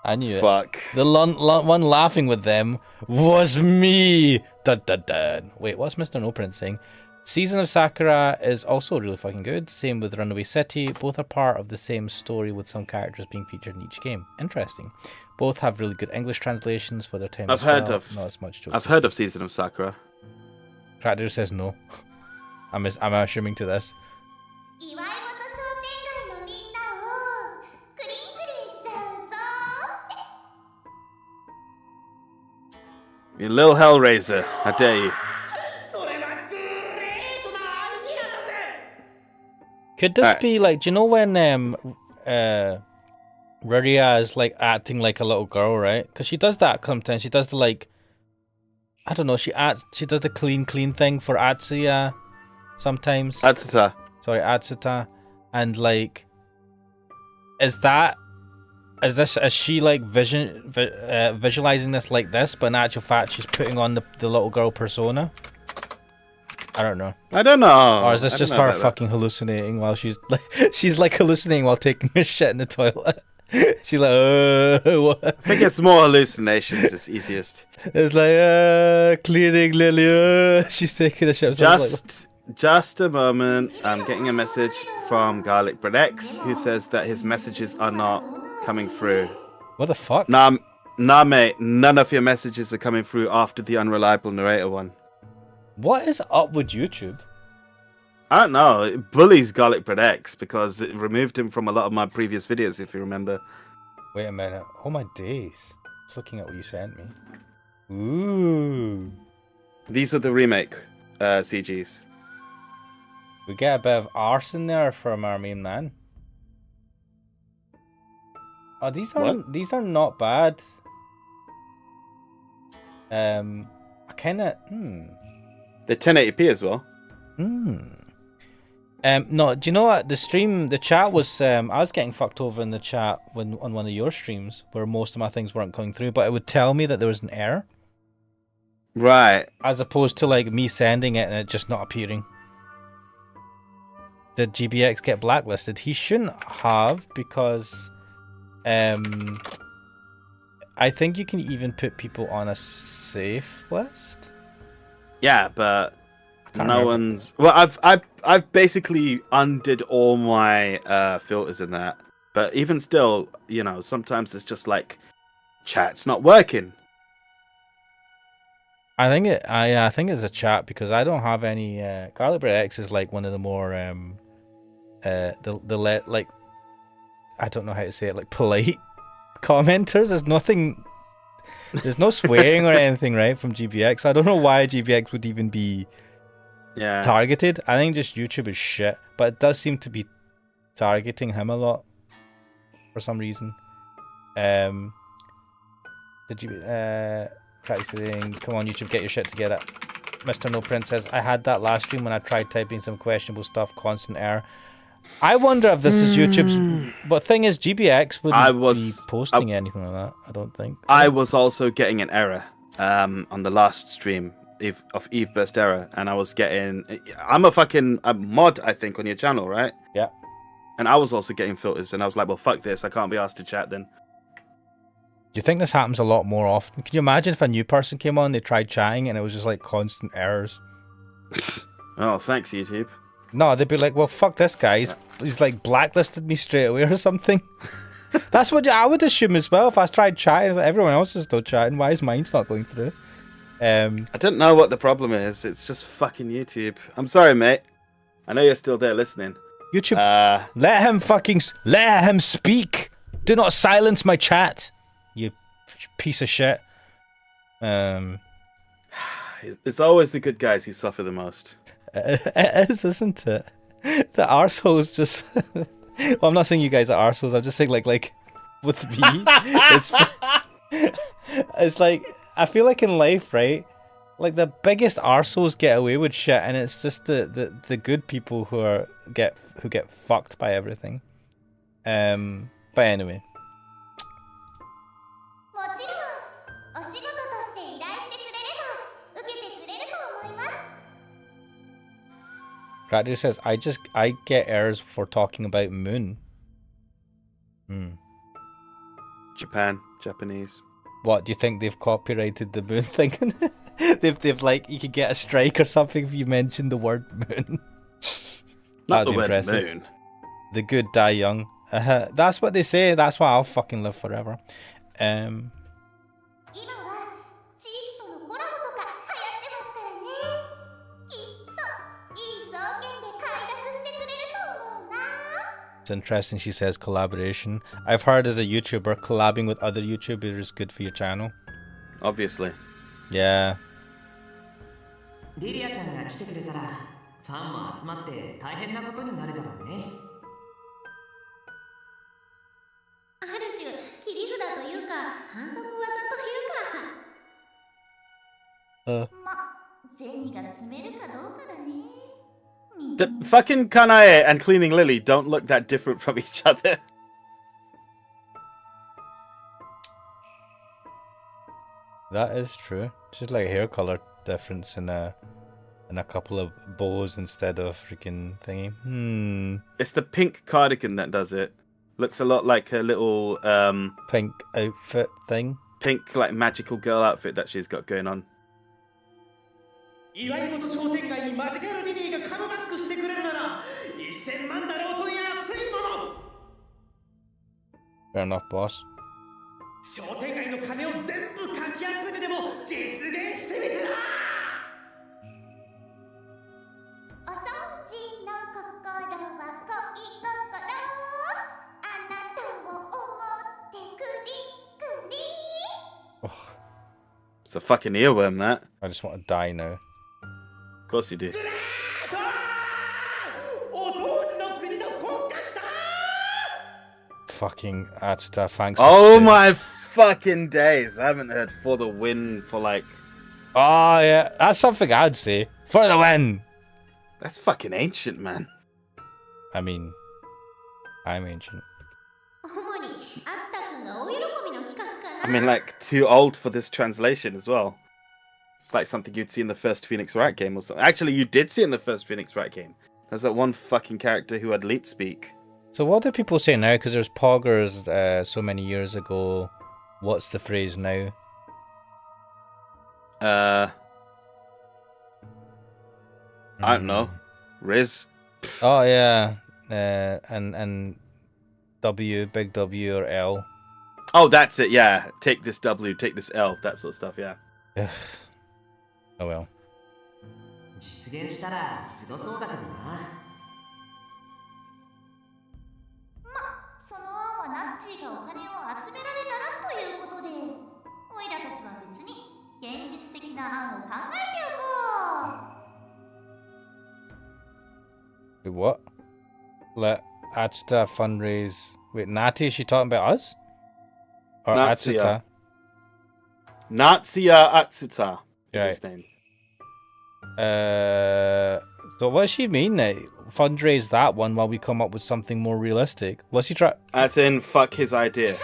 I knew Fuck. it. The one laughing with them was me! Dun dun dun. Wait, what's Mr. No Prince saying? Season of Sakura is also really fucking good. Same with Runaway City. Both are part of the same story with some characters being featured in each game. Interesting. Both have really good English translations for their time. I've heard well. of. Not as much I've heard of Season of Sakura. Crackther says no. I'm assuming to this. You little Hellraiser, how dare you? Could this be like, do you know when Ruria is like acting like a little girl, right? Because she does that sometimes. She does the like, I don't know. She does the clean thing for Atsuya sometimes. Atsuta. Sorry, Atsuta, and like, is she like visualizing this like this, but in actual fact she's putting on the little girl persona? I don't know. I don't know. Or is this just her fucking hallucinating while she's like hallucinating while taking her shit in the toilet? She's like, what? I think it's more hallucinations. It's easiest. It's like, cleaning Lily. She's taking a shit. Just a moment. I'm getting a message from Garlic Bread X, who says that his messages are not coming through. What the fuck? Nah, mate. None of your messages are coming through after the unreliable narrator one. What is up with YouTube? I don't know. It bullies Garlic Bread X because it removed him from a lot of my previous videos, if you remember. Wait a minute. Oh my days. Just looking at what you sent me. Ooh. These are the remake CGs. We get a bit of arse in there from our main man. Oh, these are not bad. I kinda They're 1080p as well. No, do you know what? The chat was, I was getting fucked over in the chat on one of your streams where most of my things weren't coming through, but it would tell me that there was an error. Right. As opposed to like me sending it and it just not appearing. Did GBX get blacklisted? He shouldn't have, because I think you can even put people on a safe list. Yeah, but no one's. Well, I've basically undid all my filters in that. But even still, you know, sometimes it's just like chat's not working. I think it's a chat because I don't have any. Garlic Bread X is like one of the more like, I don't know how to say it, like polite commenters. There's no swearing or anything, right, from GBX. I don't know why GBX would even be targeted. I think just YouTube is shit, but it does seem to be targeting him a lot for some reason. Did you practicing? Come on, YouTube, get your shit together. Mr. No Prince says, I had that last stream when I tried typing some questionable stuff, constant error. I wonder if this is YouTube's. But thing is, GBX wouldn't be posting anything like that. I don't think. I was also getting an error on the last stream of Eve Burst Error, and I was getting. I'm a mod, I think, on your channel, right? Yeah. And I was also getting filters, and I was like, well, fuck this. I can't be asked to chat then. Do you think this happens a lot more often? Can you imagine if a new person came on, they tried chatting, and it was just like constant errors? Oh, thanks, YouTube. No, they'd be like, well, fuck this guy. He's like blacklisted me straight away or something. That's what I would assume as well. If I tried chatting, like, everyone else is still chatting. Why is mine's not going through? I don't know what the problem is. It's just fucking YouTube. I'm sorry, mate. I know you're still there listening. YouTube, let him speak. Do not silence my chat, you piece of shit. It's always the good guys who suffer the most. It is, isn't it? The arseholes just... Well, I'm not saying you guys are arseholes. I'm just saying, like with me, it's like, I feel like in life, right? Like the biggest arseholes get away with shit, and it's just the good people who get fucked by everything. But anyway. もちろんお仕事として依頼してくれれば受けてくれると思います Radhi says, I get errors for talking about moon. Japanese. What, do you think they've copyrighted the moon thing? they've like, you could get a strike or something if you mention the word moon. Not the word impressive. moon. The good die young. That's what they say. That's why I'll fucking live forever. 今は地域とのコラボとか流行ってますからねきっといい条件で開拓してくれると思うな It's interesting she says collaboration. I've heard as a YouTuber, collabing with other YouTubers is good for your channel. Obviously. Yeah. リリアちゃんが来てくれたらファンも集まって大変なことになるだろうねある種切り札というか反則技というか銭が積めるかどうかだね The fucking Kanae and Cleaning Lily don't look that different from each other. That is true. Just like a hair color difference in a couple of bows instead of freaking thingy. It's the pink cardigan that does it. Looks a lot like her little pink outfit thing. Pink like magical girl outfit that she's got going on. 岩井本商店街にマジカルリリーがカムバックしてくれるなら1000万だろうと安いもの Fair enough, boss. 商店街の金を全部かき集めてでも実現してみせなお掃除の心は恋心あなたを思ってクリクリ It's a fucking earworm, that. I just want to die now. Of course you do. お掃除の国の国家来た Fucking Atsuta, thanks. Oh my fucking days! I haven't heard For the Win for like... Oh yeah, that's something I'd say. For the win! That's fucking ancient, man. I mean, I'm ancient. 主にアツタ君が大喜びの企画かな I mean, like, too old for this translation as well. It's like something you'd see in the first Phoenix Wright game or something. Actually, you did see it in the first Phoenix Wright game. There's that one fucking character who had leet speak. So what do people say now? Because there's poggers so many years ago. What's the phrase now? I don't know. Riz. Oh yeah. And W, big W or L. Oh, that's it, yeah. Take this W, take this L, that sort of stuff, yeah. Oh well. 実現したらすごそうだけどなその案はナッチーがお金を集められたらということでオイラたちは別に現実的な案を考えておこう What? Let Atsuta fundraise. Wait, Nati, is she talking about us? Or Natsuya. Atsuta? Natsuya Atsuta is his name. So what does she mean? Fundraise that one while we come up with something more realistic. What's he try? As in, fuck his idea.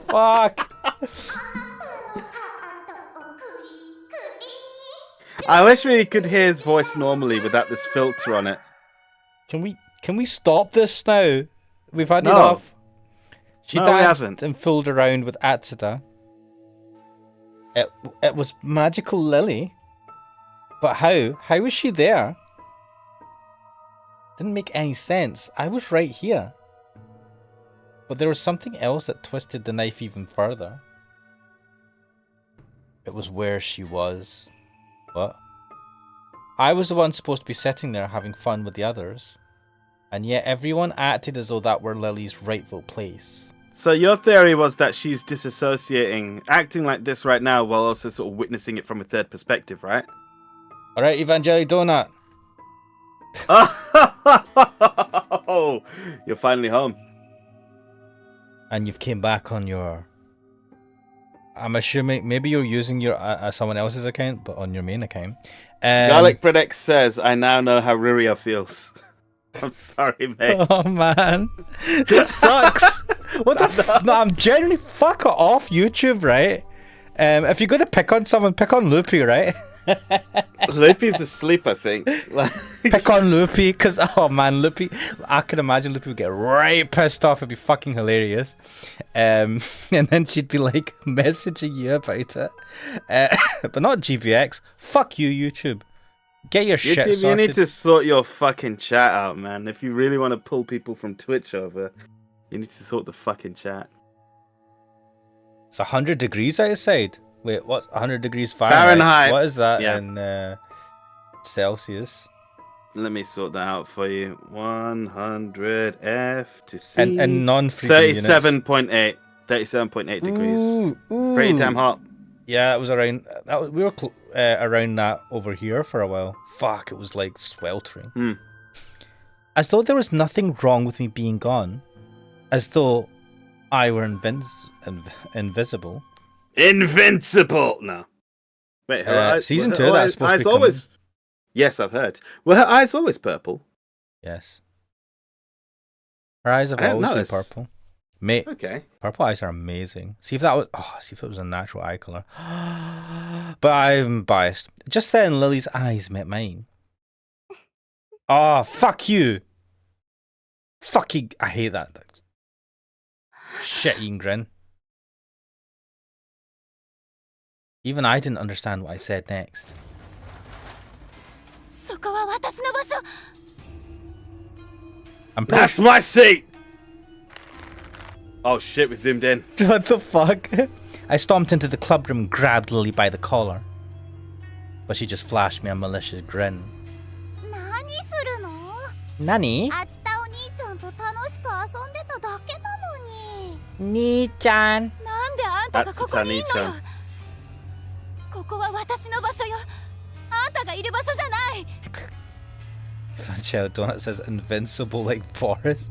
Fuck! I wish we could hear his voice normally without this filter on it. Can we stop this now? We've had No. enough. She No, we danced haven't. and fooled around with Atsuta. It was magical Lily. But how? How was she there? Didn't make any sense. I was right here. But there was something else that twisted the knife even further. It was where she was. What? I was the one supposed to be sitting there having fun with the others. And yet everyone acted as though that were Lily's rightful place. So your theory was that she's disassociating, acting like this right now, while also sort of witnessing it from a third perspective, right? Alright, Evangelic Donut. Oh, you're finally home. And you've came back on your... I'm assuming maybe you're using your someone else's account, but on your main account. Garlic Predix says, I now know how Ruria feels. I'm sorry, mate. Oh, man. This sucks. What the No, I'm genuinely... Fuck off YouTube, right? If you're going to pick on someone, pick on Loopy, right? Loopy's asleep, I think. Pick on Loopy, because, oh man, Loopy, I can imagine Loopy would get right pissed off. It'd be fucking hilarious. And then she'd be like messaging you about it. But not GBX. Fuck you, YouTube. Get your shit sorted. You need to sort your fucking chat out, man. If you really want to pull people from Twitch over, you need to sort the fucking chat. It's 100 degrees outside. Wait, what's 100 degrees Fahrenheit? What is that in Celsius? Let me sort that out for you. 100 F to C. And non-freezing 37.8. 37.8 degrees. Ooh. Pretty damn hot. Yeah, it was around. We were around that over here for a while. Fuck, it was like sweltering. As though there was nothing wrong with me being gone. As though I were invisible. Invincible! No. Wait, her eyes... Season 2, that's supposed eyes to be always... Yes, I've heard. Were her eyes always purple? Yes. Her eyes have always been purple. Mate, okay. Purple eyes are amazing. See if that was... Oh, see if it was a natural eye colour. But I'm biased. Just then, Lily's eyes met mine. Oh, fuck you! Fucking... I hate that. Shit-eating grin. Even I didn't understand what I said next. That's my seat! Oh shit, we zoomed in. What the fuck? I stomped into the club room and grabbed Lily by the collar. But she just flashed me a malicious grin. Nani? Nii-chan. Atsuta Nii-chan. Vanchel Donut says invincible like Boris.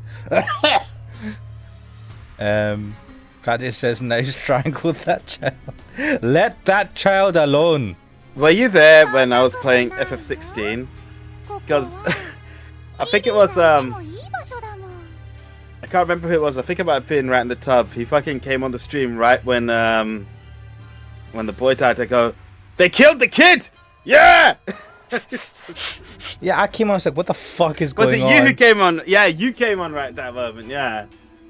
Pradish says now strangle that child. Let that child alone. Were you there when I was playing FF16? Because I think it was I can't remember who it was. I think it might have been right in the tub. He fucking came on the stream right when the boy died. I go, they killed the kid! Yeah! Yeah, I came on. I was like, what the fuck is going on? Was it you who came on? Yeah, you came on right at that moment. Yeah.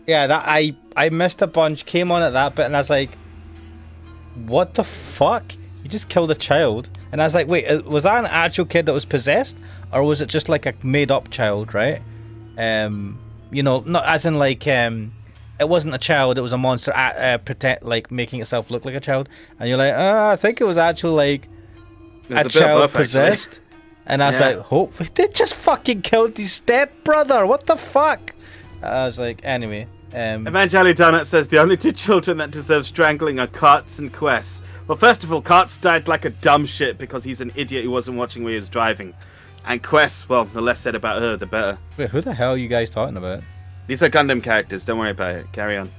Yeah, that I missed a bunch. Came on at that bit, and I was like, what the fuck? You just killed a child. And I was like, wait, was that an actual kid that was possessed, or was it just like a made-up child, right? You know, not as in like it wasn't a child, it was a monster pretend like making itself look like a child, and you're like, I think it was actually like a child possessed. Actually. And I was like, hope they just fucking killed his stepbrother. What the fuck? I was like, anyway. Evangeli Donut says the only two children that deserve strangling are Karts and Quest. Well, first of all, Karts died like a dumb shit because he's an idiot who wasn't watching when he was driving. And Quest, well, the less said about her, the better. Wait, who the hell are you guys talking about? These are Gundam characters, don't worry about it. Carry on.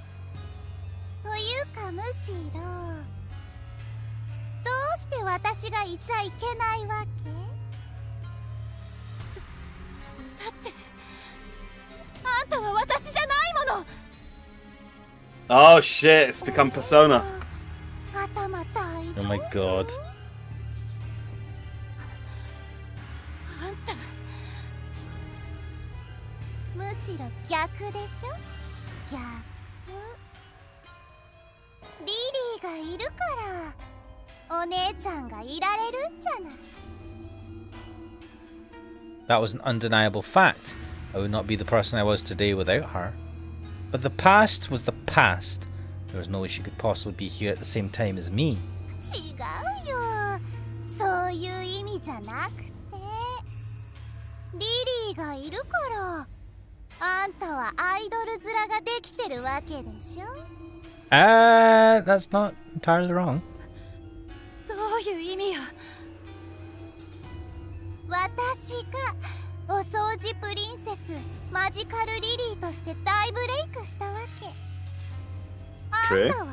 Oh shit, it's become Persona. Oh my god. お姉ちゃんがいられるんじゃない。 That was an undeniable fact. I would not be the person I was today without her. But the past was the past. There was no way she could possibly be here at the same time as me. 違うよ。そういう意味じゃなくて。リリーがいるから。あんたはアイドル面ができてるわけでしょ。That's not entirely wrong. どういう意味よ。私がお掃除プリンセスマジカルリリーとして大ブレイクしたわけ。あんたは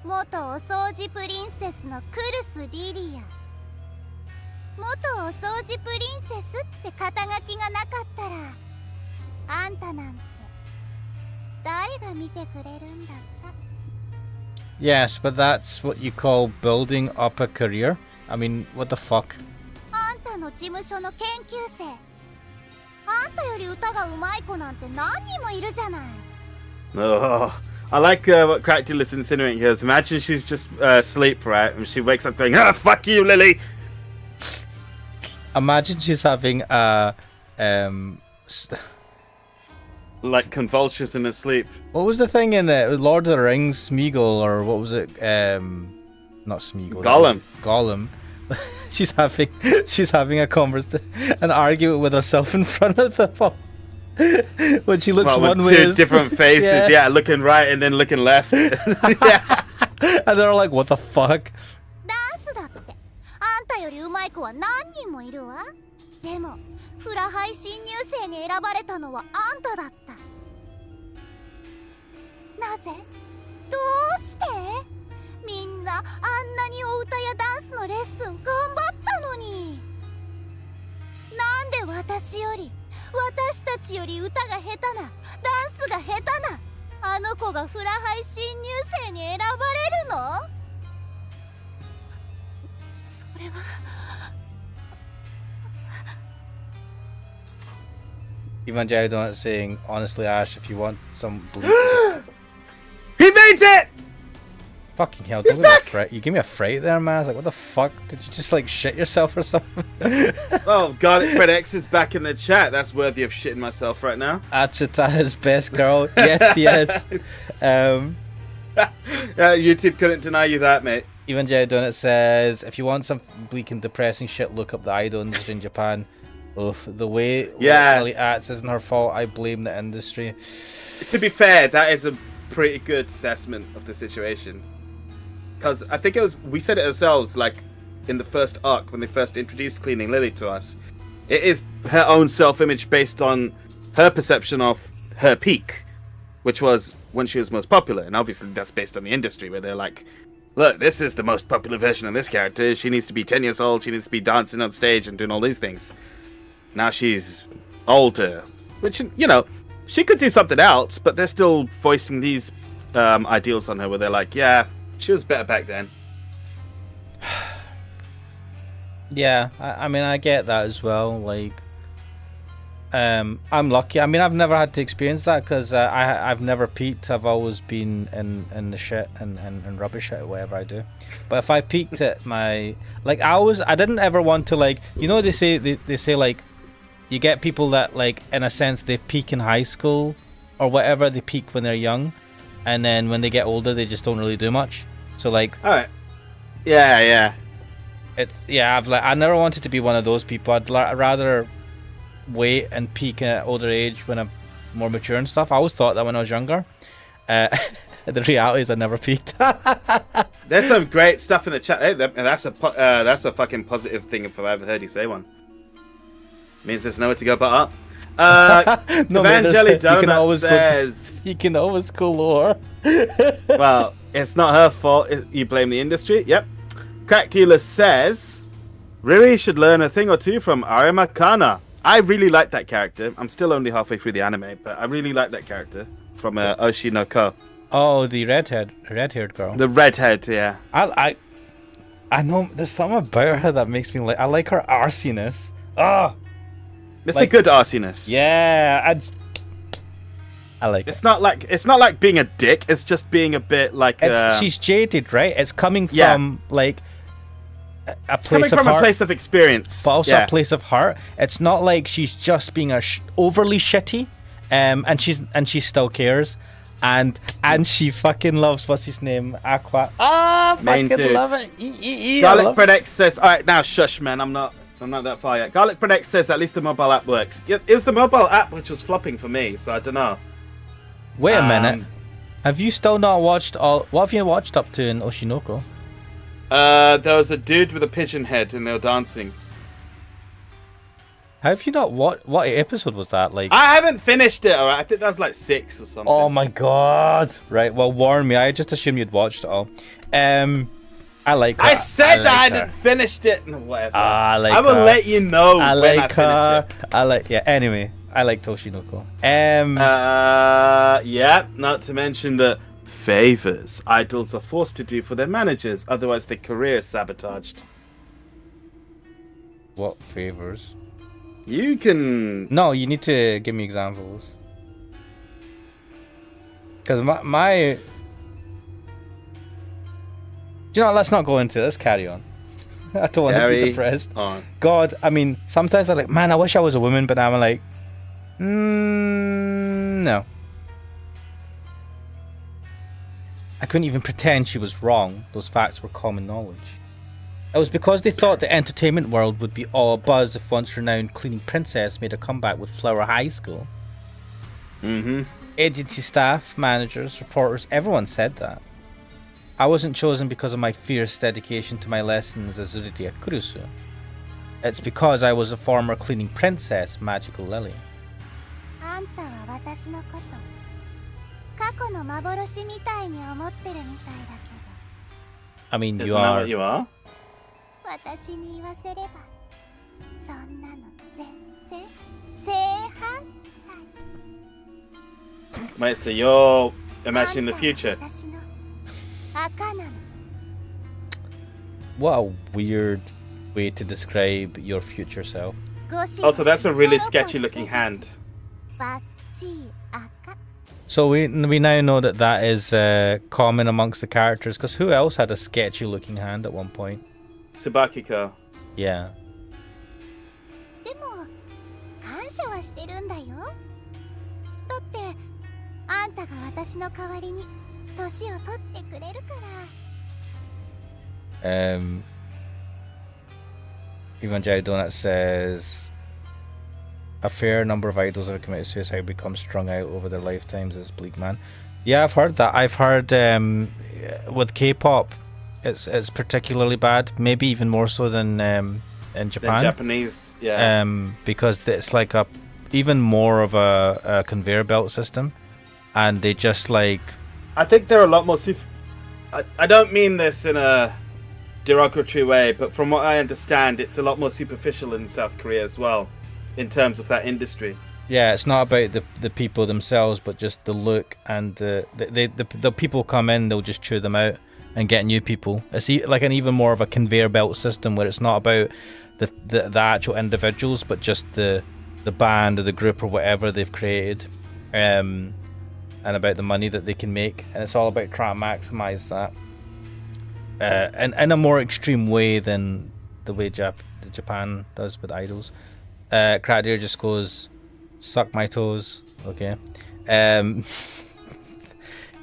元お掃除プリンセスのクルスリリア。元お掃除プリンセスって肩書きがなかったらあんたなんて誰が見てくれるんだった。 Yes, but that's what you call building up a career. I mean, what the fuck? あんたの事務所の研究生。あんたより歌が上手い子なんて何人もいるじゃない。 Oh, I like what Cracktula's insinuating here. Imagine she's just asleep, right? And she wakes up going, "Ah, fuck you, Lily." Imagine she's having a Like convulsions in her sleep. what was the thing in the Lord of the Rings, Smeagol, or what was it? Not Smeagol. Gollum. Gollum. she's having a conversation, an argument with herself in front of the wall. When she looks one with way, two different faces, yeah, looking right and then looking left. Yeah. And they're like, "What the fuck?" ダンスだってあんたより上手い子は何人もいるわ。でもフラハイ新入生に選ばれたのはあんただった。なぜ？どうして？みんなあんなにお歌やダンスのレッスン頑張ったのに。なんで私より私たちより歌が下手なダンスが下手なあの子がフラハイ新入生に選ばれるの？それは。 Even Jay Donut saying, "Honestly, Ash, if you want some bleak." He made it! Fucking hell! Don't give me a fright. You gave me a fright there, man. I was like, "What the fuck? Did you just like shit yourself or something?" Oh god, Fred X is back in the chat. That's worthy of shitting myself right now. Achita's best girl. Yes, yes. YouTube couldn't deny you that, mate. Even Jay Donut says, "If you want some bleak and depressing shit, look up the idol industry in Japan." Oof, the way Lily acts isn't her fault. I blame the industry. To be fair, that is a pretty good assessment of the situation. Because I think we said it ourselves, like in the first arc when they first introduced Cleaning Lily to us. It is her own self-image based on her perception of her peak, which was when she was most popular. And obviously that's based on the industry where they're like, look, this is the most popular version of this character. She needs to be 10 years old. She needs to be dancing on stage and doing all these things. Now she's older, which, you know, she could do something else, but they're still voicing these ideals on her where they're like, yeah, she was better back then. Yeah, I mean, I get that as well. Like, I'm lucky. I mean, I've never had to experience that because I've never peaked. I've always been in the shit and rubbish at whatever I do. But if I peaked at my, like, I didn't ever want to, like, you know, they say like, you get people that, like, in a sense, they peak in high school or whatever. They peak when they're young, and then when they get older, they just don't really do much. So, like, all right, yeah, I never wanted to be one of those people. I'd rather wait and peak at an older age when I'm more mature and stuff. I always thought that when I was younger. The reality is I never peaked. There's some great stuff in the chat. Hey, that's a fucking positive thing if I've ever heard you say one. Means there's nowhere to go but up. No, Evangeli Donut says... You can always go lower. Well, it's not her fault. You blame the industry. Yep. Cracktula says... Riri should learn a thing or two from Arima Kana. I really like that character. I'm still only halfway through the anime, but I really like that character from Oshi no Ko. Oh, the red-haired girl. The redhead, yeah. I know there's something about her that makes me like. I like her arsiness. Oh, it's like, a good arsiness. Yeah, I like It's not like being a dick. It's just being a bit like. She's jaded, right? It's coming from Yeah. like a It's coming place of from a heart, place of experience, but also yeah. a place of heart. It's not like she's just being overly shitty, and she still cares, and she fucking loves what's his name, Aqua. Ah, Main fucking dude. love it. Garlic Bread X says, "All right, now shush, man. I'm not that far yet." Garlic Bread X says, "At least the mobile app works." Yeah, it was the mobile app which was flopping for me, so I don't know. Wait a minute. Have you still not watched all? What have you watched up to in Oshinoko? There was a dude with a pigeon head, and they were dancing. Have you not what episode was that? Like, I haven't finished it. All right, I think that was like 6 or something. oh my god! Right, well, warn me. I just assumed you'd watched it all. I like her. I said that I like her. hadn't finished it. No, whatever. I like I will her. let you know I when like I finish her. Yeah. Anyway, I like Toshinoko. Yeah. Not to mention the favors idols are forced to do for their managers, otherwise their career is sabotaged. What favors? You can. No, you need to give me examples. Because my. Do you know? Let's not go into this. Carry on. I don't want to be depressed. On. God, I mean, sometimes I'm like, man, I wish I was a woman, but now I'm like, no. I couldn't even pretend she was wrong. Those facts were common knowledge. It was because they thought the entertainment world would be all abuzz if once-renowned cleaning princess made a comeback with Flower High School. Mm-hmm. Agency staff, managers, reporters, everyone said that. I wasn't chosen because of my fierce dedication to my lessons as Uridia Kurusu. It's because I was a former cleaning princess, Magical Lily. あんたは私のこと過去の幻みたいに思ってるみたいだ I mean, Isn't you that are. what you are? けど私に言わせればそんなの全然正反 Wait, so you're imagining the future? 私の赤なの What a weird way to describe your future self. Also, that's a really sketchy looking hand. バッチリ赤 So we now know that that is common amongst the characters, because who else had a sketchy looking hand at one point? Tsubakiko. Yeah. でも感謝はしてるんだよだってあんたが私の代わりに年を取ってくれるから Evangelii Donut says a fair number of idols that have committed suicide become strung out over their lifetimes as bleak man. Yeah, I've heard that. I've heard with K-pop, it's particularly bad. Maybe even more so than in Japan. The Japanese, yeah. Because it's like even more of a conveyor belt system, and they just like. I think they're a lot more. I don't mean this in a derogatory way, but from what I understand, it's a lot more superficial in South Korea as well, in terms of that industry. Yeah, it's not about the people themselves, but just the look and the people come in, they'll just chew them out and get new people. It's like an even more of a conveyor belt system where it's not about the actual individuals, but just the band or the group or whatever they've created, and about the money that they can make, and it's all about trying to maximize that, and in a more extreme way than the way Japan does with idols. Kradir just goes, suck my toes. Okay.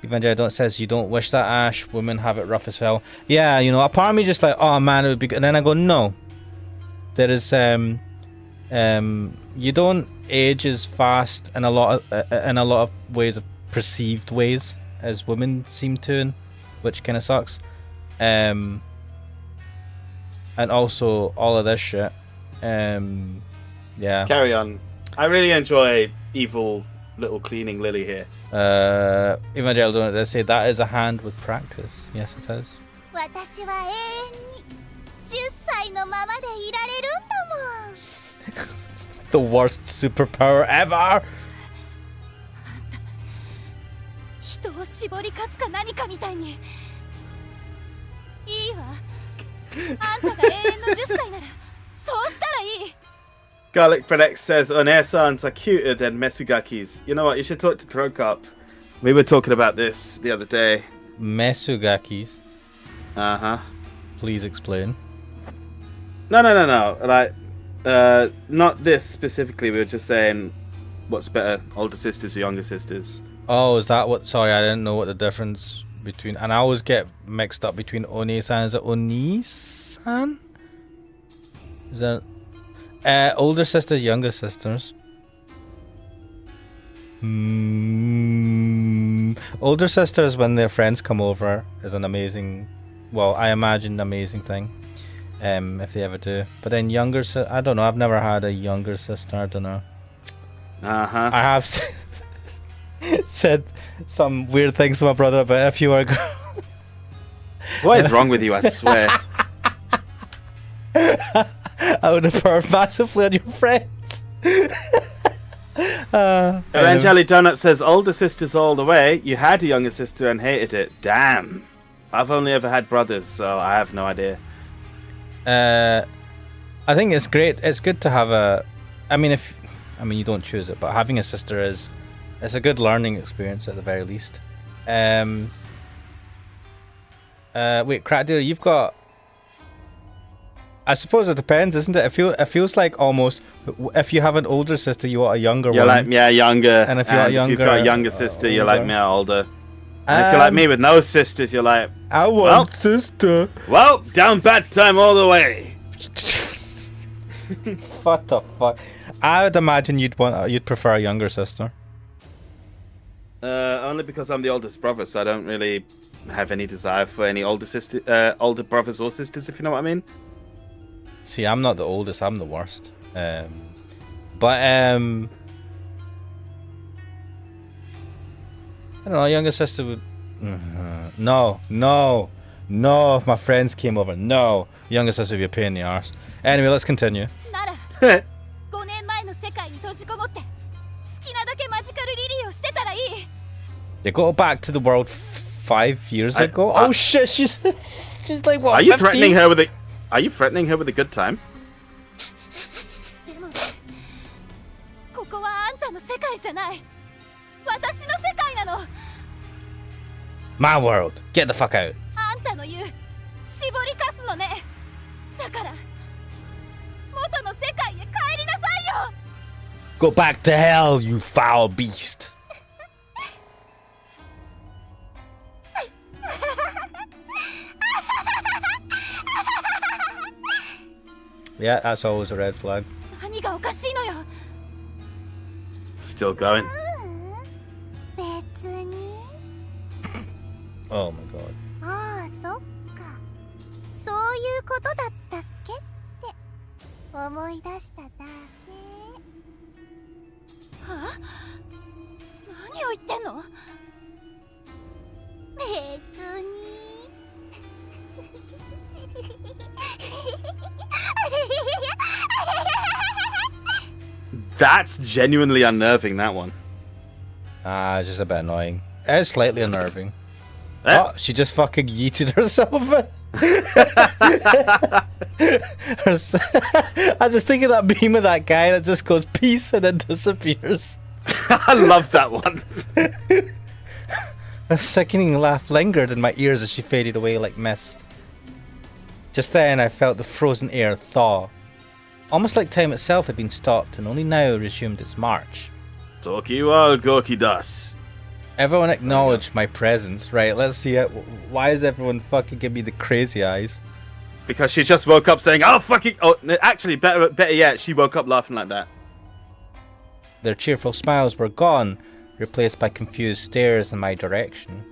Evangelii says, you don't wish that, Ash. Women have it rough as hell. Yeah, you know, a part of me just like, oh man, it would be good. And then I go, no. There is you don't age as fast in a lot of ways, of perceived ways, as women seem to, which kind of sucks. And also all of this shit. Yeah. Let's carry on. I really enjoy evil little cleaning Lily here. Evangelii, they say that is a hand with practice. Yes, it is. 私は永遠に10歳のままでいられるんだもん The worst superpower ever! 人を絞りかすか何かみたいにいいわあんたが永遠の10歳ならそうしたらいい Garlic Bread says One-sans are cuter than Mesugakis. You know what? You should talk to Throat Cup. We were talking about this the other day. Mesugakis. Uh-huh. Please explain. No. Like, not this specifically. We were just saying, what's better, older sisters or younger sisters? Oh, is that what? Sorry, I didn't know what the difference between. And I always get mixed up between One-san. Is it Oni-san? Is that older sisters, younger sisters? Older sisters, when their friends come over, is an amazing. Well, I imagine amazing thing. If they ever do. But then younger, I don't know. I've never had a younger sister. I don't know. Uh-huh. I have said some weird things to my brother about if you were a girl. What is wrong with you, I swear? I would have poured massively on your friends. Evangeli Donut says, older sisters all the way. You had a younger sister and hated it. Damn. I've only ever had brothers, so I have no idea. I think it's great. It's good to have a. I mean, you don't choose it, but having a sister it's a good learning experience at the very least. Wait, Crack Dealer, you've got. I suppose it depends, isn't it? It feels like almost if you have an older sister, you want a younger one. You're like me, younger. And if you've got a younger sister, you're like me, older. And if Um, you're like me with no sisters, you're like, I want sister. well, down bad time all the way. What the fuck? I would imagine you'd prefer a younger sister. Only because I'm the oldest brother, so I don't really have any desire for any older brothers or sisters, if you know what I mean. See, I'm not the oldest. I'm the worst. I don't know. A younger sister would. No. If my friends came over, no. Younger sister would be a pain in the arse. Anyway, let's continue. なら5年前の世界に閉じこもって好きなだけマジカルリリーをしてたらいい。 They go back to the world 5 years ago. Oh shit! She's like what? Are you 50? threatening her with a? Are you threatening her with a good time? でもここはあんたの世界じゃない。私の世界なの。 My world. Get the fuck out. あんたの言う絞りかすのね。だから元の世界へ帰りなさいよ。 Go back to hell, you foul beast. Yeah, that's always a red flag. 何がおかしいのよ。 Still going. 別に。 Oh my god. ああ、そっか。そういうことだったっけって思い出しただけ。はあ？何を言ってんの？別に。That's genuinely unnerving, that one. It's just a bit annoying. It's slightly unnerving. Eh? Oh, she just fucking yeeted herself. I was just thinking that meme of that guy that just goes peace and then disappears. I love that one. A sickening laugh lingered in my ears as she faded away like mist. Just then I felt the frozen air thaw. Almost like time itself had been stopped and only now resumed its march. Toki wa goki das. Everyone acknowledged my presence. Right, let's see it. Why is everyone fucking giving me the crazy eyes? Because she just woke up saying, "Oh fucking!" Oh, actually, better yet, she woke up laughing like that. Their cheerful smiles were gone, replaced by confused stares in my direction.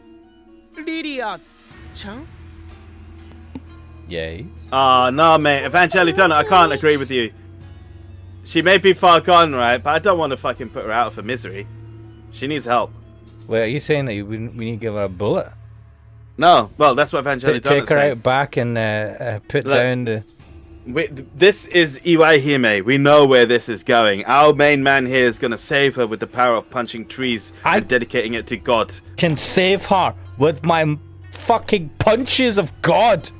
Liria-chan? Yes. Oh no, mate, Evangeli Donut, I can't agree with you. She may be far gone, right? But I don't want to fucking put her out of her misery. She needs help. Wait, are you saying that we need to give her a bullet? No, well, that's what Evangeli Donut Take her saying. out back and put Look, down the... This is Iwaihime. We know where this is going. Our main man here is going to save her with the power of punching trees and dedicating it to God. Can save her with my fucking punches of God.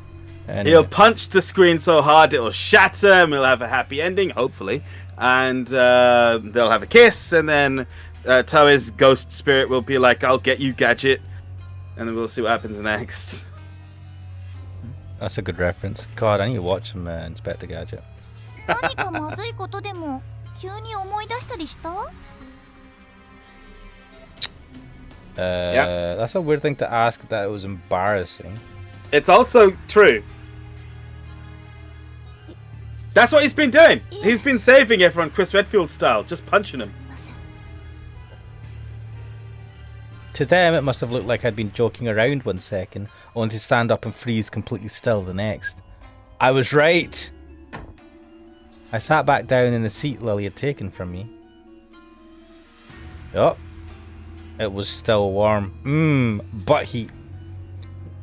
Anyway. He'll punch the screen so hard it'll shatter and we'll have a happy ending, hopefully. and they'll have a kiss, and then Toei's ghost spirit will be like, "I'll get you, Gadget," and then we'll see what happens next. That's a good reference. God, I need to watch some Inspector Gadget. 何かまずいことでも急に思い出したりした？ That's a weird thing to ask. That it was embarrassing. It's also true. That's what he's been doing. He's been saving everyone, Chris Redfield style, just punching him. To them, it must have looked like I'd been joking around 1 second, only to stand up and freeze completely still the next. I was right. I sat back down in the seat Lily had taken from me. Yup. It was still warm. Butt heat.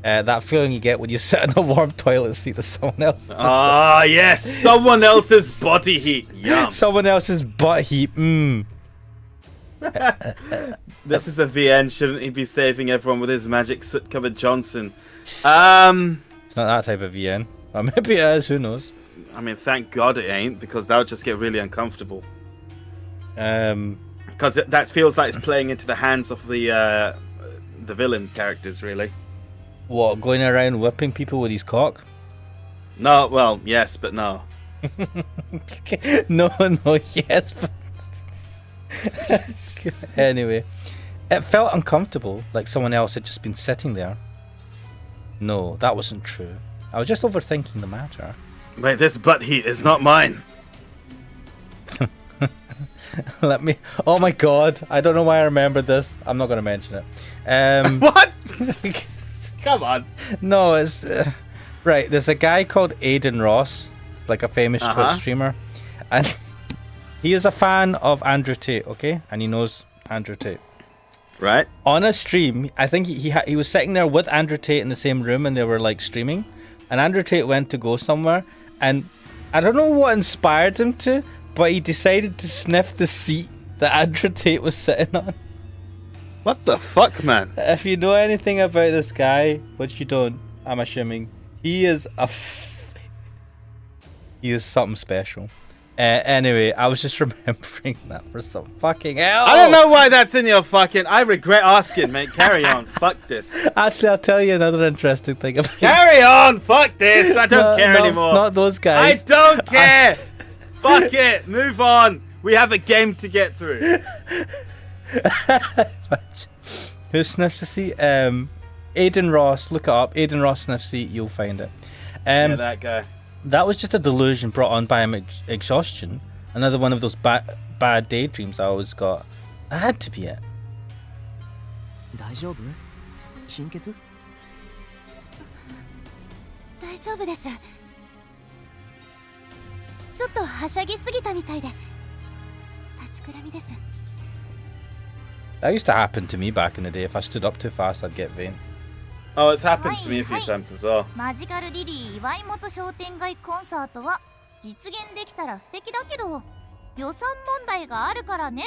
That feeling you get when you sit in a warm toilet seat that someone else. Yes, someone else's body heat. Yum. Someone else's butt heat. This is a VN. Shouldn't he be saving everyone with his magic soot-covered Johnson? It's not that type of VN. Or maybe it is. Who knows? I mean, thank God it ain't, because that would just get really uncomfortable. Because that feels like it's playing into the hands of the villain characters, really. What, going around whipping people with his cock? No, well, yes, but no. No, yes, but... Anyway, it felt uncomfortable, like someone else had just been sitting there. No, that wasn't true. I was just overthinking the matter. Wait, this butt heat is not mine. Let me... Oh my god, I don't know why I remembered this. I'm not going to mention it. What? Come on. No, it's... right, there's a guy called Aiden Ross, like a famous Twitch streamer. And he is a fan of Andrew Tate, okay? And he knows Andrew Tate. Right. On a stream, I think he was sitting there with Andrew Tate in the same room and they were like streaming. And Andrew Tate went to go somewhere. And I don't know what inspired him to, but he decided to sniff the seat that Andrew Tate was sitting on. What the fuck, man? If you know anything about this guy, which you don't, I'm assuming, he is he is something special. Anyway, I was just remembering that for some fucking hell. I don't know why that's in your fucking... I regret asking, mate. Carry on. Fuck this. Actually, I'll tell you another interesting thing about Carry on. Fuck this. I don't care anymore. Not those guys. I don't care. Fuck it. Move on. We have a game to get through. Who sniffs the seat? Aiden Ross. Look it up. Aiden Ross sniffs seat. You'll find it. Yeah, that guy. That was just a delusion brought on by exhaustion. Another one of those bad daydreams I always got. That had to be it. 大丈夫？貧血？大丈夫です。ちょっとはしゃぎすぎたみたいで。立ちくらみです。 That used to happen to me back in the day. If I stood up too fast, I'd get vain. Oh, it's happened to me a few times as well. マジカルリリー岩井本商店街コンサートは実現できたら素敵だけど予算問題があるからね。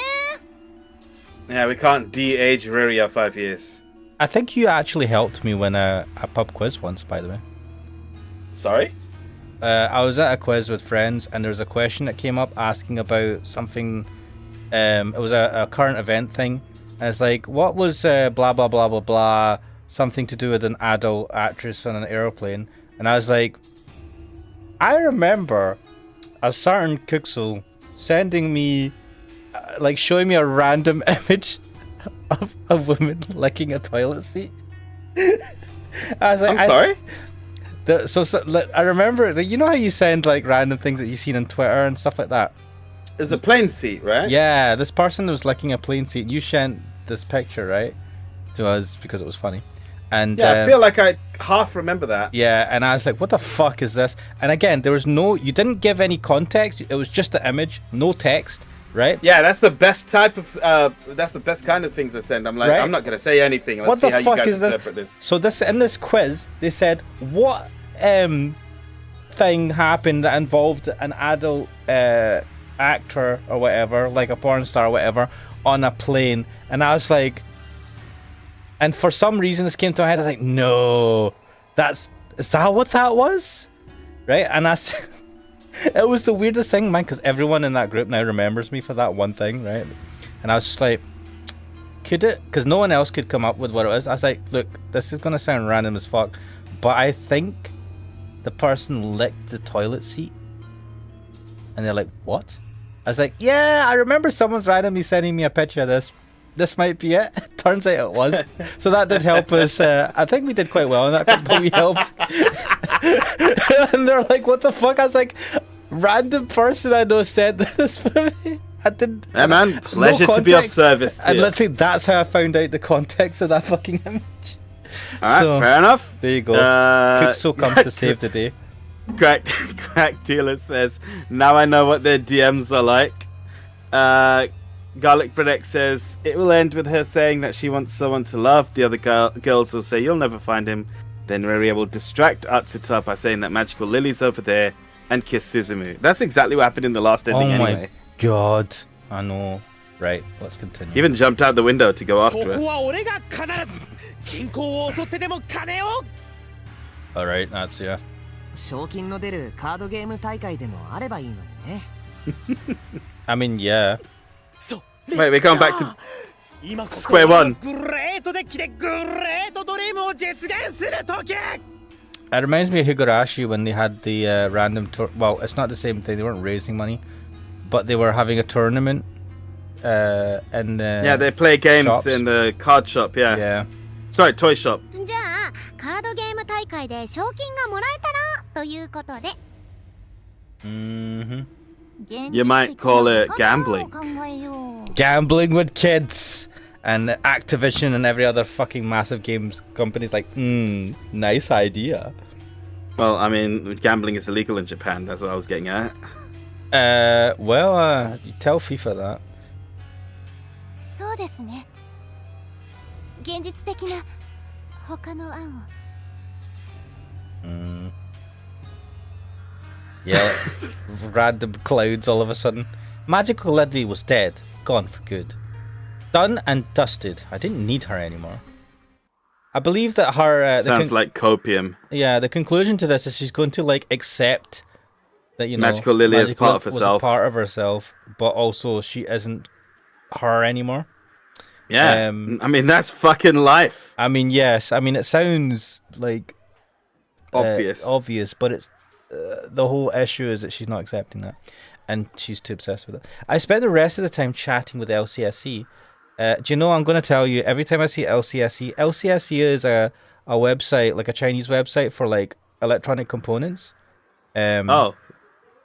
Yeah, we can't de-age Riria 5 years. I think you actually helped me win a pub quiz once, by the way. Sorry? I was at a quiz with friends and there was a question that came up asking about something. It was a current event thing. And it's like, what was blah, blah, blah, blah, blah, something to do with an adult actress on an aeroplane. And I was like, I remember a certain Kixel sending me, like showing me a random image of a woman licking a toilet seat. I was like, I'm sorry? I remember, you know how you send like random things that you've seen on Twitter and stuff like that? It's a plane seat, right? Yeah, this person was licking a plane seat. You sent this picture, right, to us because it was funny. And yeah, I feel like I half remember that. Yeah, and I was like, what the fuck is this? And again, there was you didn't give any context. It was just the image, no text, right? Yeah, that's the best type of, that's the best kind of things I send. I'm like, right? I'm not going to say anything. Let's see how you guys interpret this. So in this quiz, they said, what thing happened that involved an adult actor or whatever, like a porn star or whatever, on a plane? And I was like, and for some reason this came to my head, I was like, no, is that what that was? Right? And It was the weirdest thing, man, because everyone in that group now remembers me for that one thing, right? And I was just like, could it? Because no one else could come up with what it was. I was like, look, this is going to sound random as fuck, but I think the person licked the toilet seat. And they're like, what? I was like, yeah, I remember someone's randomly sending me a picture of this. This might be it. Turns out it was. So that did help us. I think we did quite well in that, but we helped. And they're like, what the fuck? I was like, random person I know said this for me. I didn't. Yeah, man, pleasure to be of service to and you. literally, that's how I found out the context of that fucking image. Alright, So, fair enough. There you go. Cookso comes to save the day. Crack Dealer says, now I know what their DMs are like. Garlic Bread says, it will end with her saying that she wants someone to love. The other girls will say, you'll never find him. Then Reria will distract Atsuta by saying that Magical Lily's over there and kiss Suzumu. That's exactly what happened in the last ending anyway. My god. I know. Right, let's continue. He even jumped out the window to go after そこ her. は俺が必ず銀行を襲ってでも金を Alright, that's yeah. 賞金の出るカードゲーム大会でもあればいいのにね。I mean, yeah. Wait, we're going back to 今こそ Square one. グレートデッキでグレートドリームを実現する時 It reminds me of Higurashi when they had the random tour. Well, it's not the same thing. They weren't raising money, but they were having a tournament. In the Yeah, they play games shops. in the card shop, yeah. Yeah. Sorry, toy shop. じゃあカードゲーム大会で賞金がもらえたらということで Mm-hmm. You might call it gambling. 考えよう Gambling with kids and Activision and every other fucking massive games companies like, nice idea. Well, I mean, gambling is illegal in Japan. That's what I was getting at. You tell FIFA that. そうですね現実的な他の案を Yeah, random clouds all of a sudden. Magical Lily was dead, gone for good. Done and dusted. I didn't need her anymore. I believe that her... Sounds like copium. Yeah, the conclusion to this is she's going to, like, accept that, you know... Magical Lily is part of herself. Was a part of herself, but also she isn't her anymore. Yeah, I mean, that's fucking life. I mean, yes. I mean, it sounds, like... Obvious, but it's... the whole issue is that she's not accepting that, and she's too obsessed with it. I spent the rest of the time chatting with LCSC. Do you know, I'm going to tell you, every time I see LCSC is a website, like a Chinese website for like electronic components. Oh.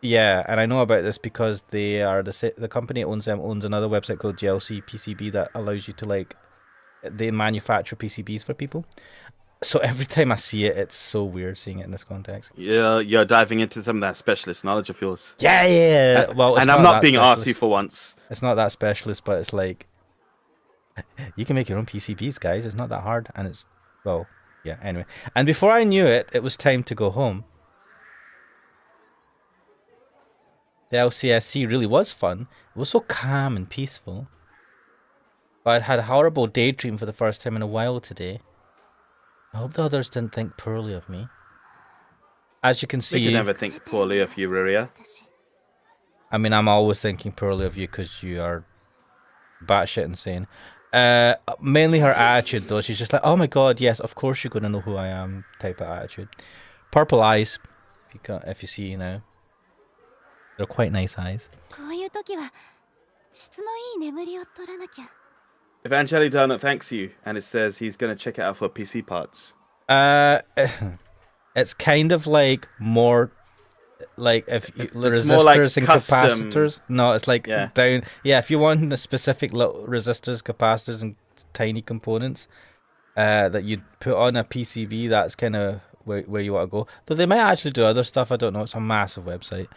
Yeah, and I know about this because they are the company that owns them owns another website called GLC PCB that allows you to like, they manufacture PCBs for people. So every time I see it, it's so weird seeing it in this context. Yeah, you're diving into some of that specialist knowledge of yours. Yeah. Well, and I'm not being arsey for once. It's not that specialist, but it's like you can make your own PCBs, guys. It's not that hard, and it's well, yeah. Anyway, and before I knew it, it was time to go home. The LCSC really was fun. It was so calm and peaceful. But I had a horrible daydream for the first time in a while today. I hope the others didn't think poorly of me. As you can see... We can never think poorly of you, Ruria. I mean, I'm always thinking poorly of you because you are batshit insane. Mainly her attitude, though. She's just like, oh my god, yes, of course you're going to know who I am type of attitude. Purple eyes, if you see now. They're quite nice eyes. こういう時は質のいい眠りを取らなきゃ Evangeli Donut thanks you, and it says he's going to check it out for PC parts. It's kind of like more like if you, resistors more like and custom. capacitors. No, it's like Yeah. down. Yeah, if you want the specific little resistors, capacitors, and tiny components that you'd put on a PCB, that's kind of where you want to go. Though they might actually do other stuff. I don't know. It's a massive website.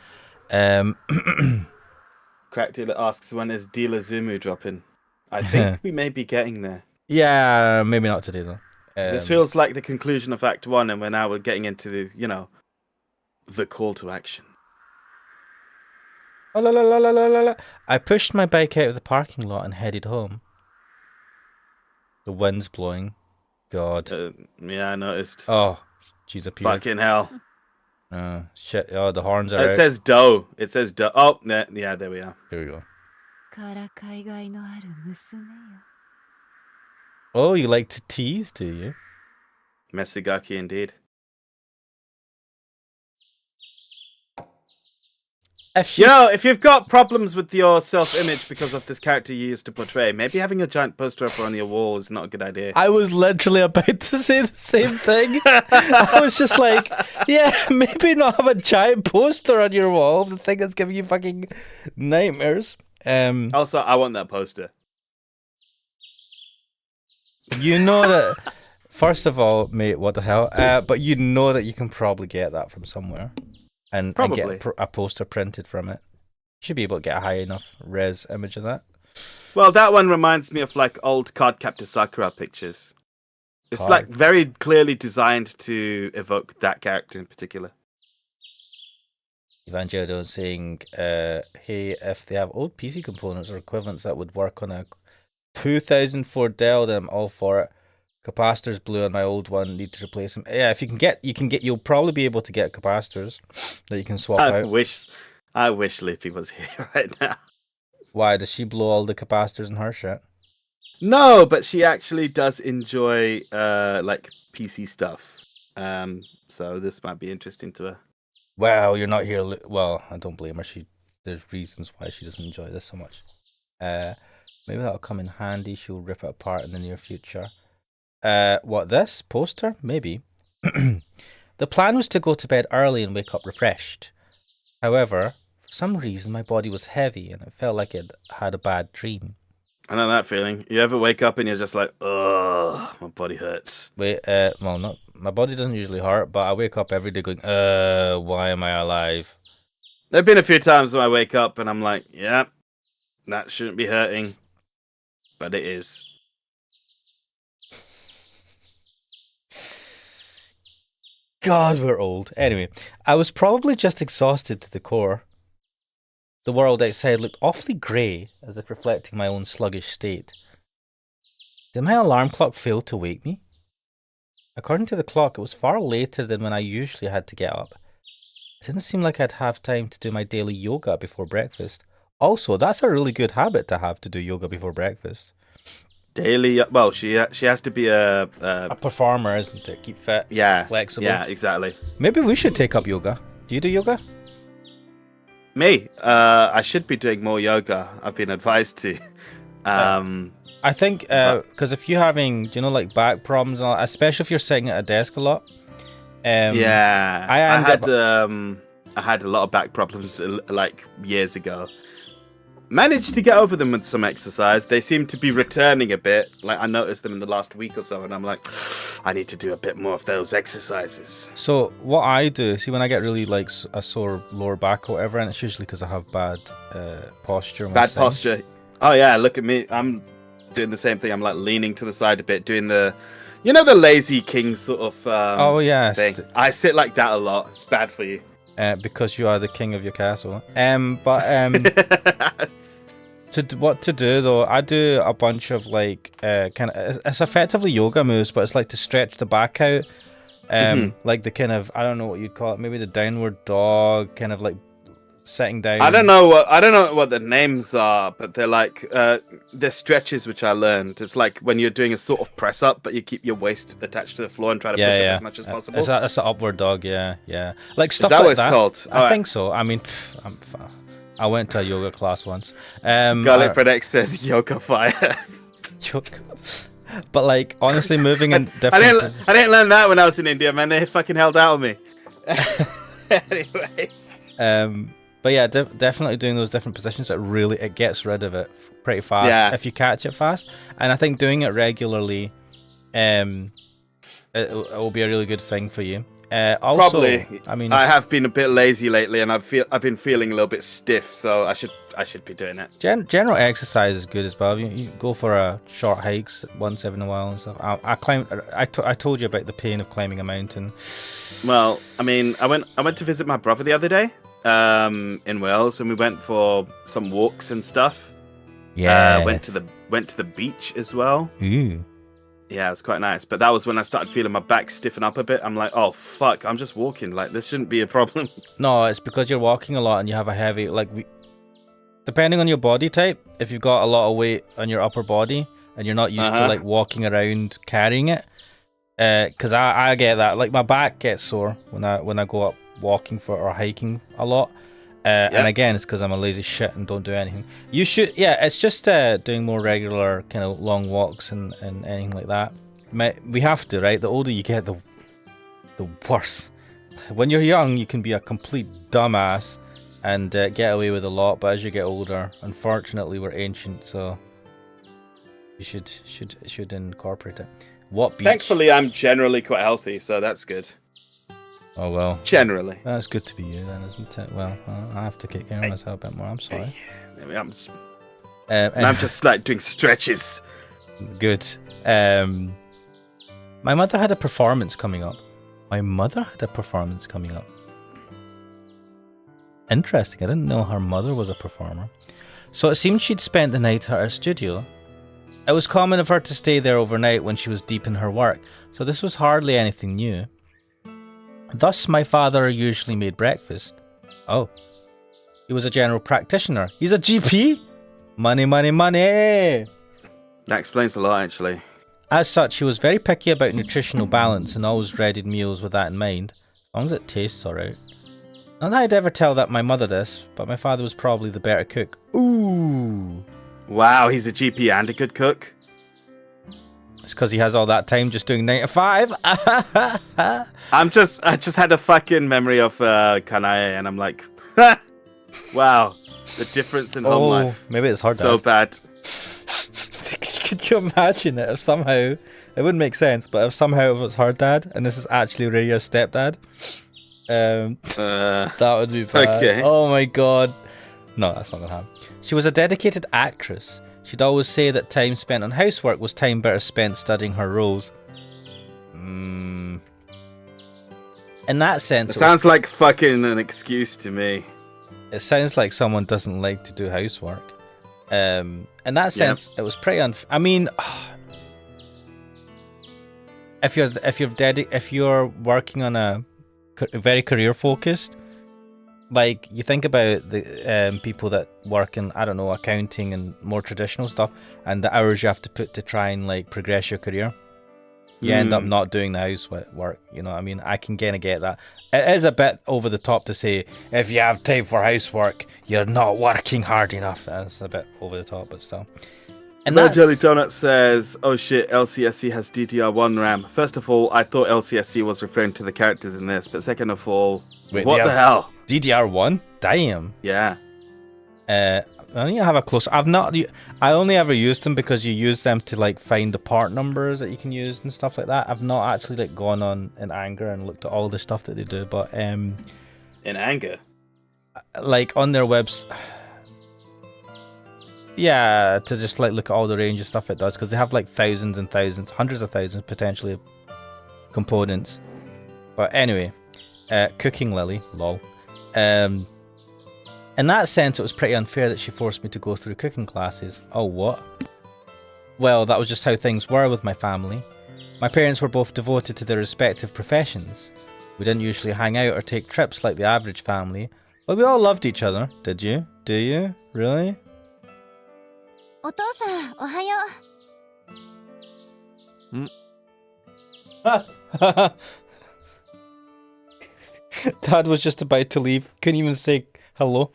Crack Dealer asks, when is Dealer Zumu dropping? I think we may be getting there. Yeah, maybe not today though. This feels like the conclusion of Act 1, and we're getting into the, you know, the call to action. Oh, la, la, la, la, la, la. I pushed my bike out of the parking lot and headed home. The wind's blowing. God. Yeah, I noticed. Oh, jeez, appeared. Fucking hell. Shit. Oh, the horns are It out. says do. It says do. Oh, yeah, there we are. Here we go. からかいがいのある娘よ。 Oh, you like to tease, do you? Mesugaki indeed. You know, if you've got problems with your self-image because of this character you used to portray, maybe having a giant poster up on your wall is not a good idea. I was literally about to say the same thing. I was just like, yeah, maybe not have a giant poster on your wall. The thing that's giving you fucking nightmares. Also, I want that poster. You know that, first of all, mate, what the hell? But you know that you can probably get that from somewhere. And get a poster printed from it. You should be able to get a high enough res image of that. Well, that one reminds me of like old Cardcaptor Sakura pictures. It's like very clearly designed to evoke that character in particular. Evangelio saying, hey, if they have old PC components or equivalents that would work on a 2004 Dell, then I'm all for it. Capacitors blew on my old one. Need to replace them. Yeah, if you can get. You'll probably be able to get capacitors that you can swap out. I wish Lippy was here right now. Why does she blow all the capacitors in her shit? No, but she actually does enjoy like PC stuff. So this might be interesting to her. Well, you're not here. Well, I don't blame her. There's reasons why she doesn't enjoy this so much. Maybe that'll come in handy. She'll rip it apart in the near future. What, this poster? Maybe. The plan was to go to bed early and wake up refreshed. However, for some reason my body was heavy and it felt like it had a bad dream. I know that feeling. You ever wake up and you're just like, ugh, my body hurts. Well, not my body doesn't usually hurt, but I wake up every day going, why am I alive? There've been a few times when I wake up and I'm like, yeah, that shouldn't be hurting, but it is. God, we're old. Anyway, I was probably just exhausted to the core. The world outside looked awfully grey, as if reflecting my own sluggish state. Did my alarm clock fail to wake me? According to the clock, it was far later than when I usually had to get up. It didn't seem like I'd have time to do my daily yoga before breakfast. Also, that's a really good habit to have, to do yoga before breakfast. Daily, well, she has to be a performer, isn't it? Keep fit, flexible. Yeah, exactly. Maybe we should take up yoga. Do you do yoga? Me? I should be doing more yoga. I've been advised to. I think because if you're having, like back problems, and all, especially if you're sitting at a desk a lot. Yeah, I had a lot of back problems like years ago. Managed to get over them with some exercise. They seem to be returning a bit. Like I noticed them in the last week or so, and I'm like, I need to do a bit more of those exercises. So what I do, see, when I get really like a sore lower back or whatever, and it's usually because I have bad posture. Bad posture. Oh yeah, look at me. I'm doing the same thing. I'm like leaning to the side a bit, doing the, the lazy king sort of thing. I sit like that a lot. It's bad for you. Because you are the king of your castle. What to do though? I do a bunch of like it's effectively yoga moves, but it's like to stretch the back out, like the kind of, I don't know what you'd call it, maybe the downward dog, kind of like sitting down. I don't know what the names are, but they're like they're stretches which I learned. It's like when you're doing a sort of press up, but you keep your waist attached to the floor and try to push up as much as possible. It's an upward dog, yeah. Like stuff like that. Is that what it's called? I think so. I mean, I went to a yoga class once. Garlic Predex says yoga fire. But like honestly, moving in different. I didn't learn that when I was in India, man. They fucking held out on me. Anyway. But yeah, definitely doing those different positions, it gets rid of it pretty fast if you catch it fast. And I think doing it regularly, it will be a really good thing for you. Also, probably. I mean, I have been a bit lazy lately, and I've been feeling a little bit stiff, so I should be doing it. General exercise is good as well. You go for short hikes once every while and stuff. I told you about the pain of climbing a mountain. Well, I mean, I went to visit my brother the other day. In Wales, and we went for some walks and stuff. Yeah. Went to the beach as well. Ooh. Yeah, it was quite nice. But that was when I started feeling my back stiffen up a bit. I'm like, oh fuck, I'm just walking. Like this shouldn't be a problem. No, it's because you're walking a lot and you have a heavy depending on your body type. If you've got a lot of weight on your upper body and you're not used to like walking around carrying it, because I get that. Like my back gets sore when I go up walking or hiking a lot. And again, it's because I'm a lazy shit and don't do anything. You should, it's just doing more regular kind of long walks and anything like that. We have to, right? The older you get, the worse. When you're young, you can be a complete dumbass and get away with a lot, but as you get older, unfortunately, we're ancient, so you should incorporate it. What beach? Thankfully, I'm generally quite healthy, so that's good. Oh well. Generally. That's good to be you then, isn't it? Well, I have to take care of myself a bit more. I'm sorry. I'm just like doing stretches. Good. My mother had a performance coming up. Interesting. I didn't know her mother was a performer. So it seemed she'd spent the night at her studio. It was common of her to stay there overnight when she was deep in her work, so this was hardly anything new. Thus, my father usually made breakfast. Oh. He was a general practitioner. He's a GP? Money, money, money! That explains a lot, actually. As such, he was very picky about nutritional balance and always readied meals with that in mind, as long as it tastes alright. Not that I'd ever tell that my mother this, but my father was probably the better cook. Ooh! Wow, he's a GP and a good cook? It's because he has all that time just doing 9 to 5. I just had a fucking memory of Kanae, and I'm like, wow, the difference in home life. Maybe it's hard. So bad. Could you imagine it if somehow, it wouldn't make sense, but if somehow it was her dad, and this is actually Rhea's stepdad, that would be bad. Okay. Oh my god. No, that's not gonna happen. She was a dedicated actress. She'd always say that time spent on housework was time better spent studying her roles. In that sense... It sounds like fucking an excuse to me. It sounds like someone doesn't like to do housework. In that sense, it was pretty I mean... If you're working on a very career focused, like you think about the people that work in, I don't know, accounting and more traditional stuff, and the hours you have to put to try and like progress your career, you end up not doing the housework. You know what I mean? I can kind of get that. It is a bit over the top to say if you have time for housework, you're not working hard enough. That's a bit over the top, but still. And No Jelly Donut says, oh shit, LCSC has DDR1 RAM. First of all, I thought LCSC was referring to the characters in this, but second of all, wait, what the hell? DDR1? Damn. Yeah. I need to have a close. I only ever used them because you use them to like find the part numbers that you can use and stuff like that. I've not actually like gone on in anger and looked at all the stuff that they do, but in anger? Like on their webs. Yeah, to just like look at all the range of stuff it does, because they have like thousands and thousands, hundreds of thousands potentially of components. But anyway, cooking Lily, lol. In that sense, it was pretty unfair that she forced me to go through cooking classes. Oh, what? Well, that was just how things were with my family. My parents were both devoted to their respective professions. We didn't usually hang out or take trips like the average family, but we all loved each other. Did you? Do you? Really? お父さん、おはよう。Dad was just about to leave. Couldn't even say hello.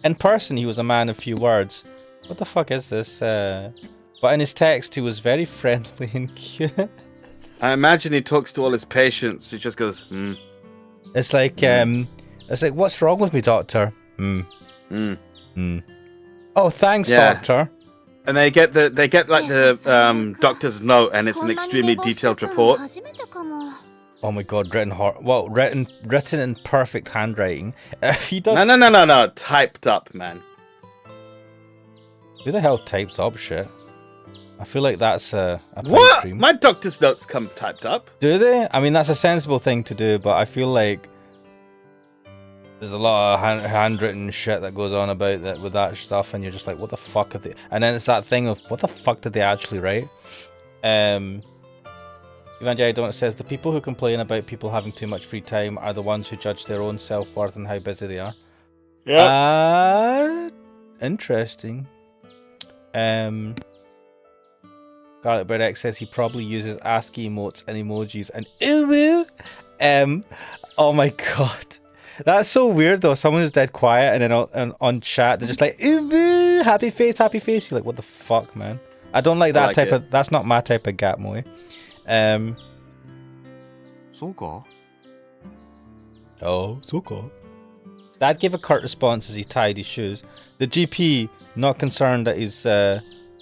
In person, he was a man of few words. What the fuck is this? But in his text, he was very friendly and cute. I imagine he talks to all his patients. He just goes, It's like, what's wrong with me, doctor? Oh, thanks, doctor. And they get the doctor's note, and it's an extremely detailed report. Oh my god, written in perfect handwriting. He does. No, typed up, man. Who the hell types up shit? I feel like that's a what? Stream. My doctor's notes come typed up. Do they? I mean, that's a sensible thing to do, but I feel like there's a lot of handwritten shit that goes on about that with that stuff, and you're just like, what the fuck have they? And then it's that thing of, what the fuck did they actually write? Evangelion says the people who complain about people having too much free time are the ones who judge their own self-worth and how busy they are. Yeah. Interesting. Garlic Bread X says he probably uses ASCII emotes and emojis and ooh. Oh my god. That's so weird though. Someone who's dead quiet and then on chat they're just like ooh, happy face, happy face. You're like, what the fuck, man? I don't like that type of. That's not my type of gap moe. そうか Oh, so cool. Dad gave a curt response as he tied his shoes. The GP, not concerned that his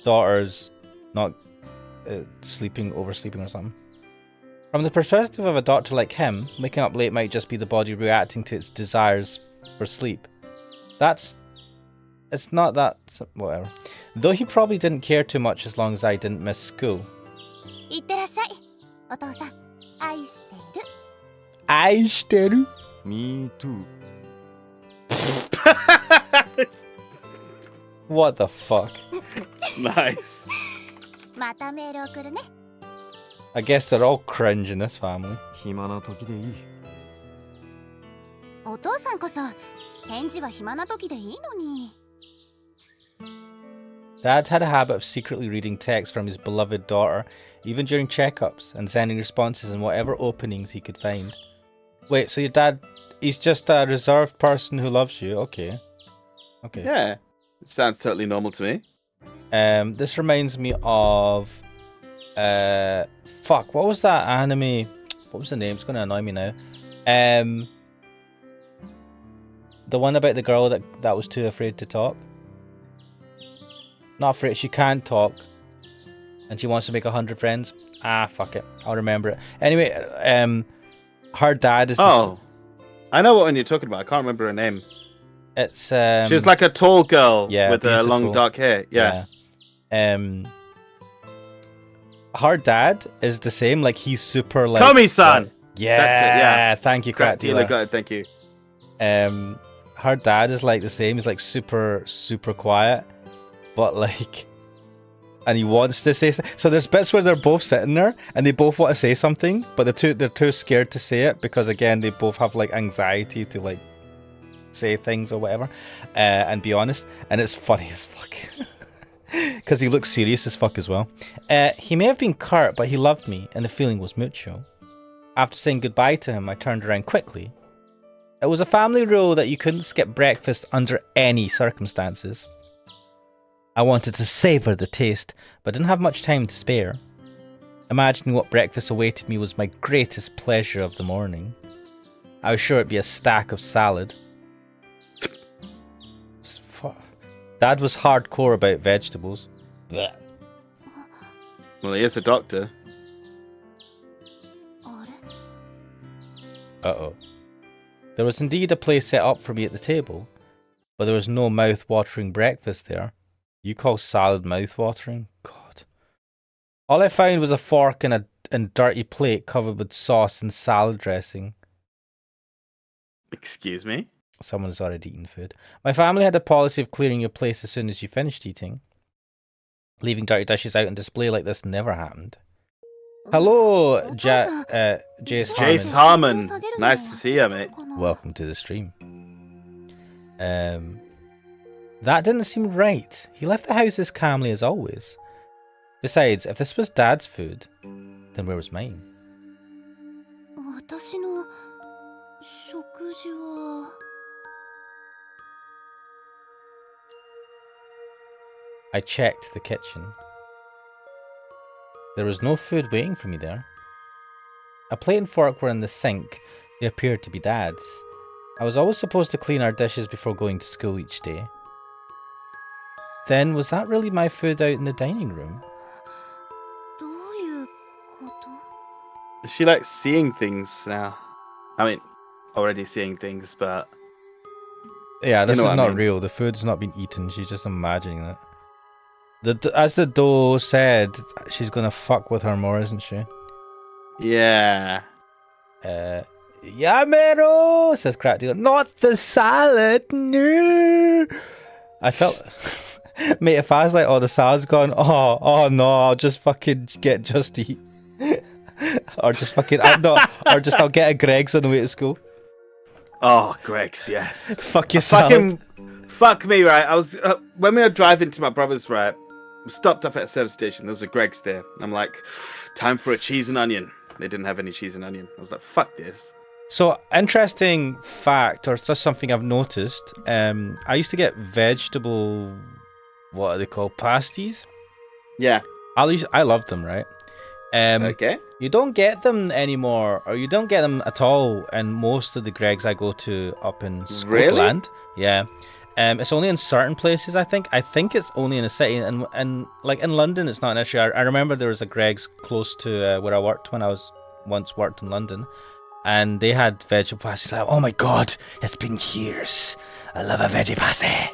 daughter's not oversleeping or something. From the perspective of a doctor like him, waking up late might just be the body reacting to its desires for sleep. It's not that. Whatever. Though he probably didn't care too much as long as I didn't miss school. いってらっしゃい。お父さん、愛してる。愛してる Me too. What the fuck? Nice. またメール送るね。 I guess they're all cringe in this family. 暇な時でいい。お父さんこそ返事は暇な時でいいのに。 Dad had a habit of secretly reading texts from his beloved daughter, even during checkups, and sending responses in whatever openings he could find. Wait, so your dad, he's just a reserved person who loves you? Okay. Okay. Yeah. It sounds totally normal to me. This reminds me of... fuck, what was that anime? What was the name? It's going to annoy me now. The one about the girl that was too afraid to talk. Not afraid, she can't talk. And she wants to make 100 friends. Ah, fuck it. I'll remember it. Anyway, her dad is... Oh. I know what one you're talking about. I can't remember her name. It's... she was like a tall girl with beautiful. long dark hair. Yeah. Her dad is the same. Like, he's super like... Komi-san! Yeah. That's it, yeah. Thank you, Crack Dealer. Got it, thank you. Her dad is like the same. He's like super, super quiet. But like... And he wants to say... So there's bits where they're both sitting there and they both want to say something, but they're too scared to say it because, again, they both have like anxiety to like say things or whatever and be honest. And it's funny as fuck. Because he looks serious as fuck as well. He may have been curt, but he loved me and the feeling was mutual. After saying goodbye to him, I turned around quickly. It was a family rule that you couldn't skip breakfast under any circumstances. I wanted to savour the taste, but didn't have much time to spare. Imagining what breakfast awaited me was my greatest pleasure of the morning. I was sure it'd be a stack of salad. Dad was hardcore about vegetables. Blech. Well, he is a doctor. Uh-oh. There was indeed a place set up for me at the table, but there was no mouth-watering breakfast there. You call salad mouth-watering? God. All I found was a fork and a dirty plate covered with sauce and salad dressing. Excuse me? Someone's already eaten food. My family had a policy of clearing your place as soon as you finished eating. Leaving dirty dishes out on display like this never happened. Hello, Jace Harmon. Nice to see you, mate. Welcome to the stream. That didn't seem right. He left the house as calmly as always. Besides, if this was Dad's food, then where was mine? 私の食事は I checked the kitchen. There was no food waiting for me there. A plate and fork were in the sink. They appeared to be Dad's. I was always supposed to clean our dishes before going to school each day. Then, was that really my food out in the dining room? どういうこと She likes seeing things now. I mean, already seeing things, but... Yeah, this You know is what I not mean. real. The food's not been eaten. She's just imagining it. As the doe said, she's gonna fuck with her more, isn't she? Yeah. Yamero, says Crack Dealer. Not the salad, no. I felt Mate, if I was like, oh, the salad's gone, oh no, I'll just fucking get Just Eat. Or just fucking, I'll get a Greg's on the way to school. Oh, Greg's, yes. Fuck your salad. Fuck me, right? I was when we were driving to my brother's, right? We stopped off at a service station. There was a Greg's there. I'm like, time for a cheese and onion. They didn't have any cheese and onion. I was like, fuck this. So, interesting fact, or it's just something I've noticed. I used to get vegetable, what are they called, pasties? Yeah. I love them, right? Okay. You don't get them anymore, or you don't get them at all in most of the Greg's I go to up in Scotland. Really? Yeah. It's only in certain places, I think. I think it's only in a city, and like in London, it's not an issue. I remember there was a Greg's close to where I worked when I was once worked in London, and they had vegetable pasties. Like, oh my god, it's been years. I love a veggie pasty.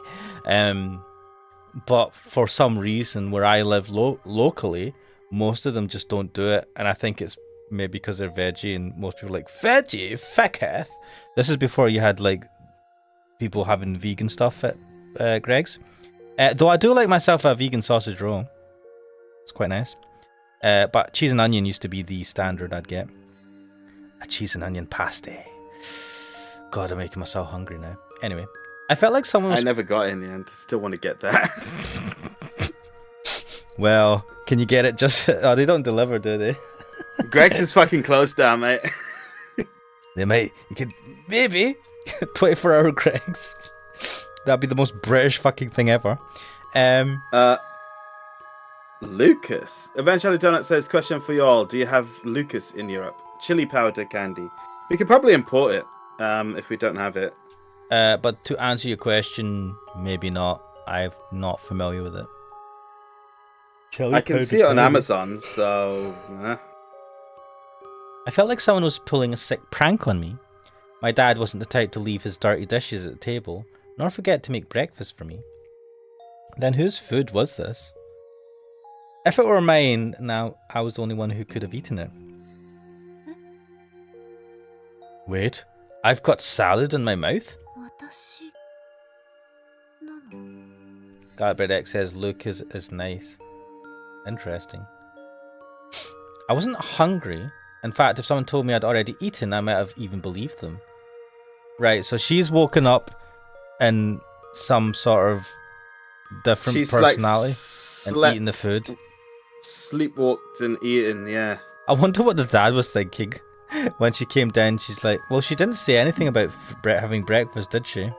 But for some reason, where I live locally, most of them just don't do it, and I think it's maybe because they're veggie, and most people are like, veggie, fecketh. This is before you had like people having vegan stuff at Greg's. Though I do like myself a vegan sausage roll. It's quite nice. But cheese and onion used to be the standard I'd get. A cheese and onion pasty. God, I'm making myself hungry now. Anyway, I felt like someone was... I never got it in the end. Still want to get that. Well, can you get it just... Oh, they don't deliver, do they? Greg's is fucking closed down, mate. They might... You could... Maybe. 24-hour Greg's. That'd be the most British fucking thing ever. Lucas. Eventually Donut says, question for you all. Do you have Lucas in Europe? Chili powder candy. We could probably import it if we don't have it. But to answer your question, maybe not. I'm not familiar with it. I can see it on Amazon, so... I felt like someone was pulling a sick prank on me. My dad wasn't the type to leave his dirty dishes at the table, nor forget to make breakfast for me. Then whose food was this? If it were mine, now I was the only one who could have eaten it. Wait, I've got salad in my mouth? Godbread X says Luke is nice. Interesting. I wasn't hungry. In fact, if someone told me I'd already eaten, I might have even believed them. Right, so she's woken up in some sort of different personality and eating the food. Sleepwalked and eaten, yeah. I wonder what the dad was thinking when she came down. She's like, well, she didn't say anything about having breakfast, did she?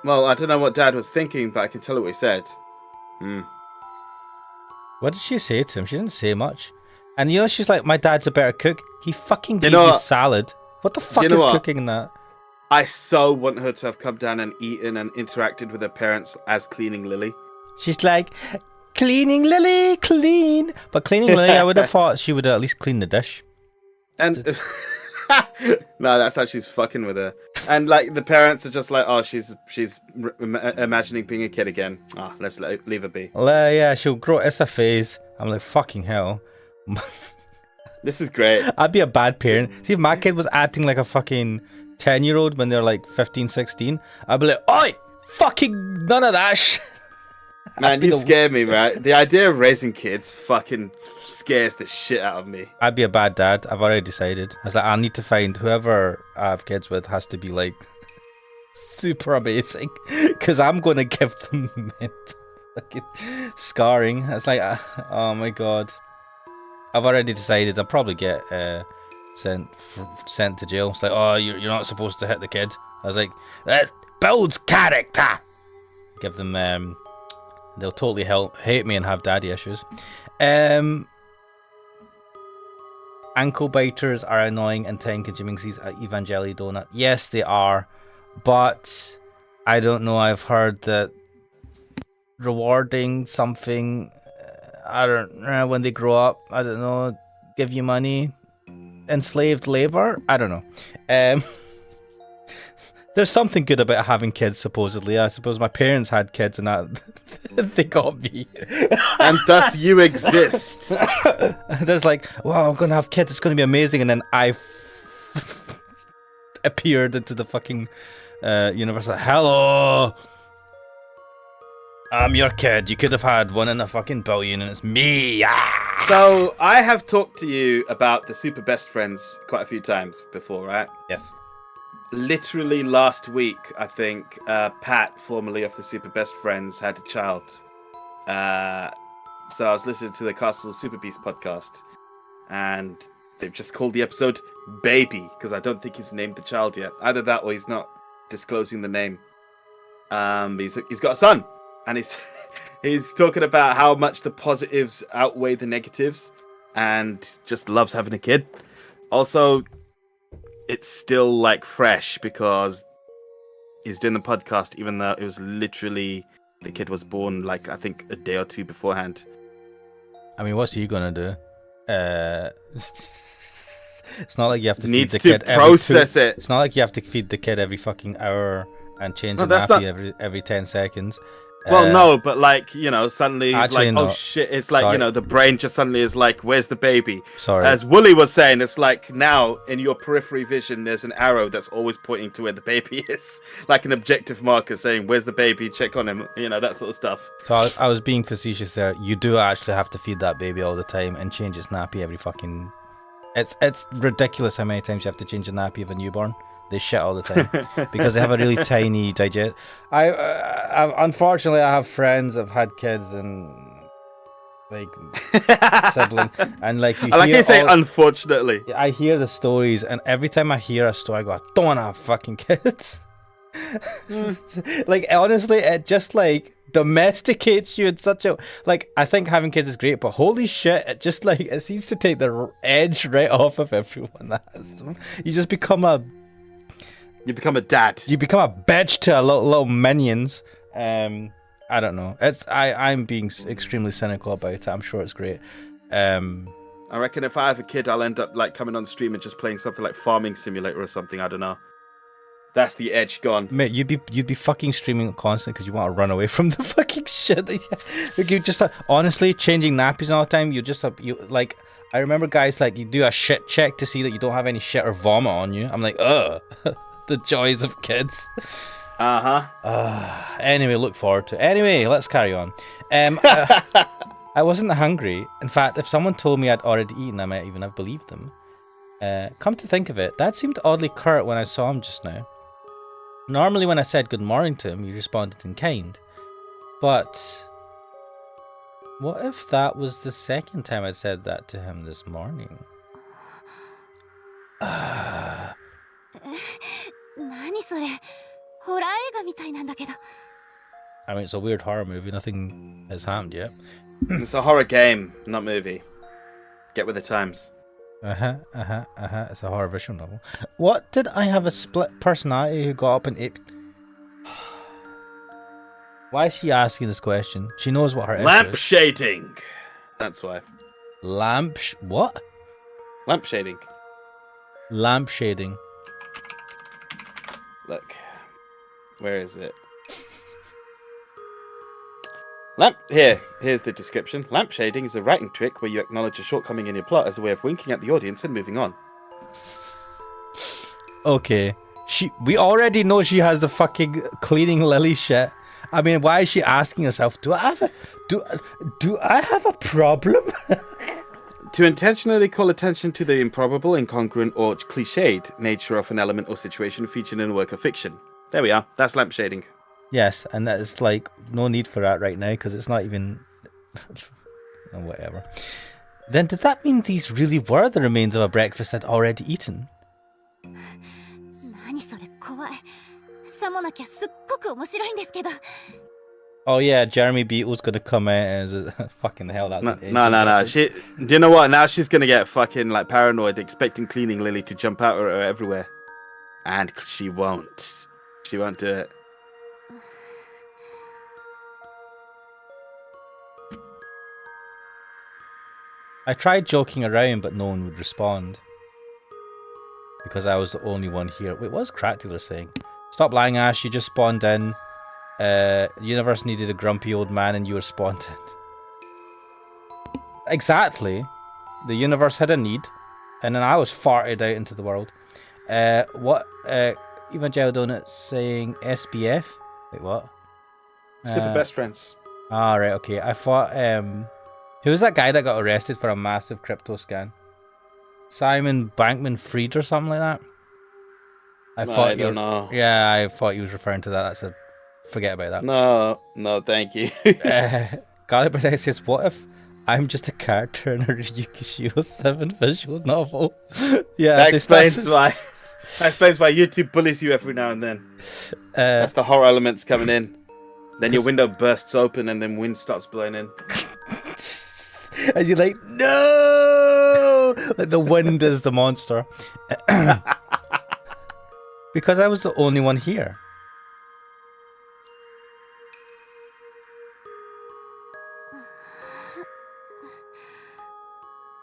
Well, I don't know what dad was thinking, but I can tell you what he said. What did she say to him? She didn't say much. And you know, she's like, my dad's a better cook. He fucking gave you salad. What the fuck is cooking in that? I so want her to have come down and eaten and interacted with her parents as cleaning Lily. She's like, cleaning Lily, clean. But cleaning Lily, I would have thought she would at least clean the dish. And no, that's how she's fucking with her. And like the parents are just like, oh, she's imagining being a kid again. Ah, let's leave her be. Yeah, she'll grow. It's a phase. I'm like, fucking hell. This is great. I'd be a bad parent. See, if my kid was acting like a fucking 10-year-old when they're like 15, 16, I'd be like, oi, fucking none of that shit. Man, you scare me, right? The idea of raising kids fucking scares the shit out of me. I'd be a bad dad. I've already decided. I was like, I need to find whoever I have kids with has to be like super amazing, because I'm going to give them fucking scarring. It's like, oh my god. I've already decided I'll probably get sent to jail. It's like, oh, you're not supposed to hit the kid. I was like, that builds character. Give them, they'll totally hate me and have daddy issues. Ankle biters are annoying and time-consuming, says Evangeli Donut. Yes, they are, but I don't know. I've heard that rewarding something, I don't know, when they grow up, I don't know, give you money, enslaved labor. I don't know. There's something good about having kids, supposedly. I suppose my parents had kids and that they got me. And thus you exist. There's like, wow, I'm going to have kids. It's going to be amazing. And then I appeared into the fucking universe like, hello. I'm your kid. You could have had 1 in a fucking billion, and it's me. Ah! So I have talked to you about the Super Best Friends quite a few times before, right? Yes. Literally last week, I think Pat, formerly of the Super Best Friends, had a child. So I was listening to the Castle Super Beast podcast, and they've just called the episode Baby, because I don't think he's named the child yet. Either that or he's not disclosing the name. He's got a son, and he's talking about how much the positives outweigh the negatives, and just loves having a kid. Also, it's still like fresh because he's doing the podcast, even though it was literally the kid was born like I think a day or two beforehand. I mean, what's he gonna do? It's not like you have to Needs feed the to kid process it. It's not like you have to feed the kid every fucking hour and change No, the that's nappy every 10 seconds. Well, no, but like, you know, suddenly he's Actually, like, no. oh shit, it's like, Sorry. you know, the brain just suddenly is like, where's the baby? Sorry. As Wooly was saying, it's like now in your periphery vision, there's an arrow that's always pointing to where the baby is. Like an objective marker saying, where's the baby? Check on him. You know, that sort of stuff. So I was being facetious there. You do actually have to feed that baby all the time and change its nappy every fucking... It's ridiculous how many times you have to change the nappy of a newborn. They shit all the time because they have a really tiny digest. Unfortunately, I have friends that have had kids and like sibling, and like you I like hear you say, all- unfortunately. I hear the stories, and every time I hear a story, I go, I don't want to have fucking kids. Like honestly, it just like domesticates you in such a like. I think having kids is great, but holy shit, it just like it seems to take the edge right off of everyone that has them. You just become a dad. You become a bitch to a little minions. I don't know. I'm being extremely cynical about it. I'm sure it's great. I reckon if I have a kid, I'll end up like coming on stream and just playing something like Farming Simulator or something. I don't know. That's the edge gone. Mate, you'd be fucking streaming constantly because you want to run away from the fucking shit. Like you just honestly changing nappies all the time. You like. I remember guys like you do a shit check to see that you don't have any shit or vomit on you. I'm like, ugh. The joys of kids. Anyway, look forward to it. Anyway, let's carry on. I wasn't hungry. In fact, if someone told me I'd already eaten, I might even have believed them. Come to think of it, Dad seemed oddly curt when I saw him just now. Normally when I said good morning to him, he responded in kind. But what if that was the second time I said that to him this morning? 何それホラー映画みたいなんだけど I mean, it's a weird horror movie. Nothing has happened yet. It's a horror game, not movie. Get with the times. It's a horror visual novel. What, did I have a split personality who got up and ate? Why is she asking this question? She knows what her issue Lamp is. shading. That's why. What? Lamp shading. Lamp shading. Look. Where is it? Here's the description. Lamp shading is a writing trick where you acknowledge a shortcoming in your plot as a way of winking at the audience and moving on. Okay. We already know she has the fucking cleaning Lily shit. I mean, why is she asking herself, do I have a problem? To intentionally call attention to the improbable, incongruent, or cliched nature of an element or situation featured in a work of fiction. There we are. That's lamp shading. Yes, and that is like no need for that right now because it's not even oh, whatever. Then did that mean these really were the remains of a breakfast I'd already eaten? 何それ怖いさもなきゃすっごく面白いんですけど Oh yeah, Jeremy Beetle's gonna come out as a fucking hell. That's No. Do you know what? Now she's gonna get fucking like paranoid, expecting cleaning Lily to jump out at her everywhere, and she won't. She won't do it. I tried joking around, but no one would respond. Because I was the only one here. Wait, what was Cracktailor saying? Stop lying, Ash, you just spawned in. Universe needed a grumpy old man and you were spawned in. Exactly. The universe had a need. And then I was farted out into the world. What? Evangel Donut saying SBF? Wait, what? Super best friends. Ah, right, okay. I thought, who was that guy that got arrested for a massive crypto scan? Simon Bankman-Fried or something like that? I don't know. Yeah, I thought he was referring to that. Forget about that. No, thank you. Garlic Bread says, what if I'm just a character in a Yukishio 7 visual novel? Yeah, That explains why YouTube bullies you every now and then. That's the horror elements coming in. Then your window bursts open and then wind starts blowing in. And you're like, no! Like the wind is the monster. Because I was the only one here.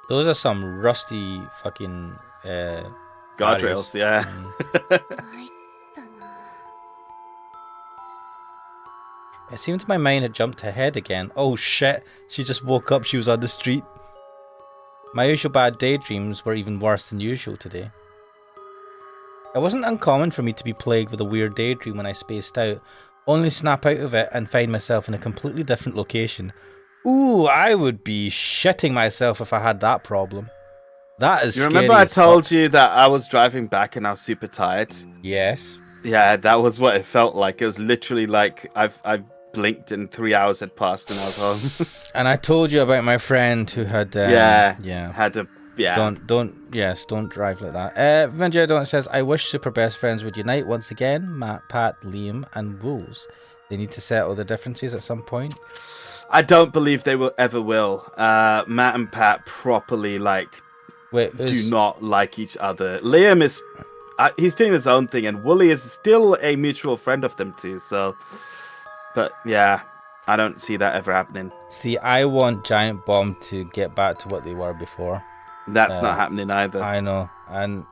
Those are some rusty fucking guardrails, yeah. It seemed my mind had jumped ahead again. Oh shit, she just woke up, she was on the street. My usual bad daydreams were even worse than usual today. It wasn't uncommon for me to be plagued with a weird daydream when I spaced out, only snap out of it and find myself in a completely different location. Ooh, I would be shitting myself if I had that problem. That is scary. You remember I told you that I was driving back and I was super tired? Yes. Yeah, that was what it felt like. It was literally like I blinked and 3 hours had passed and I was home. And I told you about my friend who had don't drive like that. Venja Don't says, I wish Super Best Friends would unite once again. Matt, Pat, Liam and Wolves. They need to settle their differences at some point. I don't believe they will ever will. Matt and Pat properly do not like each other. Liam is he's doing his own thing, and Wooly is still a mutual friend of them too. So, but yeah, I don't see that ever happening. See, I want Giant Bomb to get back to what they were before. That's not happening either. I know, and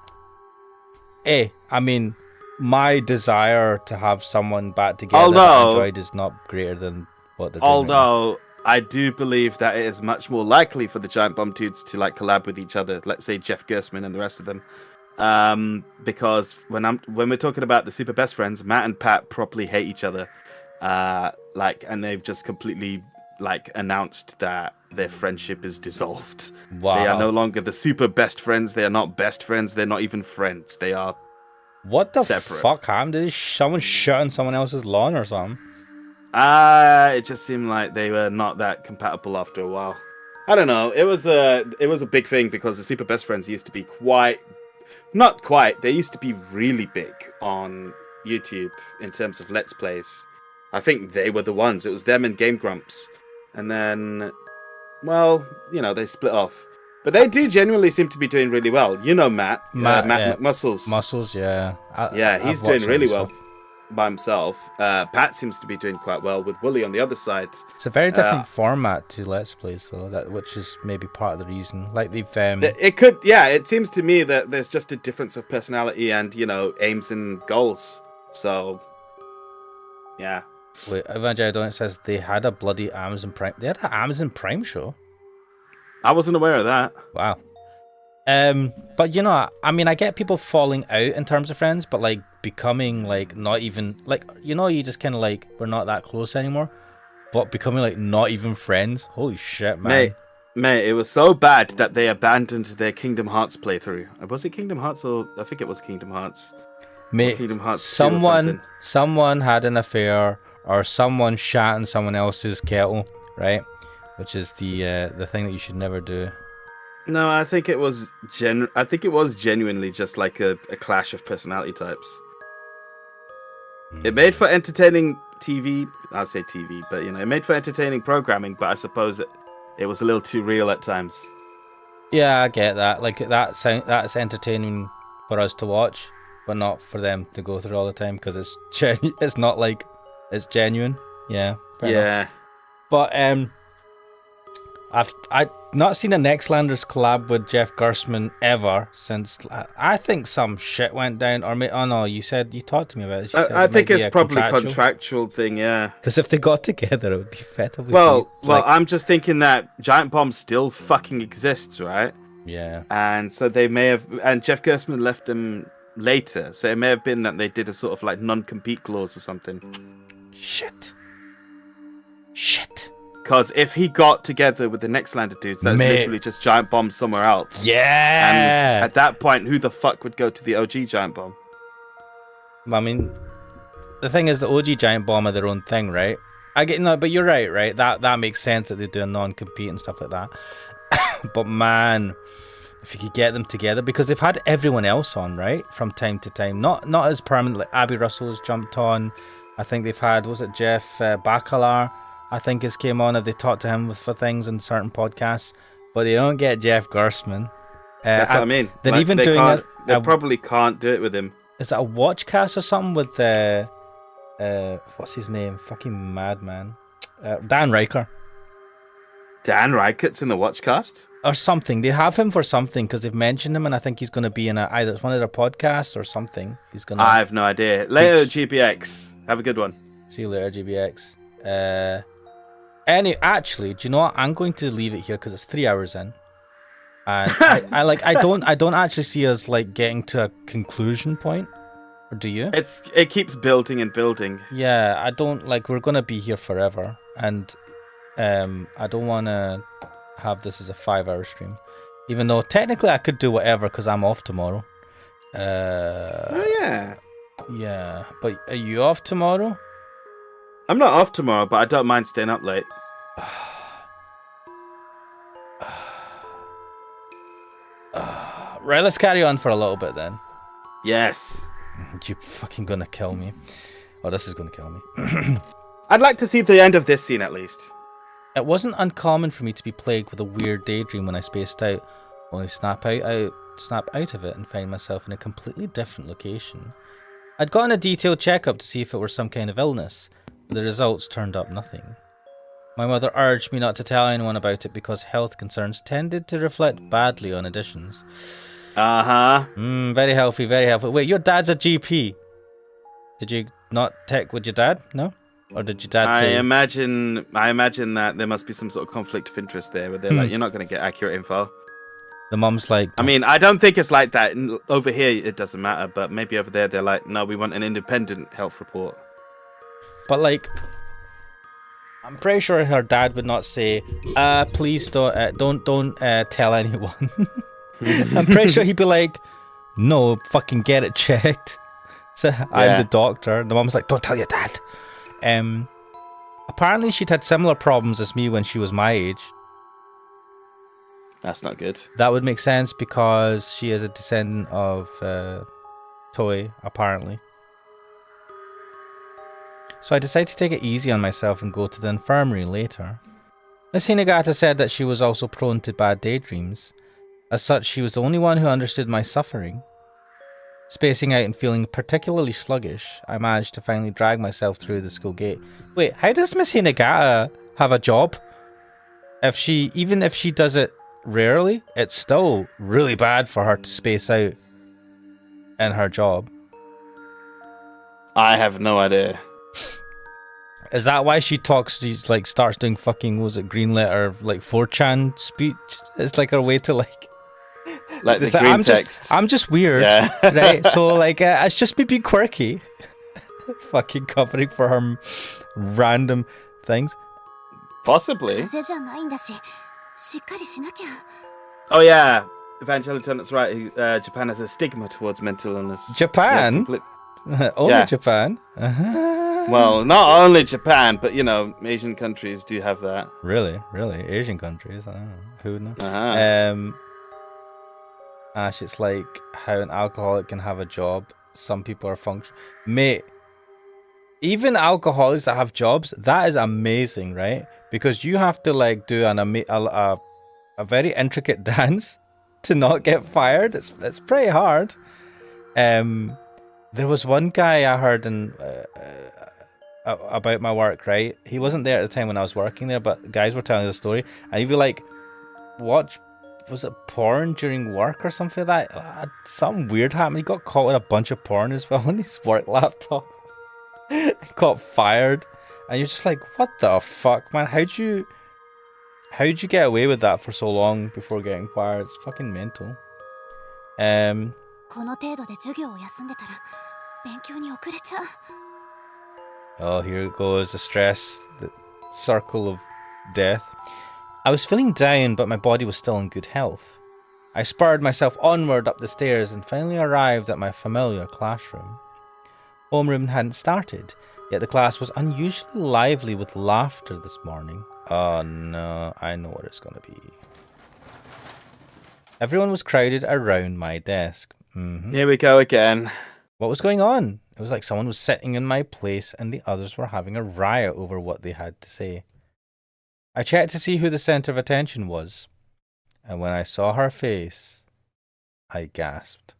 I mean, my desire to have someone back together that I enjoyed is not greater than what they're doing. Although I do believe that it is much more likely for the Giant Bomb dudes to collab with each other. Let's say Jeff Gersman and the rest of them, because when we're talking about the Super Best Friends, Matt and Pat properly hate each other, and they've just completely announced that their friendship is dissolved. Wow. They are no longer the Super Best Friends. They are not best friends. They're not even friends. They are what the separate. Fuck happened? Did someone shit on someone else's lawn or something? It just seemed like they were not that compatible after a while. I don't know. It was a big thing because the Super Best Friends used to be they used to be really big on YouTube in terms of Let's Plays. I think they were the ones. It was them and Game Grumps. And then, they split off. But they do genuinely seem to be doing really well. You know Matt Muscles. Muscles, yeah. He's doing really well by himself. Pat seems to be doing quite well with Wooly on the other side. It's a very different format to Let's Plays, though, which is maybe part of the reason. It seems to me that there's just a difference of personality and, aims and goals. So, yeah. Wait, Evangelion says they had a bloody Amazon Prime. They had an Amazon Prime show? I wasn't aware of that. Wow. But I get people falling out in terms of friends, but becoming not even you just kind of we're not that close anymore, but becoming not even friends. Holy shit, man. Mate, it was so bad that they abandoned their Kingdom Hearts playthrough. Was it Kingdom Hearts or I think it was Kingdom Hearts. Mate, Kingdom Hearts someone had an affair or someone shat in someone else's kettle, right? Which is the thing that you should never do. No, I think it was genuinely just a clash of personality types. It made for entertaining TV. I'll say TV, but it made for entertaining programming. But I suppose it was a little too real at times. Yeah, I get that. That's entertaining for us to watch, but not for them to go through all the time because it's not it's genuine. Yeah. Yeah. Enough. But I've not seen a Nextlanders collab with Jeff Gersman ever since I think some shit went down. You talked to me about it. I think it's probably a contractual thing, yeah. Because if they got together, it would be effectively. Well, I'm just thinking that Giant Bomb still fucking exists, right? Yeah. And so they may have, and Jeff Gersman left them later, so it may have been that they did a sort of non-compete clause or something. Shit. Shit. Because if he got together with the next land of dudes, that's Mate. literally just giant bombs somewhere else. Yeah. And at that point, who the fuck would go to the OG giant bomb? I mean, the thing is, the OG giant bomb are their own thing, right? I get no, but you're right? That makes sense that they do a non-compete and stuff like that. But man, if you could get them together, because they've had everyone else on, right, from time to time, not as permanently. Abby Russell's jumped on. I think they've had, was it Jeff Bakalar? I think has came on. Have they talked to him for things in certain podcasts? But they don't get Jeff Gersman. That's what I mean. They're Like, even they doing can't- it. They probably can't do it with him. Is that a Watchcast or something with what's his name? Fucking madman. Dan Riker. Dan Reichert's in the Watchcast? Or something. They have him for something because they've mentioned him, and I think he's going to be in either it's one of their podcasts or something. He's going to. I have no idea. Later, GBX. Have a good one. See you later, GBX. Actually, do you know what? I'm going to leave it here because it's 3 hours in, and I don't actually see us like getting to a conclusion point. Or do you? It keeps building and building. Yeah, I don't like. We're gonna be here forever, and I don't want to have this as a 5-hour stream, even though technically I could do whatever because I'm off tomorrow. Oh yeah. Yeah, but are you off tomorrow? I'm not off tomorrow, but I don't mind staying up late. Right, let's carry on for a little bit then. Yes. You're fucking gonna kill me. Oh, this is gonna kill me. I'd like to see the end of this scene at least. It wasn't uncommon for me to be plagued with a weird daydream when I spaced out, only snap out of it and find myself in a completely different location. I'd gotten a detailed checkup to see if it were some kind of illness, but the results turned up nothing. My mother urged me not to tell anyone about it because health concerns tended to reflect badly on additions. Uh-huh. Very healthy, very healthy. Wait, your dad's a GP. Did you not tech with your dad? No? Or did your dad say... I imagine that there must be some sort of conflict of interest there where they're like, you're not going to get accurate info. The mum's like... I mean, I don't think it's like that. Over here, it doesn't matter, but maybe over there, they're like, no, we want an independent health report. But like... I'm pretty sure her dad would not say, please don't tell anyone. I'm pretty sure he'd be like, no, fucking get it checked. So I'm the doctor. The mom's like, don't tell your dad. Apparently she'd had similar problems as me when she was my age. That's not good. That would make sense because she is a descendant of Toei, apparently. So I decided to take it easy on myself and go to the infirmary later. Miss Hinagata said that she was also prone to bad daydreams. As such, she was the only one who understood my suffering. Spacing out and feeling particularly sluggish, I managed to finally drag myself through the school gate. Wait, how does Miss Hinagata have a job? Even if she does it rarely, it's still really bad for her to space out in her job. I have no idea. Is that why she talks? She's like starts doing fucking, was it green letter, like 4chan speech? It's like her way to like the green text. I'm just weird, right? So like, it's just me being quirky, fucking covering for her random things. Possibly. Oh yeah, Evangeliton, that's right. Japan has a stigma towards mental illness. Japan? Only Japan? Well, not only Japan, but, Asian countries do have that. Really? Asian countries? I don't know. Who would know? Ash, it's like how an alcoholic can have a job. Some people are functional. Mate, even alcoholics that have jobs, that is amazing, right? Because you have to like do a very intricate dance to not get fired. It's pretty hard. There was one guy I heard about my work, right? He wasn't there at the time when I was working there, but guys were telling the story, and he'd be like, was it porn during work or something like that? Something weird happened. He got caught with a bunch of porn as well on his work laptop. He got fired, and you're just like, what the fuck, man? How'd you get away with that for so long before getting fired? It's fucking mental. Oh, here goes the stress. circle of death. I was feeling down, but my body was still in good health. I spurred myself onward up the stairs and finally arrived at my familiar classroom. Homeroom hadn't started, yet the class was unusually lively with laughter this morning. Oh no, I know what it's going to be. Everyone was crowded around my desk. Here we go again. What was going on? It was like someone was sitting in my place and the others were having a riot over what they had to say. I checked to see who the center of attention was, and when I saw her face, I gasped.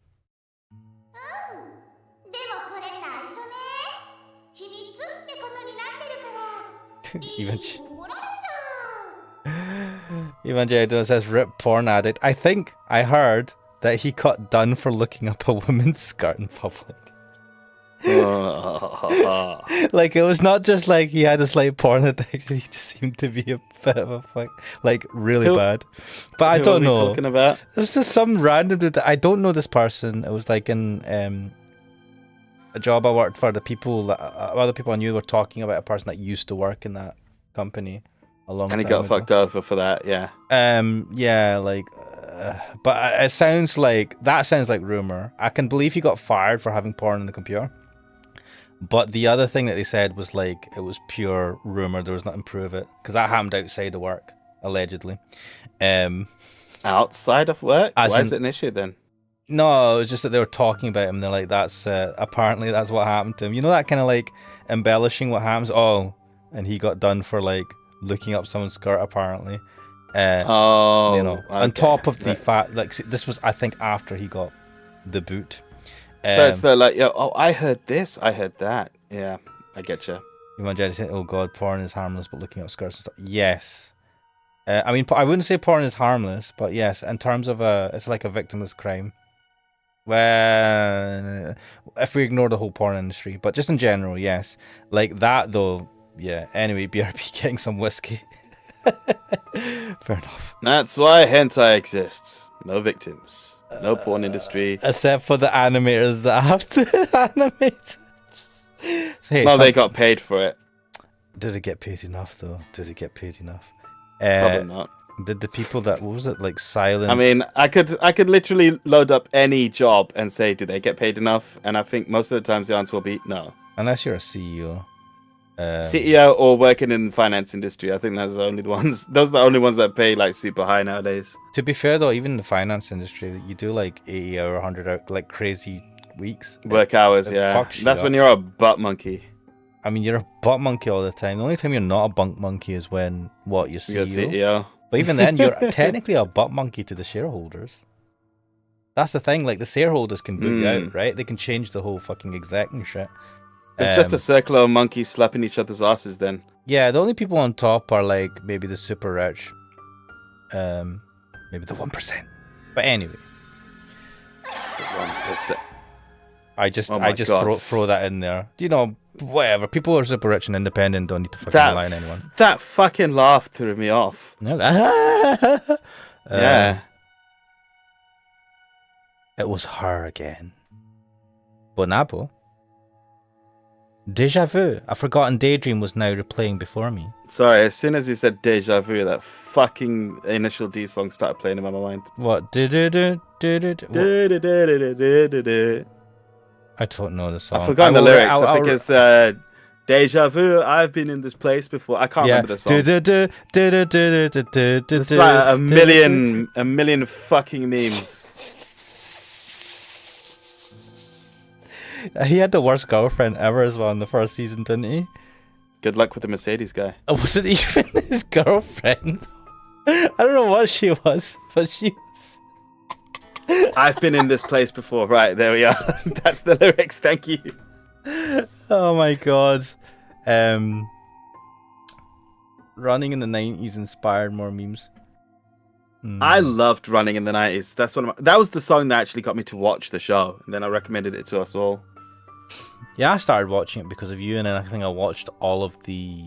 Evangelion says, rip porn addict. I think I heard that he got done for looking up a woman's skirt in public. Like, it was not just like he had a slight porn addiction, he just seemed to be a bit of a fuck, like really bad. But I don't know. Talking about? It was just some random dude. I don't know this person. It was like in a job I worked for. The people, other people I knew were talking about a person that used to work in that company a long time ago. And he got fucked over for that, yeah. Yeah, like, but it sounds like, that sounds like rumor. I can believe he got fired for having porn on the computer. But the other thing that they said was like, it was pure rumor. There was nothing to prove it. Because that happened outside of work, allegedly. Outside of work? Why is it an issue then? No, it was just that they were talking about him. They're like, that's, apparently that's what happened to him. You know that kind of like embellishing what happens? Oh, and he got done for like looking up someone's skirt, apparently. You know, okay. On top of the fact, like, this was, I think, after he got the boot. So it's like, yeah, oh, I heard this, I heard that. Yeah, I get you. Evangelion said, oh god, porn is harmless, but looking up skirts and stuff. Yes. I mean, I wouldn't say porn is harmless, but yes, in terms of it's like a victimless crime. Well, if we ignore the whole porn industry, but just in general, yes. Like that, though, yeah. Anyway, BRB getting some whiskey. Fair enough. That's why hentai exists. No victims. No porn industry. Except for the animators that have to animate it. So, hey, they got paid for it. Did it get paid enough, though? Did it get paid enough? Probably not. Did the people that, what was it, like silent? I mean, I could literally load up any job and say, do they get paid enough? And I think most of the times the answer will be no. Unless you're a CEO. CEO or working in the finance industry. I think those are the only ones that pay like super high nowadays. To be fair though, even in the finance industry, you do like 80 hour, 100 hour, like crazy weeks. Work hours, yeah. That's when you're a butt monkey. I mean, you're a butt monkey all the time. The only time you're not a bunk monkey is when, you're CEO? You're CEO. But even then, you're technically a butt monkey to the shareholders. That's the thing, like the shareholders can boot you out, right? They can change the whole fucking exec and shit. It's just a circle of monkeys slapping each other's asses then. Yeah, the only people on top are like maybe the super rich. Maybe the 1%. But anyway. The 1%. I just throw that in there. You know, whatever. People who are super rich and independent don't need to fucking rely on anyone. That fucking laugh threw me off. Yeah. It was her again. Bonabo. Deja vu. A forgotten daydream was now replaying before me. Sorry, as soon as he said deja vu, that fucking Initial D song started playing in my mind. What? I don't know the song. I forgot the lyrics. I think it's deja vu. I've been in this place before. I can't remember the song. It's like a million fucking memes. He had the worst girlfriend ever as well in the first season, didn't he? Good luck with the Mercedes guy. It wasn't even his girlfriend. I don't know what she was, but she was. I've been in this place before. Right, there we are. That's the lyrics. Thank you. Oh my god. Running in the 90s inspired more memes. I loved Running in the 90s. That's that was the song that actually got me to watch the show, and then I recommended it to us all. Yeah, I started watching it because of you, and then I think I watched all of the...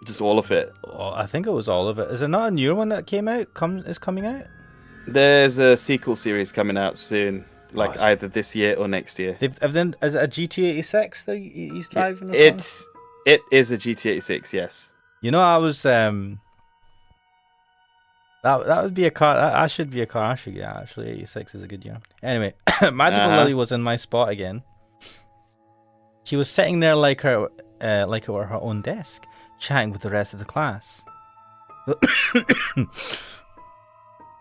Just all of it? I think it was all of it. Is there not a newer one that came out? Is coming out? There's a sequel series coming out soon, like either this year or next year. Is it a GT86 that he's driving? It is a GTA 6, yes. You know, I was that would be a car. I should be a car. Actually, yeah, actually, 86 is a good year. Anyway, Magical Lily was in my spot again. She was sitting there like it were her own desk, chatting with the rest of the class.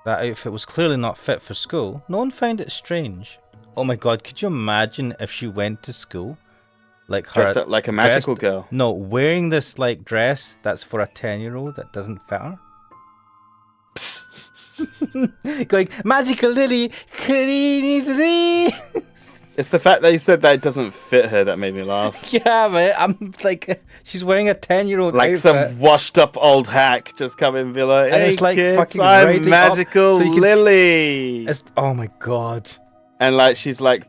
That outfit was clearly not fit for school. No one found it strange. Oh my god, could you imagine if she went to school like her Dressed up like a magical girl. No, wearing this like dress that's for a 10-year-old that doesn't fit her. Going, Magical Lily, It's the fact that you said that it doesn't fit her that made me laugh. yeah, man. I'm like, she's wearing a 10-year-old Like outfit. some washed up old hack just come in and be like, And hey it's like kids, fucking I'm riding Magical up so you can Lily. Oh my god. And like she's like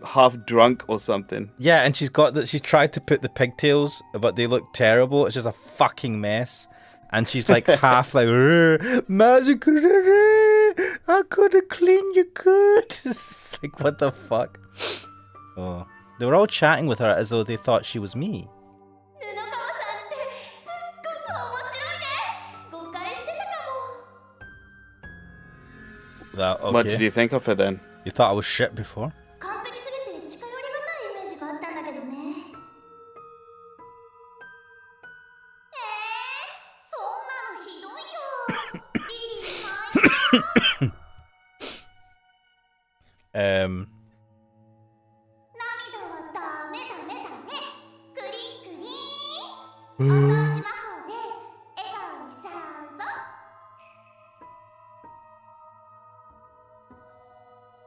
half drunk or something. Yeah, and she's got that. She's tried to put the pigtails, but they look terrible. It's just a fucking mess. And she's like half like, Magical Lily, I could have cleaned you good. It's like, what the fuck? Oh, they were all chatting with her as though they thought she was me. That, okay. What did you think of her then? You thought I was shit before? 完璧すぎて近寄りがたいイメージがあったんだけどね。そんなのひどいよ。リリー泣いた。涙はダメダメダメ。クリンクリン。お掃除魔法で笑顔にしちゃうぞ。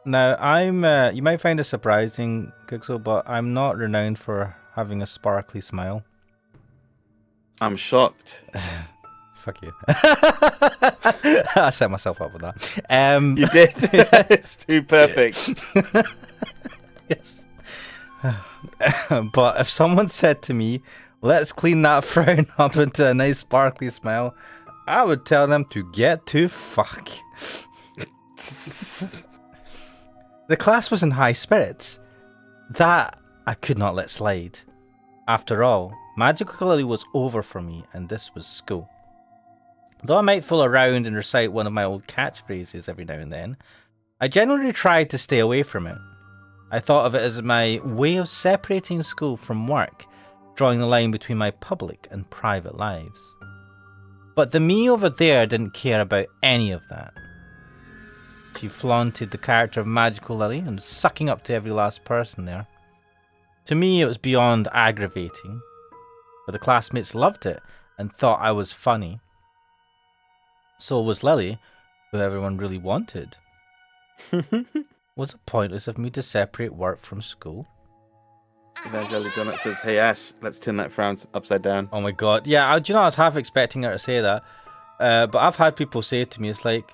Now, I'm, you might find this surprising, Gixel, but I'm not renowned for having a sparkly smile. I'm shocked. Fuck you. I set myself up with that. You did. It's too perfect. Yes. But if someone said to me, let's clean that frown up into a nice sparkly smile, I would tell them to get to fuck. The class was in high spirits. That I could not let slide. After all, Magical Lily was over for me, and this was school. Though I might fool around and recite one of my old catchphrases every now and then, I generally tried to stay away from it. I thought of it as my way of separating school from work, drawing the line between my public and private lives. But the me over there didn't care about any of that. She flaunted the character of Magical Lily and was sucking up to every last person there. To me, it was beyond aggravating, but the classmates loved it and thought I was funny. So was Lily, who everyone really wanted. Was it pointless of me to separate work from school? Evangeline Donut says, hey Ash, let's turn that frown upside down. Oh my god. Yeah, do you know, I was half expecting her to say that. But I've had people say to me, it's like,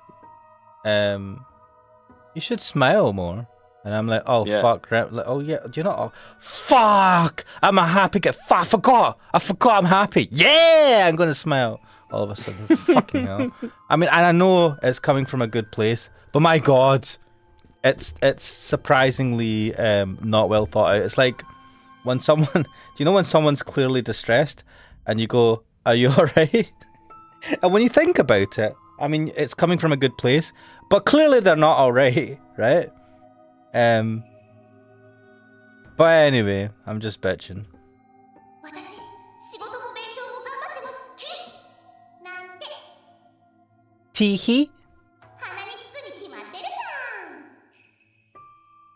you should smile more. And I'm like, oh, Yeah. fuck. Right? Like, oh, yeah. Do you know? Oh, fuck. I'm a happy guy. I forgot I'm happy. Yeah, I'm going to smile. All of a sudden. Fucking hell. I mean, and I know it's coming from a good place, but my god, it's surprisingly not well thought out. It's like when someone, do you know when someone's clearly distressed and you go, are you alright? And when you think about it, I mean, it's coming from a good place, but clearly they're not alright, right? But anyway, I'm just bitching. 私、仕事も勉強も頑張ってます。キリッなんて Teehee? 鼻につくに決まってるじ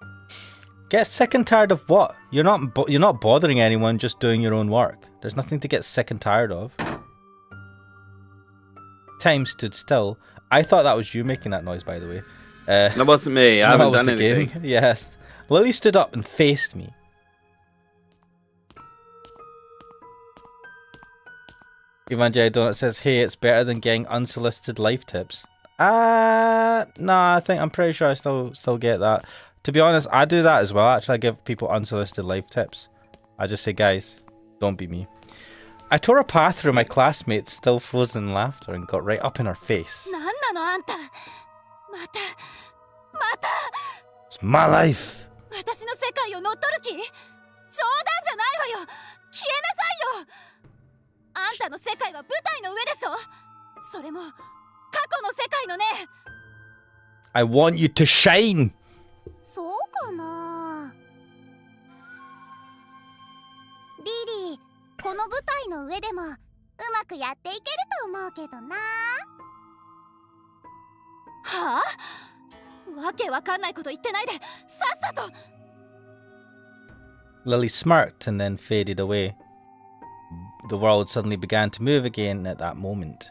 ゃん。 Get sick and tired of what? You're not bothering anyone, just doing your own work. There's nothing to get sick and tired of. Time stood still. I thought that was you making that noise, by the way. That wasn't me. I haven't that was done the anything. game. Yes. Lily stood up and faced me. Evangeline Donut says, hey, it's better than getting unsolicited life tips. No, I'm pretty sure I still get that. To be honest, I do that as well. Actually, I give people unsolicited life tips. I just say, guys, don't be me. I tore a path through my classmates, still frozen in laughter, and got right up in her face. なんなのあんた。また。 It's my life. 私の世界を乗っ取る気？冗談じゃないわよ。消えなさいよ。あんたの世界は舞台の上でしょ。それも過去の世界のね。 I want you to shine. そうかな。リリー、この舞台の上でもうまくやっていけると思うけどな。はあ、わけわかんないこと言ってないで、さっさと。 Lily smirked and then faded away. The world suddenly began to move again at that moment.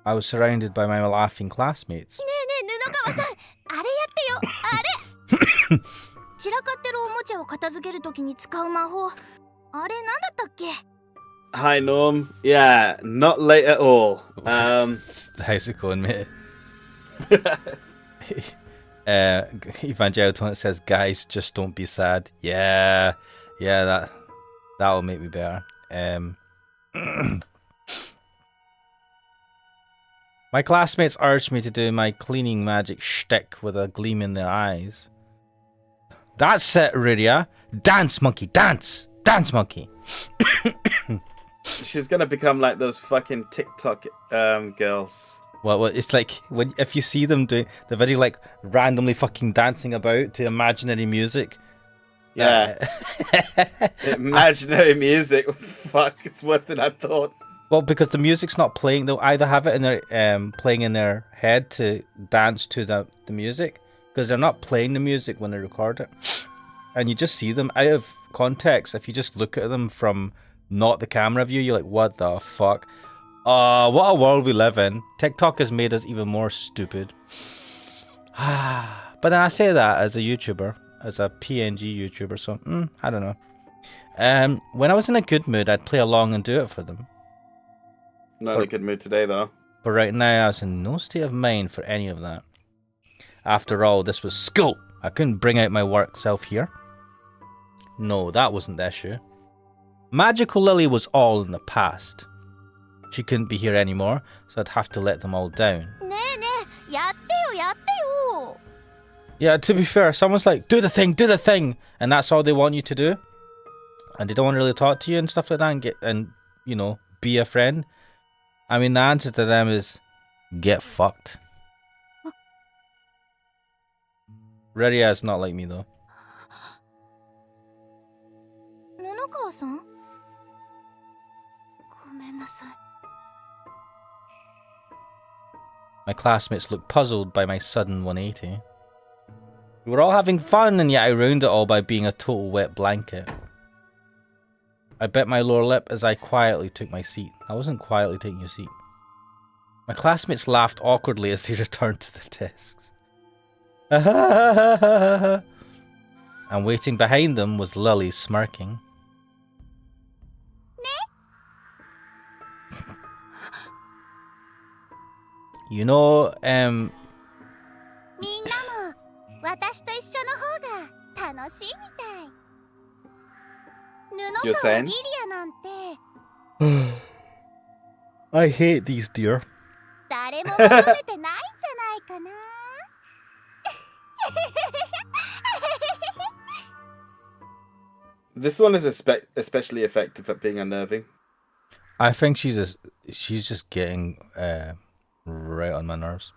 I was surrounded by my laughing classmates. ねえねえ、布川さん、あれやってよ、あれ。散らかってるおもちゃを片付けるときに使う魔法、あれなんだったっけ？ Hi, Norm. Yeah, not late at all. How's it going, mate? Evangeliton says, guys, just don't be sad. Yeah, that'll make me better. My classmates urged me to do my cleaning magic shtick with a gleam in their eyes. That's it, Rydia. Dance, monkey, dance! Dance, monkey! She's gonna become like those fucking TikTok girls. Well, it's like if you see them doing the video, like randomly fucking dancing about to imaginary music. Yeah. Imaginary music. Fuck, it's worse than I thought. Well, because the music's not playing, they'll either have it in their playing in their head to dance to the music, because they're not playing the music when they record it, and you just see them out of context. If you just look at them from not the camera view, you're like, what the fuck? What a world we live in. TikTok has made us even more stupid. But then I say that as a YouTuber, as a PNG YouTuber, so I don't know. When I was in a good mood, I'd play along and do it for them. Not in a good mood today, though. But right now, I was in no state of mind for any of that. After all, this was school. I couldn't bring out my work self here. No, that wasn't the issue. Magical Lily was all in the past. She couldn't be here anymore, so I'd have to let them all down. Yeah, to be fair, someone's like, do the thing, and that's all they want you to do, and they don't want to really talk to you and stuff like that, and you know, be a friend. I mean, the answer to them is, get fucked. Rydia is not like me though. My classmates looked puzzled by my sudden 180. We were all having fun, and yet I ruined it all by being a total wet blanket. I bit my lower lip as I quietly took my seat. I wasn't quietly taking your seat. My classmates laughed awkwardly as they returned to their desks. And waiting behind them was Lily smirking. You know, You're saying? I hate these deer. This one is especially effective at being unnerving. I think she's just getting right on my nerves.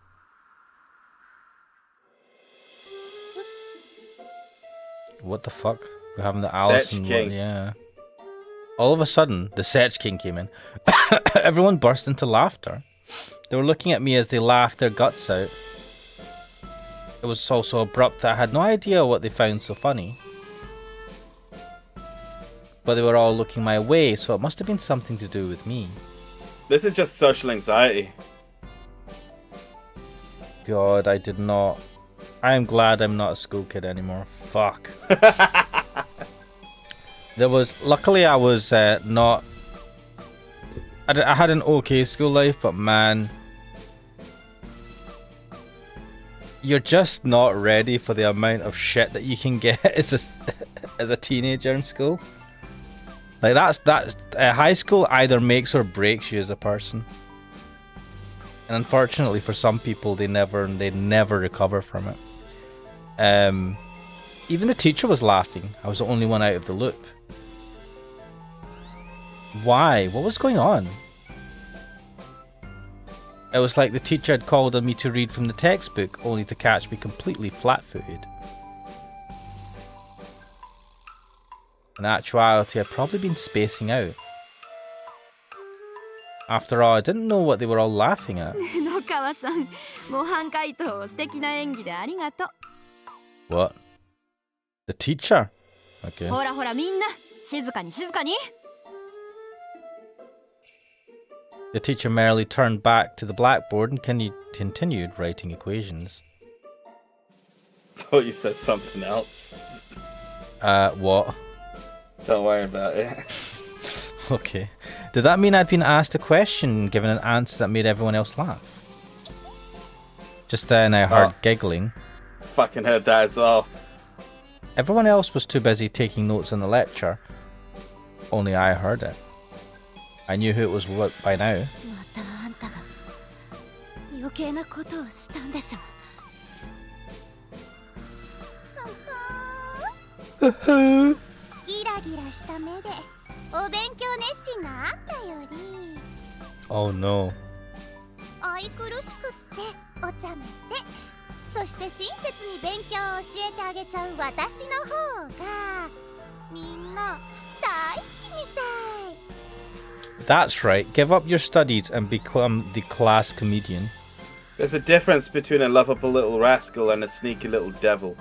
What the fuck? We're having the Alice and King. Yeah. All of a sudden, the Setch King came in. Everyone burst into laughter. They were looking at me as they laughed their guts out. It was all so abrupt that I had no idea what they found so funny. But they were all looking my way, so it must have been something to do with me. This is just social anxiety. God, I did not. I am glad I'm not a school kid anymore. Fuck. Luckily I was not. I had an okay school life, but man, you're just not ready for the amount of shit that you can get as a teenager in school. Like that's high school either makes or breaks you as a person. And unfortunately for some people, they never recover from it. Even the teacher was laughing. I was the only one out of the loop. Why? What was going on? It was like the teacher had called on me to read from the textbook, only to catch me completely flat-footed. In actuality, I'd probably been spacing out. After all, I didn't know what they were all laughing at. 野川さん、模範解答素敵な演技でありがとう。 What? The teacher? Okay. ほらほらみんな、静かに静かに。 The teacher merely turned back to the blackboard and continued writing equations. I thought you said something else. What? Don't worry about it. Okay. Did that mean I'd been asked a question and given an answer that made everyone else laugh? Just then I heard giggling. Fucking heard that as well. Everyone else was too busy taking notes on the lecture. Only I heard it. I knew who it was by now. またあんたが余計なことをしたんでしょ。ギラギラした目でお勉強熱心なあんたより Oh no. 愛くるしくってお茶目でそして親切に勉強を教えてあげちゃう私の方がみんな大好きみたい。 That's right. Give up your studies and become the class comedian. There's a difference between a lovable little rascal and a sneaky little devil.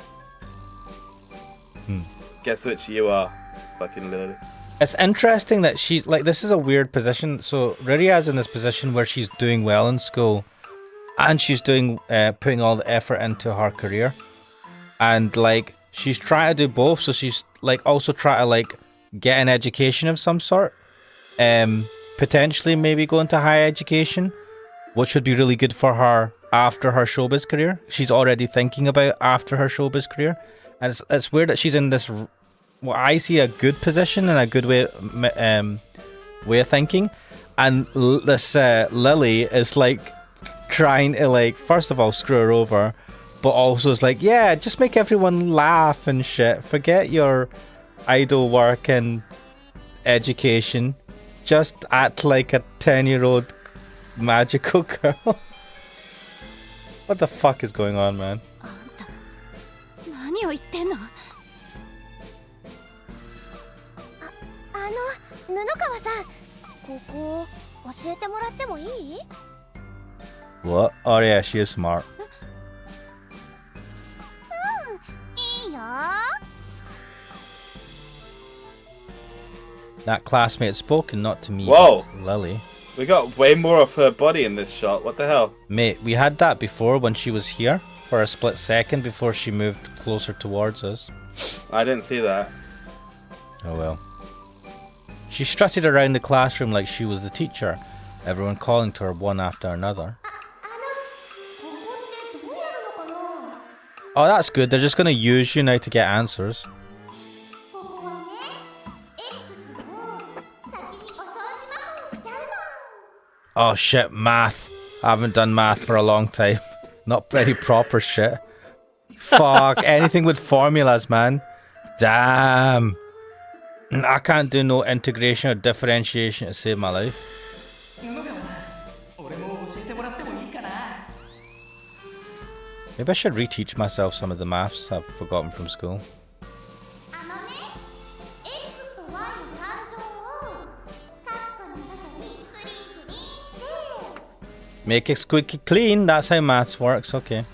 Guess which you are, fucking Lily. It's interesting that she's like, this is a weird position. So Riria's in this position where she's doing well in school and she's doing putting all the effort into her career, and like she's trying to do both. So she's like also trying to like get an education of some sort, potentially maybe go into higher education, which would be really good for her after her showbiz career. She's already thinking about after her showbiz career, and it's weird that she's in this, what I see, a good position and a good way of thinking, and this Lily is like trying to like first of all screw her over, but also is like, yeah, just make everyone laugh and shit, forget your idol work and education, just act like a 10-year-old magical girl. What the fuck is going on, man? 何を言ってんの？布川さん、ここ教えてもらってもいい？ What? Oh yeah, she is smart. いいよ。 That classmate spoken, not to me. Whoa. Lily. We got way more of her body in this shot. What the hell? Mate, we had that before when she was here for a split second before she moved closer towards us. I didn't see that. Oh well. She strutted around the classroom like she was the teacher, everyone calling to her one after another. Oh, that's good. They're just going to use you now to get answers. Oh shit, math. I haven't done math for a long time. Not very proper shit. Fuck, anything with formulas, man. Damn. I can't do no integration or differentiation to save my life. Maybe I should reteach myself some of the maths I've forgotten from school. Make it squeaky clean, that's how maths works, okay.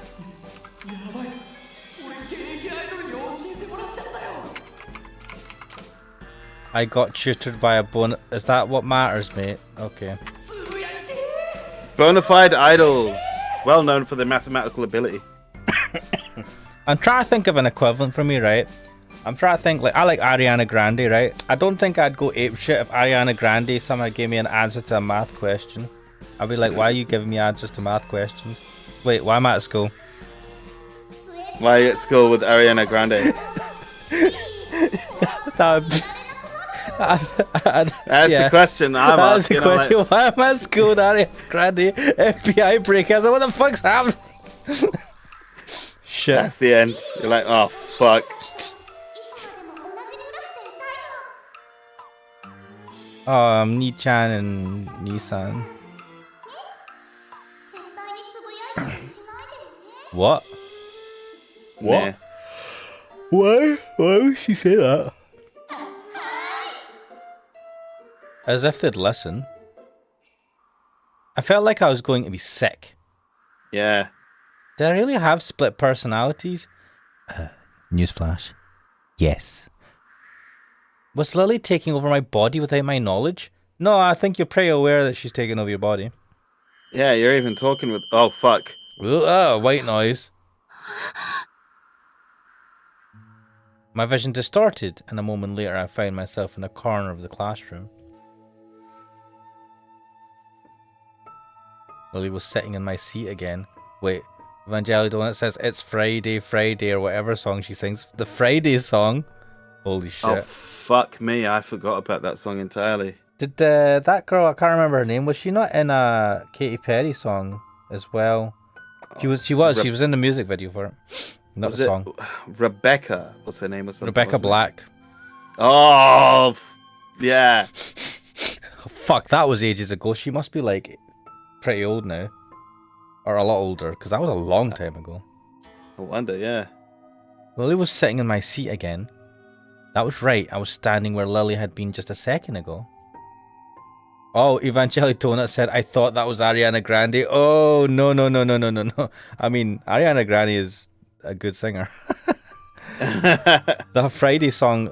I got tutored by a is that what matters, mate? Okay. Bonafide idols. Well known for their mathematical ability. I'm trying to think of an equivalent for me, right? I'm trying to think, like, I like Ariana Grande, right? I don't think I'd go apeshit if Ariana Grande somehow gave me an answer to a math question. I'd be like, why are you giving me answers to math questions? Wait, why am I at school? Why are you at school with Ariana Grande? That's the question I'm asking. The question. Like, why am I at school with Ariana Grande? FBI breakers, what the fuck's happening? Shit. That's the end. You're like, oh fuck. Ni-chan and Nissan. 絶対につぶやいたりしないでよね。 What? What? Why? Why would she say that? As if they'd listen. I felt like I was going to be sick. Yeah. Did I really have split personalities? Newsflash. Yes. Was Lily taking over my body without my knowledge? No, I think you're pretty aware that she's taking over your body. Yeah, you're even talking with... Oh, fuck. White noise. My vision distorted, and a moment later I found myself in a corner of the classroom. Lily was sitting in my seat again. Wait, Evangelio, when it says it's Friday, Friday, or whatever song she sings, the Friday song? Holy shit. Oh, fuck me. I forgot about that song entirely. Did that girl, I can't remember her name, was she not in a Katy Perry song as well? She was in the music video for it. Not the song. Rebecca, what's her name or something? Rebecca Black. Oh, yeah. Oh, fuck, that was ages ago. She must be like pretty old now. Or a lot older, because that was a long time ago. I wonder, yeah. Lily was sitting in my seat again. That was right, I was standing where Lily had been just a second ago. Oh, Evangelio Donut said, I thought that was Ariana Grande. Oh, no. I mean, Ariana Grande is a good singer. The Friday song,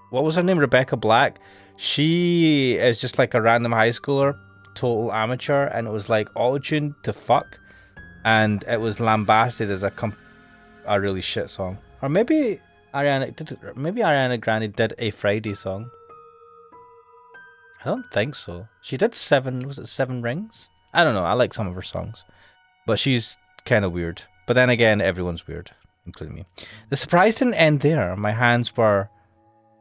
what was her name? Rebecca Black. She is just like a random high schooler, total amateur, and it was like auto-tuned to fuck, and it was lambasted as a really shit song. Or maybe Ariana Grande did a Friday song. I don't think so. She did Seven Rings? I don't know. I like some of her songs, but she's kind of weird. But then again, everyone's weird, including me. The surprise didn't end there. My hands were.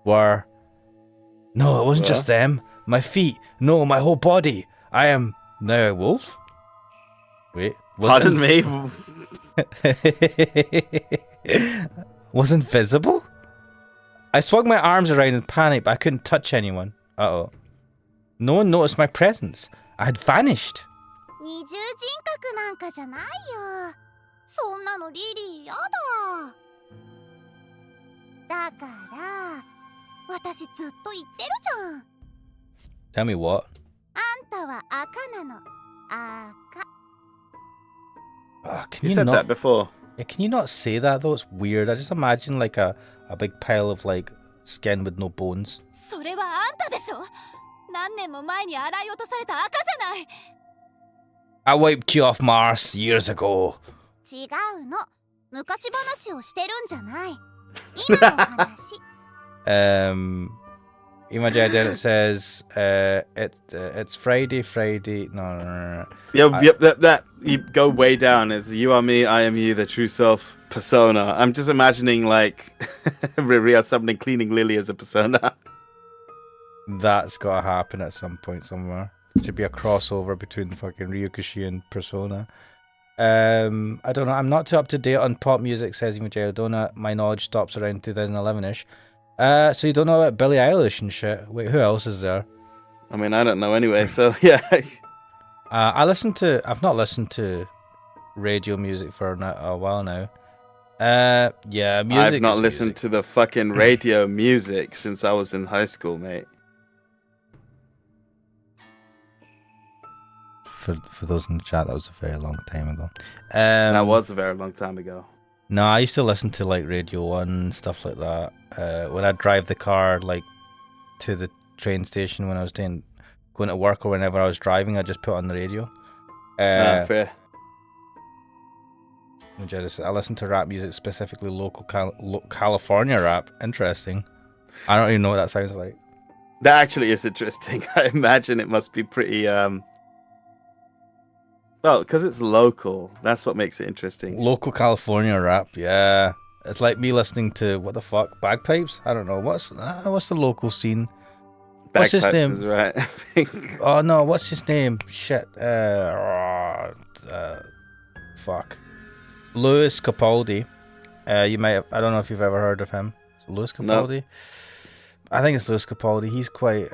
No, it wasn't just them. My feet. No, my whole body. I am now a wolf. Wait. Pardon me. Was invisible? I swung my arms around in panic, but I couldn't touch anyone. Uh-oh. No one noticed my presence. I had vanished. 二重人格なんかじゃないよ。そんなのリリーやだ。だから私ずっと言ってるじゃん。Tell me what? あんたは赤なの。赤。Can you said not... that before. Yeah, can you not say that though? It's weird. I just imagine like a big pile of like skin with no bones. それはあんたでしょ。何年も前に洗い落とされた赤じゃない。I wiped you off Mars years ago. 違うの。昔話をしてるんじゃない。今の話。Imagine it says it's Friday. No. Yep. That you go way down. It's you are me, I am you, the true self persona. I'm just imagining like Riria summoning cleaning Lily as a persona. That's gotta happen at some point somewhere. Should be a crossover between fucking Ryukushi and Persona. I don't know. I'm not too up to date on pop music, says Imajeo Donut. My knowledge stops around 2011-ish. So you don't know about Billie Eilish and shit? Wait, who else is there? I mean, I don't know anyway, so yeah. I've not listened to radio music for a while now. Yeah, music. I've not listened to the fucking radio music since I was in high school, mate. For those in the chat, that was a very long time ago. That was a very long time ago. No, I used to listen to like Radio 1 and stuff like that. When I'd drive the car like to the train station when I was going to work, or whenever I was driving, I'd just put on the radio. Fair. I listen to rap music, specifically local California rap. Interesting. I don't even know what that sounds like. That actually is interesting. I imagine it must be pretty well, because it's local. That's what makes it interesting. Local California rap, yeah. It's like me listening to, what the fuck, bagpipes? I don't know. What's the local scene? What's his name? Is right, I think. Oh no, what's his name? Shit. Fuck. Louis Capaldi. You might have, I don't know if you've ever heard of him. So Louis Capaldi. I think it's Lewis Capaldi. He's quite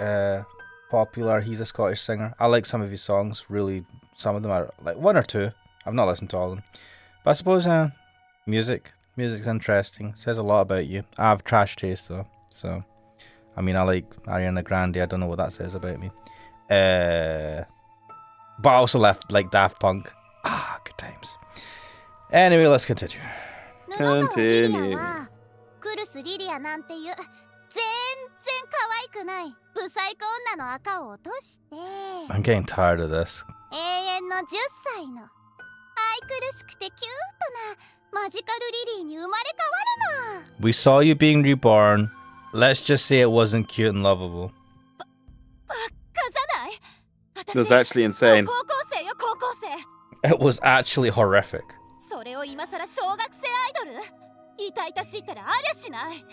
popular. He's a Scottish singer. I like some of his songs. Really, some of them are like one or two. I've not listened to all of them, but I suppose music's interesting. Says a lot about you. I have trash taste though, so I mean I like Ariana Grande. I don't know what that says about me. But I also like Daft Punk. Good times. Anyway, let's continue. 布川リリアはクルスリリアなんていう全然可愛くないブサイク女の赤を落として I'm getting tired of this. 永遠の10歳の愛くるしくてキュートなマジカルリリーに生まれ変わるの。 We saw you being reborn. Let's just say it wasn't cute and lovable. バカじゃない。 It was actually insane. 高校生よ高校生。 It was actually horrific. それを今さら小学生アイドル痛々しいったらありゃしない。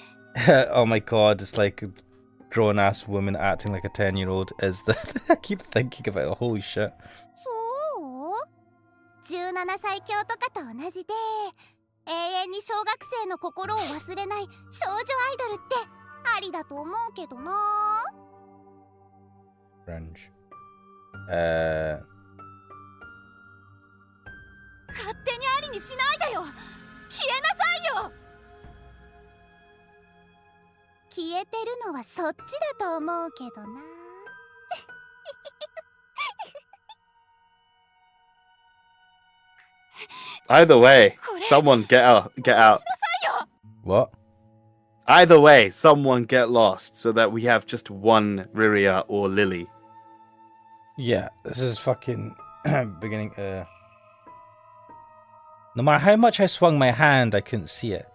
Oh my god, it's like a grown-ass woman acting like a 10-year-old is the... I keep thinking about it, holy shit. そう17歳強とかと同じで永遠に小学生の心を忘れない少女アイドルってありだと思うけどな。 Cringe. 勝手にありにしないでよ。消えなさいよ。消えてるのはそっちだと思うけどな。Either way, someone get out. What? Either way, someone get lost so that we have just one Riria or Lily. Yeah, this is fucking beginning. No matter how much I swung my hand, I couldn't see it.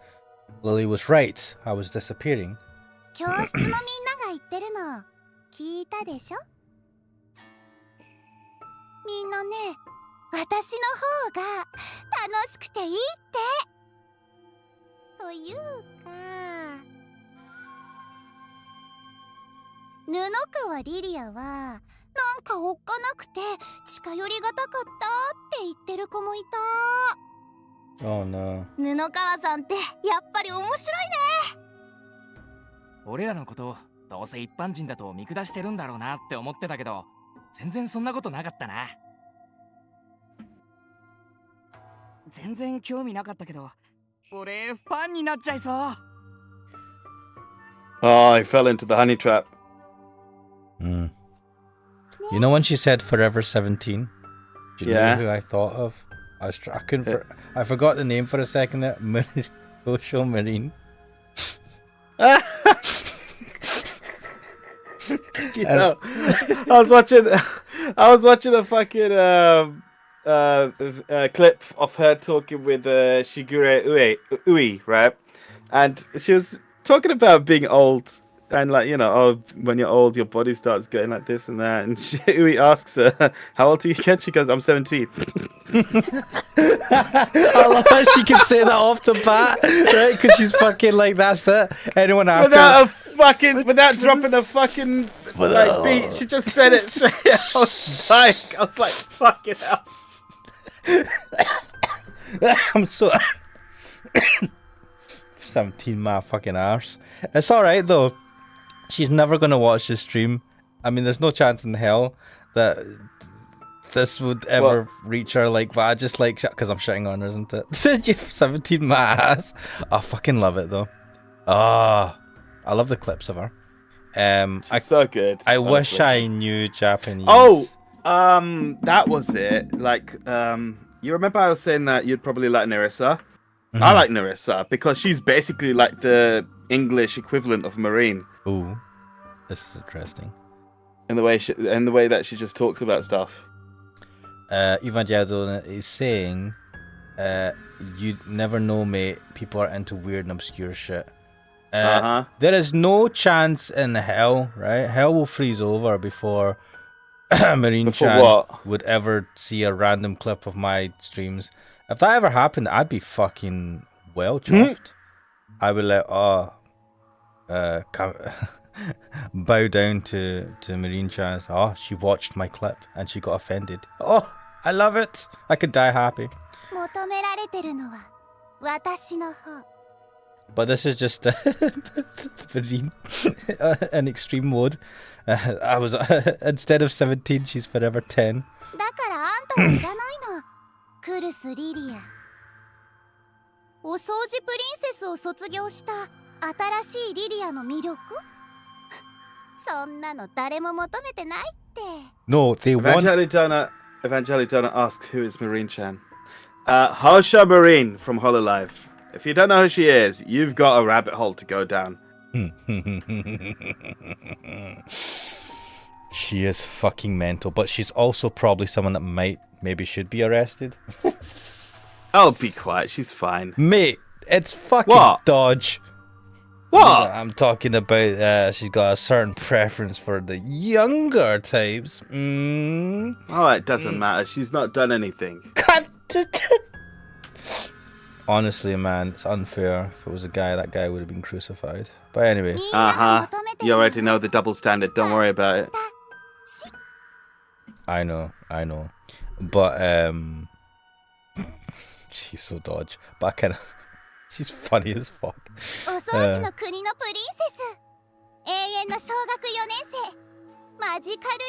Lily was right. I was disappearing. 教室のみんなが言ってるの聞いたでしょ。みんなね、私の方が楽しくていいって。というか、布川リリアはなんかおっかなくて近寄りがたかったって言ってる子もいた。 Oh no. 布川さんってやっぱり面白いね。俺らのことをどうせ一般人だと見下してるんだろうなって思ってたけど、全然そんなことなかったな。全然興味なかったけど、俺ファンになっちゃいそう。Oh, I fell into the honey trap. You know when she said Forever 17? Do you know who I thought of? I couldn't. I forgot the name for a second there. Social Marine. You know, I was watching a fucking clip of her talking with Shigure Ui, right? And she was talking about being old and like, you know, oh, when you're old, your body starts getting like this and that. And Ui asks her, "How old are you again?" She goes, "I'm 17." I love how she can say that off the bat, right? Because she's fucking like, that's it. Anyone after without dropping a fucking like beat, she just said it straight. I was dying. I was like, fucking hell. I'm so 17 my fucking arse. It's alright though. She's never gonna watch this stream. I mean, there's no chance in hell that this would ever reach her. Like, but I just like, because I'm shitting on her, isn't it? 17 my ass. I fucking love it though. I love the clips of her. She's so good. I wish I knew Japanese. Oh, that was it. Like, you remember I was saying that you'd probably like Nerissa? Mm-hmm. I like Nerissa because she's basically like the English equivalent of Marine. Ooh, this is interesting. In the way that she just talks about stuff. Iwaihime is saying, you never know, mate. People are into weird and obscure shit. There is no chance in hell, right? Hell will freeze over before Marine-chan would ever see a random clip of my streams. If that ever happened, I'd be fucking well chuffed. I would like, bow down to Marine-chan. Oh, she watched my clip and she got offended. Oh, I love it. I could die happy. But this is just Marine in extreme mode. I was instead of 17, she's forever 10. だからあんたはいらないのクルスリリア。お掃除プリンセスを卒業した新しいリリアの魅力そんなの誰も求めてないって。 No, they want... Evangelidonna asks who is Marine Chan. Harsha Marine from Hololive. If you don't know who she is, you've got a rabbit hole to go down. She is fucking mental, but she's also probably someone that maybe should be arrested. Oh, be quiet. She's fine. Mate, it's fucking What? Dodge. What? I'm talking about she's got a certain preference for the younger types. Oh, it doesn't matter. She's not done anything. Honestly, man, it's unfair. If it was a guy, that guy would have been crucified. But anyway. You already know the double standard. Don't worry about it. I know. But, she's so Dodge. But she's funny as fuck. お掃除の国のプリンセス永遠の小学4年生マジカルリ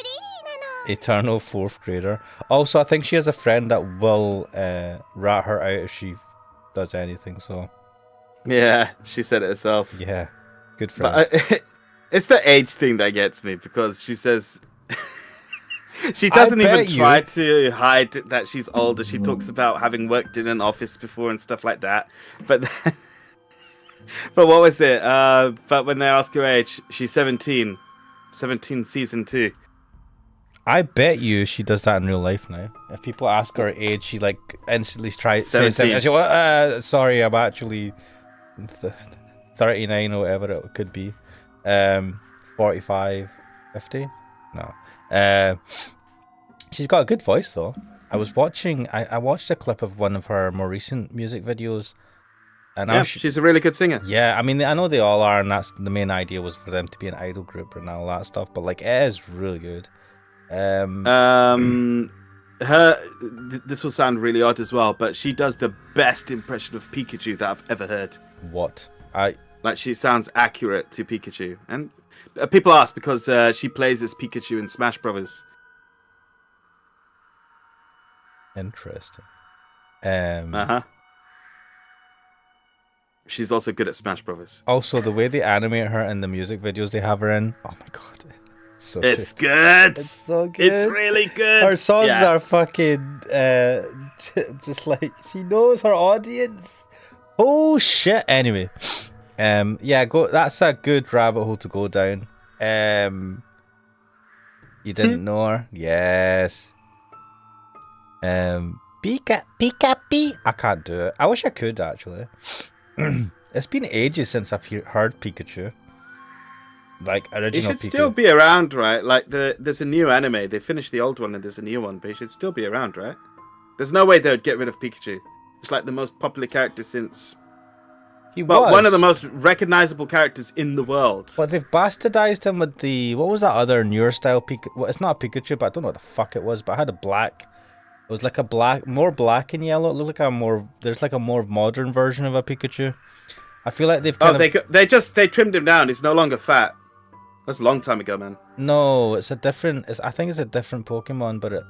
リーなの Eternal 4th grader. Also, I think she has a friend that will rat her out if she does anything, so... Yeah, she said it herself. Yeah, good friend. But it's the age thing that gets me, because she says... she doesn't even try to hide that she's older. She talks about having worked in an office before and stuff like that. But then... but what was it? But when they ask her age, she's 17. 17 season 2. I bet you she does that in real life now. If people ask her age, she like instantly tries to say 17. And she goes, sorry, I'm actually 39 or whatever it could be. 45, 50? No. She's got a good voice though. I watched a clip of one of her more recent music videos. And yeah, she's a really good singer. Yeah, I mean, I know they all are, and that's the main idea was for them to be an idol group and all that stuff. But like, it is really good. This will sound really odd as well, but she does the best impression of Pikachu that I've ever heard. What? Like, she sounds accurate to Pikachu, and people ask because she plays as Pikachu in Smash Brothers. Interesting. She's also good at Smash Brothers. Also, the way they animate her in the music videos they have her in, oh my god, it's good. It's so good. It's really good. Her songs are fucking just like she knows her audience. Oh shit. Anyway, yeah, that's a good rabbit hole to go down. You didn't know her? Yes. Pika. I can't do it. I wish I could actually. It's been ages since I've heard Pikachu. Like original. He should Pikachu. still be around, right? Like there's a new anime. They finished the old one and there's a new one, but he should still be around, right? There's no way they would get rid of Pikachu. It's like the most popular character since. One of the most recognizable characters in the world. But they've bastardized him with the what was that other newer style Pikachu? Well, it's not a Pikachu, but I don't know what the fuck it was. But I had a black. It was like a more black and yellow. It looked like there's like a more modern version of a Pikachu. I feel like they've they trimmed him down. He's no longer fat. That's a long time ago, man. No, it's a different. I think it's a different Pokemon, but it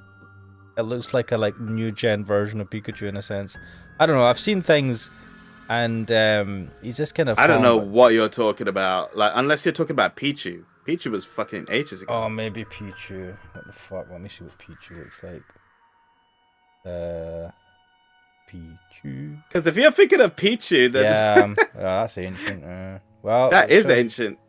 looks like a new gen version of Pikachu in a sense. I don't know. I've seen things, and he's just kind of. I don't know what you're talking about. Like, unless you're talking about Pichu. Pichu was fucking ages ago. Oh, maybe Pichu. What the fuck? Let me see what Pichu looks like. Pichu. Because if you're thinking of Pichu, then yeah, that's ancient. Well, that is ancient.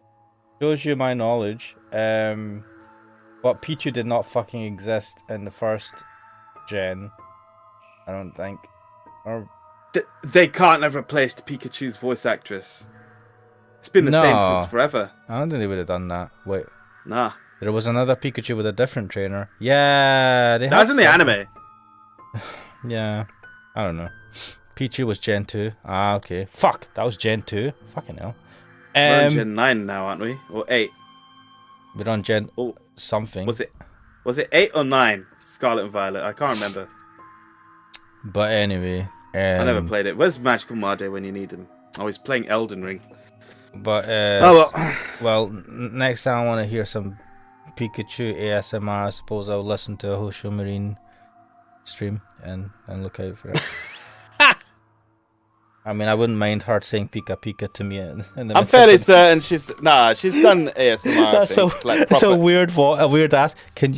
Shows you my knowledge. But Pichu did not fucking exist in the first gen. I don't think. Or they can't have replaced Pikachu's voice actress. It's been the same since forever. I don't think they would have done that. Wait. Nah. There was another Pikachu with a different trainer. Yeah, that was in the anime. Yeah, I don't know. Pichu was Gen 2. Ah, okay. Fuck, that was Gen 2. Fucking hell. We're on Gen 9 now, aren't we? Or 8? We're on Gen something. Was it 8 or 9? Scarlet and Violet. I can't remember. But anyway, I never played it. Where's Magical Made when you need him? Oh, he's playing Elden Ring. But next time I want to hear some Pikachu ASMR, I suppose I'll listen to a Hosho Marine stream and look out for it. I mean, I wouldn't mind her saying Pika Pika to me. I'm fairly certain she's done ASMR. That's a weird ask. Can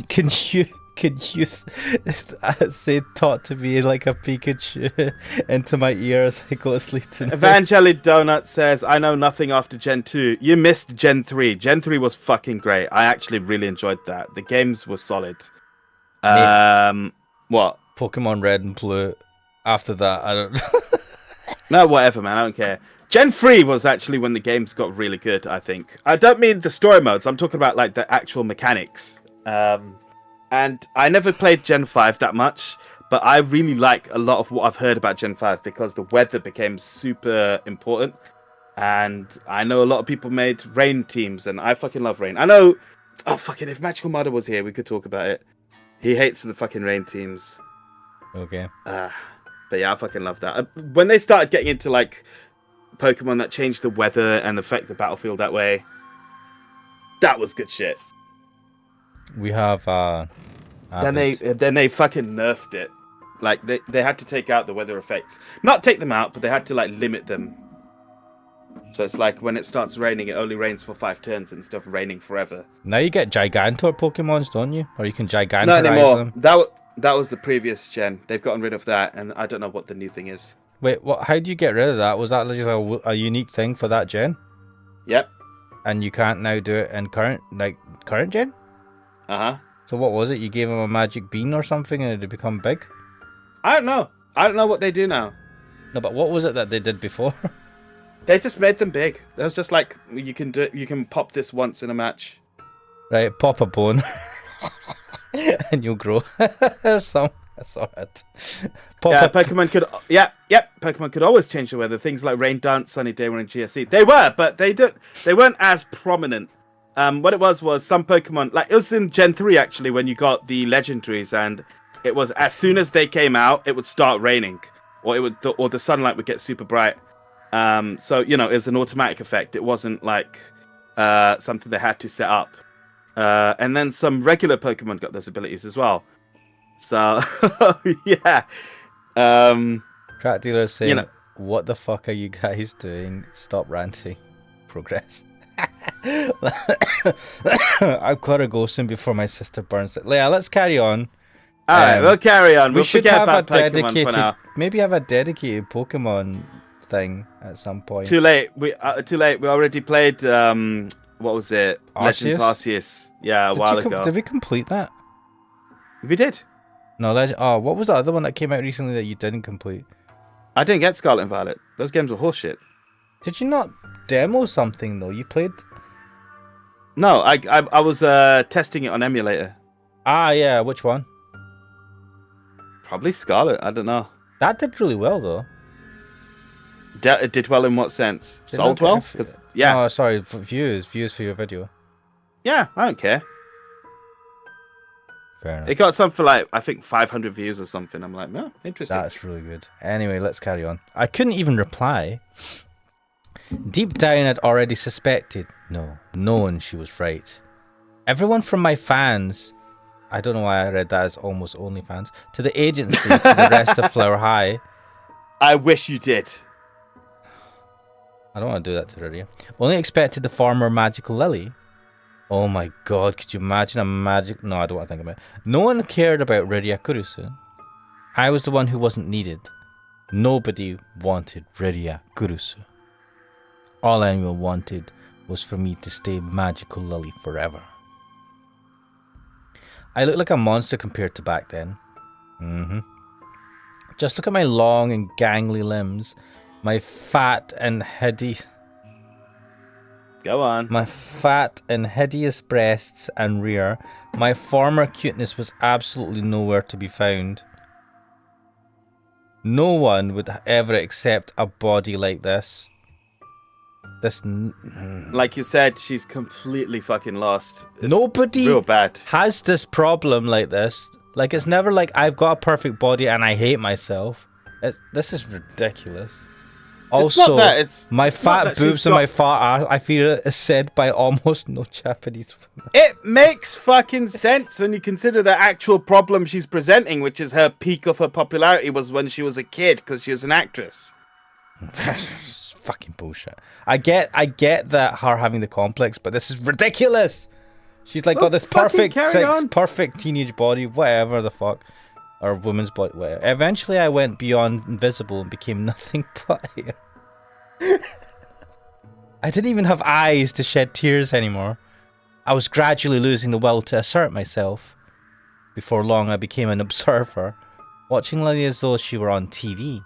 you say talk to me like a Pikachu into my ear as I go to sleep tonight? Evangeli Donut says, I know nothing after Gen 2. You missed Gen 3. Gen 3 was fucking great. I actually really enjoyed that. The games were solid. What? Pokemon Red and Blue. After that, I don't No, whatever, man. I don't care. Gen 3 was actually when the games got really good, I think. I don't mean the story modes. I'm talking about like the actual mechanics. And I never played Gen 5 that much, but I really like a lot of what I've heard about Gen 5 because the weather became super important. And I know a lot of people made rain teams, and I fucking love rain. I know... Oh, fucking, if Magical Mother was here, we could talk about it. He hates the fucking rain teams. Okay. But yeah, I fucking love that. When they started getting into, like, Pokemon that changed the weather and affect the battlefield that way, that was good shit. We have then they fucking nerfed it. Like they had to take out the weather effects. Not take them out, but they had to like limit them. So it's like when it starts raining, it only rains for 5 turns instead of raining forever. Now you get Gigantor Pokemons, don't you? Or you can Gigantorize Not anymore. them. That was the previous gen. They've gotten rid of that, and I don't know what the new thing is. Wait, what? How do you get rid of that? Was that just a unique thing for that gen? Yep. And you can't now do it in current gen? Uh-huh. So what was it? You gave him a magic bean or something and it had become big? I don't know. I don't know what they do now. No, but what was it that they did before? They just made them big. It was just like you can pop this once in a match. Right, pop a bone. And you'll grow. Some sort. Pokemon could Pokemon could always change the weather. Things like Rain Dance, Sunny Day were in GSC. They were, but they weren't as prominent. What it was some Pokemon, like it was in Gen 3 actually when you got the legendaries, and it was as soon as they came out, it would start raining, or the sunlight would get super bright. So you know, it's an automatic effect. It wasn't like something they had to set up. And then some regular Pokemon got those abilities as well. So yeah. Track dealer saying, what the fuck are you guys doing? Stop ranting. Progress. I've got to go soon before my sister burns it. Leia, let's carry on. Alright, we'll carry on. We'll should forget have about a Pokemon dedicated, for now. maybe have a dedicated Pokemon thing at some point. Too late. We already played what was it? Legends Arceus. Yeah, a while ago. Did we complete that? We did. No, what was the other one that came out recently that you didn't complete? I didn't get Scarlet and Violet. Those games were horseshit. Did you not demo something though? You played? No, I was testing it on emulator. Ah, yeah. Which one? Probably Scarlet. I don't know. That did really well though. It did well in what sense? Sold well? Because yeah. Oh, sorry. For views for your video. Yeah, I don't care. Fair enough. It got something like, I think 500 views or something. I'm like, no, interesting. That's really good. Anyway, let's carry on. I couldn't even reply. Deep down, I'd already suspected. No, known she was right. Everyone from my fans, I don't know why I read that as almost only fans, to the agency, to the rest of Flower High. I wish you did. I don't want to do that to Riria. Only expected the former magical lily. Oh my god, could you imagine a magic... No, I don't want to think about it. No one cared about Riria Kurusu. I was the one who wasn't needed. Nobody wanted Riria Kurusu. All anyone wanted was for me to stay magical lily forever. I look like a monster compared to back then. Just look at my long and gangly limbs. My fat and hideous... Go on. My fat and hideous breasts and rear. My former cuteness was absolutely nowhere to be found. No one would ever accept a body like this. Like you said, she's completely fucking lost. It's nobody real bad. has this problem like this. Like, it's never like I've got a perfect body and I hate myself. This is ridiculous. Also, that, it's my it's not fat that she's boobs and got- my fat ass, I feel is said by almost no Japanese women. It makes fucking sense when you consider the actual problem she's presenting, which is her peak of her popularity was when she was a kid because she was an actress. It's fucking bullshit. I get that her having the complex, but this is ridiculous. She's like Well, got this fucking carry on. perfect teenage body, whatever the fuck, or woman's body. Whatever. Eventually, I went beyond invisible and became nothing but hair. I didn't even have eyes to shed tears anymore. I was gradually losing the will to assert myself. Before long, I became an observer, watching Lily as though she were on TV.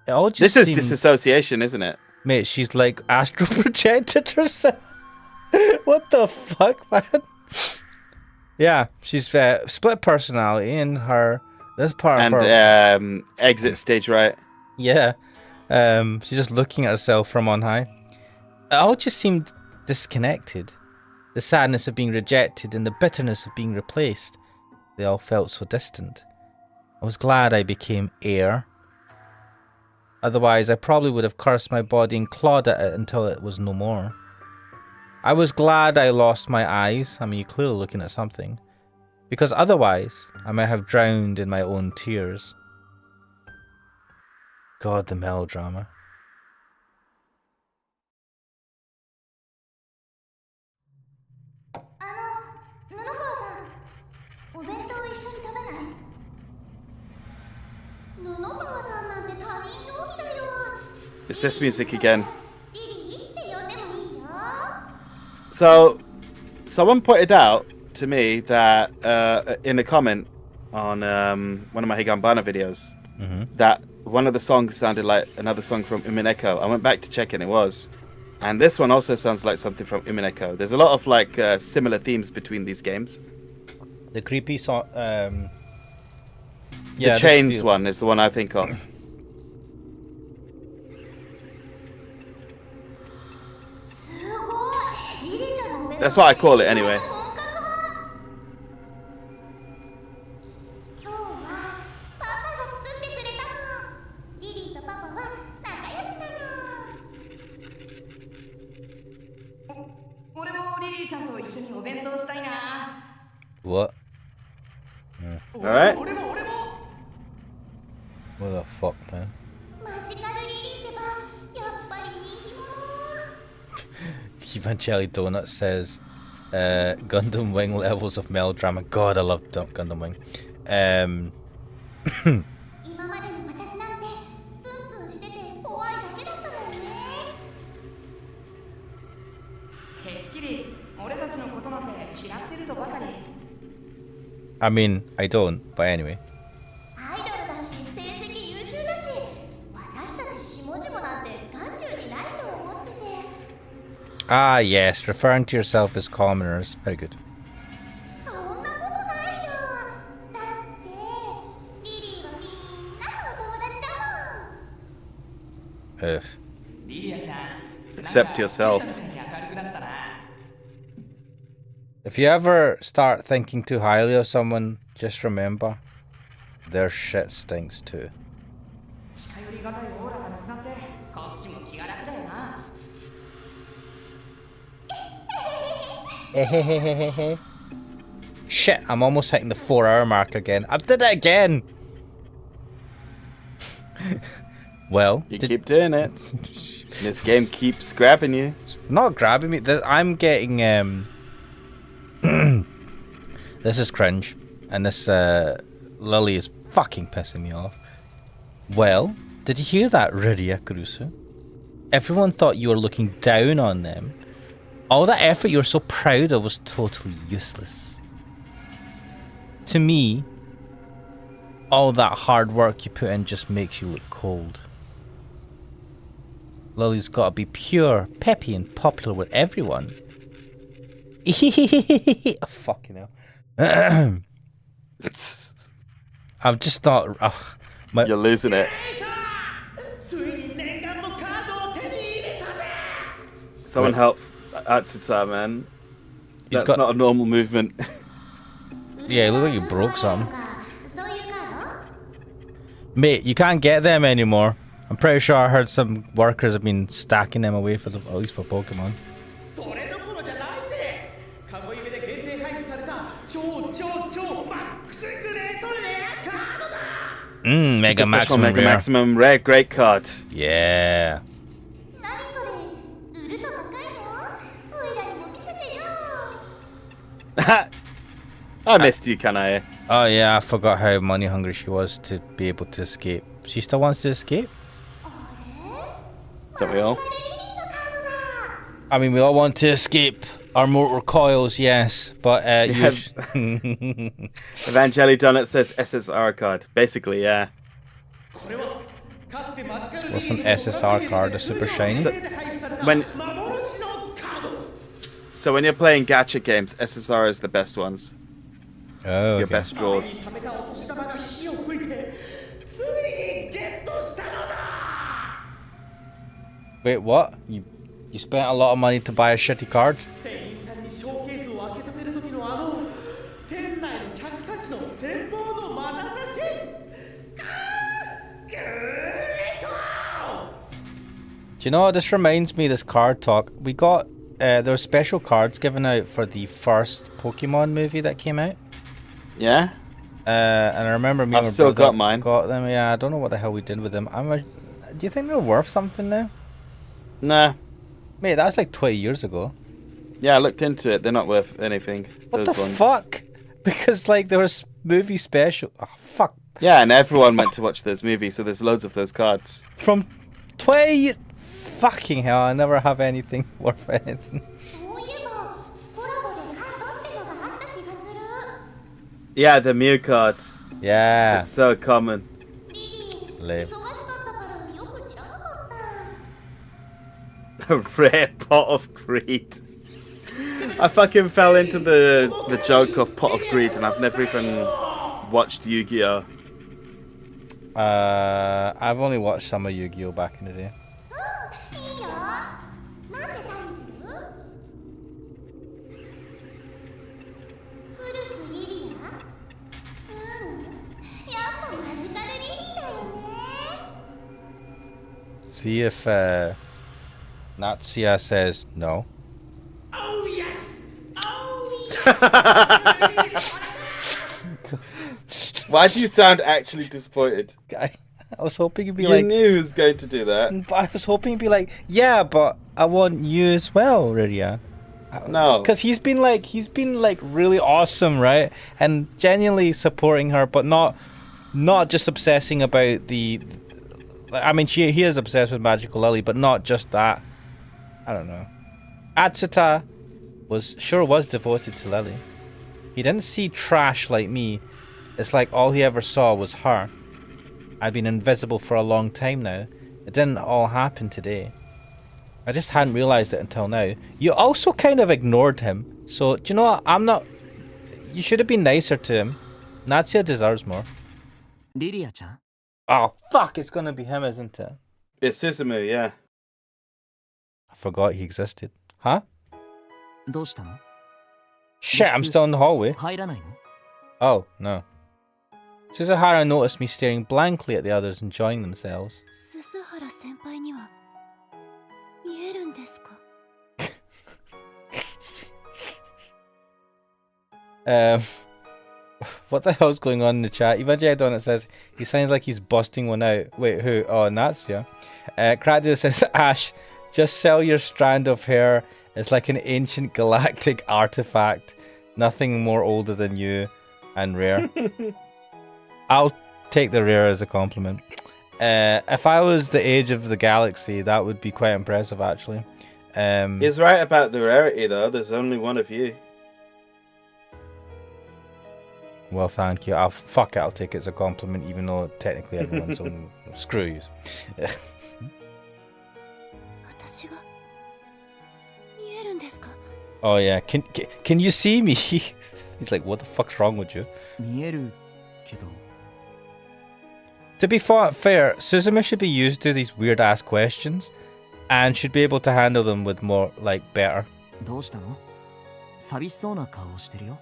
It all just This is seemed... disassociation, isn't it? Mate, she's like astral projected herself. What the fuck, man? Yeah, she's split personality in her. This part And of her. exit stage right. Yeah. She's just looking at herself from on high. It all just seemed disconnected. The sadness of being rejected and the bitterness of being replaced. They all felt so distant. I was glad I became air. Otherwise, I probably would have cursed my body and clawed at it until it was no more. I was glad I lost my eyes. I mean, you're clearly looking at something. Because otherwise, I might have drowned in my own tears. God, the melodrama. It's this music again. So, someone pointed out to me that in a comment on one of my Higambana videos, that one of the songs sounded like another song from Umineko. I went back to check and it was. And this one also sounds like something from Umineko. There's a lot of like similar themes between these games. The creepy song. The Chains one is the one I think of. That's what I call it anyway. What? Alright. What the fuck, man? Evangelii Donut says, Gundam Wing levels of melodrama. God, I love Gundam Wing. I mean, I don't, but anyway. Ah, yes, referring to yourself as commoners. Very good. Ugh. Accept yourself. If you ever start thinking too highly of someone, just remember, their shit stinks too. Shit, I'm almost hitting the 4-hour mark again. I did it again! Well, you keep doing it. This game keeps grabbing you. Not grabbing me. I'm getting this is cringe, and this Lily is fucking pissing me off. Well, did you hear that, Ridya Kurusu? Everyone thought you were looking down on them. All that effort you were so proud of was totally useless. To me, all that hard work you put in just makes you look cold. Lily's gotta be pure, peppy, and popular with everyone. Oh, fucking hell. I'm just not... You're losing it. Someone help Atsuta, man. That's not a normal movement. Yeah, it looks like you broke something. Mate, you can't get them anymore. I'm pretty sure I heard some workers have been stacking them away for at least for Pokemon. それどころじゃないぜ。カゴイメで限定配布された超マックスグレートレアカードだ。Mega Super special Maximum Mega Rare. Maximum Rare. Great card. Yeah. 何それ売ると高いのおいらにも見せてよ I missed you, Kanae. Oh yeah, I forgot how money hungry she was to be able to escape. She still wants to escape? Don't we all? リリーのカードだ I mean, we all want to escape our mortal coils, yes, but Evangeli Donut says SSR card. Basically, yeah. これはかつてマジカルリリ What's ー an の SSR card? A super shiny? When- 幻のカード So when you're playing gacha games, SSR is the best ones. Oh, Your okay. best draws. 貯めたお年玉が火を吹いてついにゲットしたのだ Wait, what? You spent a lot of money to buy a shitty card? 店員さんにショーケースを開けさせる時の店内の客たちの羨望の眼差しグレート Do you know what this reminds me? This card talk. We got there were special cards given out for the first Pokemon movie that came out. Yeah? And I remember me and I've my still brother got mine. got them. Yeah, I don't know what the hell we did with them. Do you think they're worth something now? Nah. Mate, that's like 20 years ago. Yeah, I looked into it. They're not worth anything. What those the ones. fuck? Because like there was movie special. Oh, fuck. Yeah, and everyone went to watch those movies, so there's loads of those cards. From 20 years. Fucking hell, I never have anything worth anything. そういえばコラボでカードってのがあった気がする Yeah, the Mew cards. Yeah. It's so common. リリー Live. 忙しかったからよく知らなかった A rare pot of greed. I fucking fell into the joke of pot of greed, and I've never even watched Yu-Gi-Oh. I've only watched some of Yu-Gi-Oh back in the day. いいよなんでサインするフルスリリアやっぱマジカルリリーだよね See if Natsuya says no. Oh yes! Why do you sound actually disappointed? I was hoping you'd be You like, knew he was going to do that. but I was hoping you'd be like, yeah, but I want you as well, Riria. No. Because he's been like really awesome, right? And genuinely supporting her, but not just obsessing about the. I mean, he is obsessed with Magical Lily, but not just that. I don't know. Atsuta was devoted to Lily. He didn't see trash like me. It's like all he ever saw was her. I've been invisible for a long time now. It didn't all happen today. I just hadn't realized it until now. You also kind of ignored him. So, do you know what? You should have been nicer to him. Natsuya deserves more. リリアちゃん Oh, fuck. It's gonna be him, isn't it? It's Susumu, yeah. I forgot he existed. Huh? どうしたの Shit, I'm still in the hallway. 入らないの Oh, no. Suzuhara noticed me staring blankly at the others enjoying themselves. 鈴原先輩には見えるんですか What the hell's going on in the chat? Iwaihime Donut says he sounds like he's busting one out. Wait, who? Oh, Natsuya. Crackdeal says, Ash, just sell your strand of hair. It's like an ancient galactic artifact. Nothing more older than you and rare. I'll take the rare as a compliment. If I was the age of the galaxy, that would be quite impressive, actually. He's right about the rarity, though. There's only one of you. Well, thank you. Fuck it, I'll take it as a compliment, even though technically everyone's on. Screw you. 私が見えるんですか Oh yeah, can you see me? He's like, what the fuck's wrong with you? 見えるけど To be fair, Suzumu should be used to these weird ass questions and should be able to handle them with more, like, better. どうしたの寂しそうな顔をしてるよ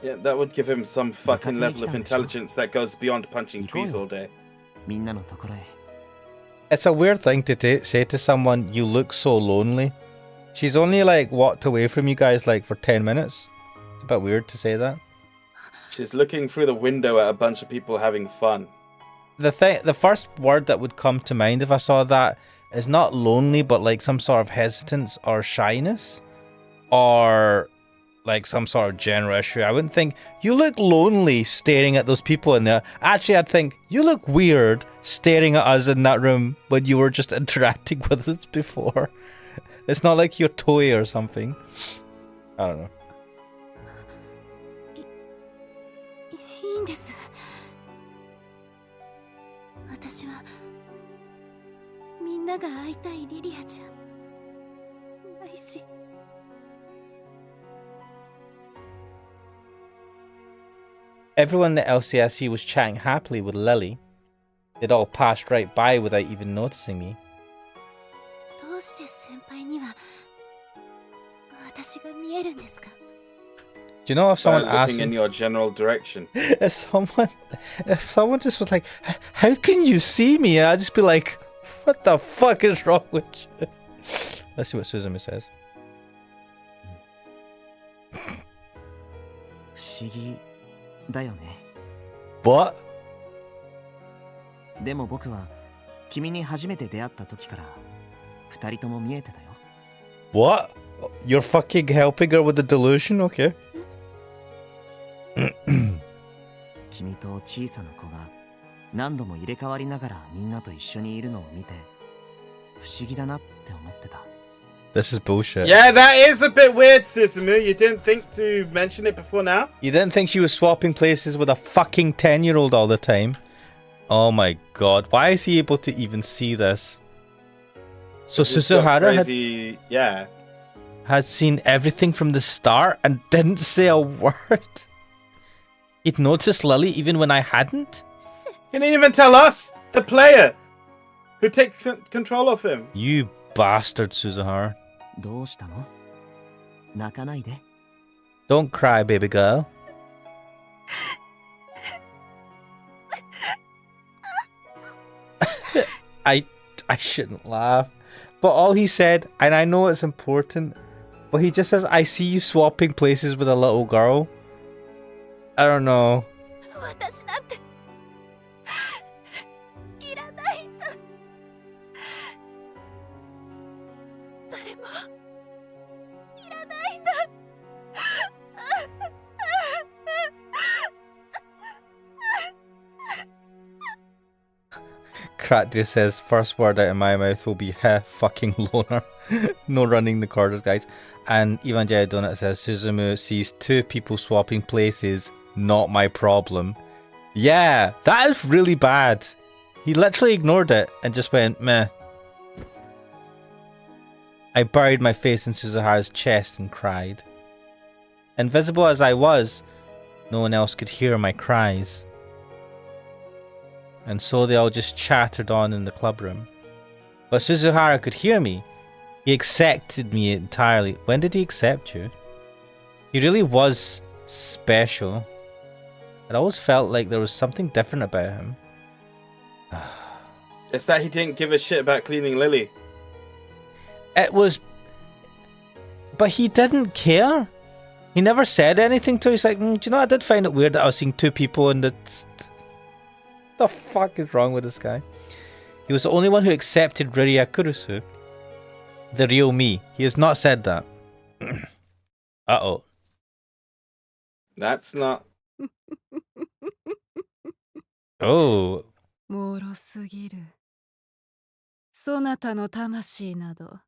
Yeah, that would give him some fucking Because level of he intelligence that goes beyond punching trees all day. みんなのところへ It's a weird thing to say to someone, you look so lonely. She's only like walked away from you guys like for 10 minutes. It's a bit weird to say that. She's looking through the window at a bunch of people having fun. The first word that would come to mind if I saw that is not lonely, but like some sort of hesitance or shyness, or like some sort of general issue. I wouldn't think you look lonely staring at those people in there. Actually, I'd think you look weird staring at us in that room when you were just interacting with us before. It's not like you're toy or something. I don't know. いいんです。私はみんなが会いたいリリアちゃんないし。Everyone in the LCSC was chatting happily with Lily. They'd all passed right by without even noticing me. どうして先輩には私が見えるんですか? Do you know if someone Looking asked in your general direction. if someone just was like, how can you see me? I'd just be like, what the fuck is wrong with you? Let's see what Suzumu says. 不思議だよね。 What? でも僕は君に初めて出会った時から二人とも見えてたよ。 What? You're fucking helping her with the delusion? Okay. 君と小さな子が何度も入れ替わりながらみんなと一緒にいるのを見て不思議だなって思ってた。 This is bullshit. Yeah, that is a bit weird, Susumu. You didn't think to mention it before now? You didn't think she was swapping places with a fucking 10-year-old all the time? Oh my god. Why is he able to even see this? So Suzuhara had seen everything from the start and didn't say a word? He'd noticed Lily even when I hadn't? He didn't even tell us, the player, who takes control of him. You bastard, Suzuhara. どうしたの? 泣かないで。 Don't cry, baby girl. I shouldn't laugh. But all he said, and I know it's important, but he just says, I see you swapping places with a little girl. I don't know. 私なんていらないんだ。誰もいらないんだ。 Kratdir says, first word out of my mouth will be heh, fucking loner. No running the corridors, guys. And Evangelion Donut says, Suzumu sees two people swapping places, not my problem. Yeah, that is really bad. He literally ignored it and just went, meh. I buried my face in Suzuhara's chest and cried. Invisible as I was, no one else could hear my cries. And so they all just chattered on in the club room. But Suzuhara could hear me. He accepted me entirely. When did he accept you? He really was special. It always felt like there was something different about him. It's that he didn't give a shit about cleaning Lily. It was... But he didn't care. He never said anything to her. He's like, do you know, I did find it weird that I was seeing two people in the... The fuck is wrong with this guy? He was the only one who accepted Riria Kurusu. The real me. He has not said that. Uh-oh. That's not... Oh. もろすぎる。そなたの魂など、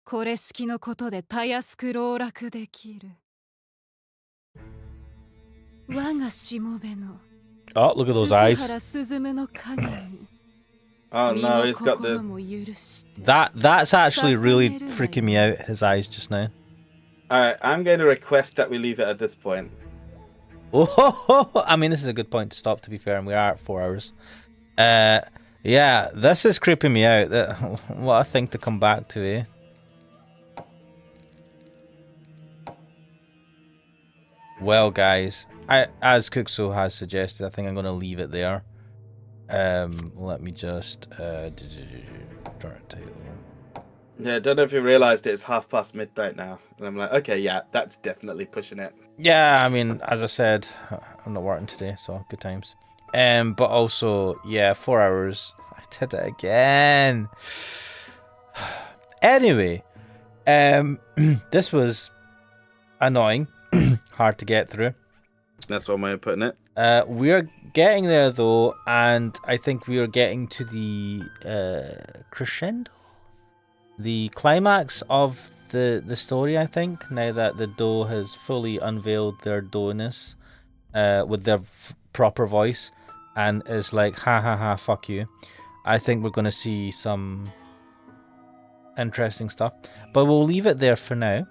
これしきのことでたやすく籠絡できる。我がしもべの Oh, look at those eyes. Oh no, he's got the... That's actually really freaking me out, his eyes just now. Alright, I'm going to request that we leave it at this point. Oh, I mean, this is a good point to stop, to be fair, and we are at 4 hours. Yeah, this is creeping me out. What a thing to come back to, eh? Well, guys, as Kuxo has suggested, I think I'm going to leave it there. Let me just start title. Yeah, I don't know if you realised it's midnight now, and I'm like, okay, yeah, that's definitely pushing it. Yeah, I mean, as I said, I'm not working today, so good times. But also, yeah, 4 hours. I did it again. Anyway, this was annoying, hard to get through. That's one way of putting it. We're getting there though, and I think we are getting to the crescendo, the climax of the story. I think now that the doe has fully unveiled their doe-ness, with their proper voice, and is like, ha ha ha, fuck you. I think we're gonna see some interesting stuff, but we'll leave it there for now.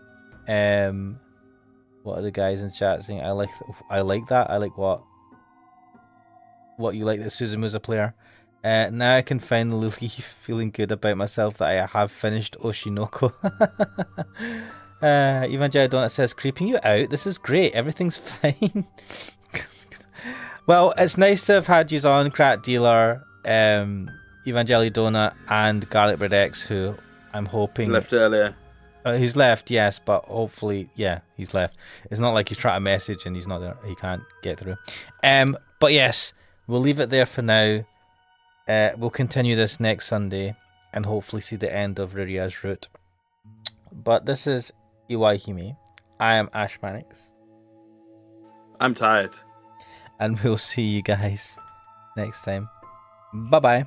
What are the guys in chat saying? I like that. I like what you like, the Suzumu's player. Now I can finally leave feeling good about myself that I have finished Oshinoko. Evangelion Donut says, creeping you out? This is great. Everything's fine. Well, it's nice to have had you on, Crack Dealer, Evangelion Donut, and Garlic Bread X, who I'm hoping... Left earlier. He's left, yes, but hopefully, yeah, he's left. It's not like he's trying to message and he's not there. He can't get through. But yes, we'll leave it there for now. We'll continue this next Sunday and hopefully see the end of Riria's route. But this is Iwaihime. I am Ash Mannix. I'm tired. And we'll see you guys next time. Bye-bye.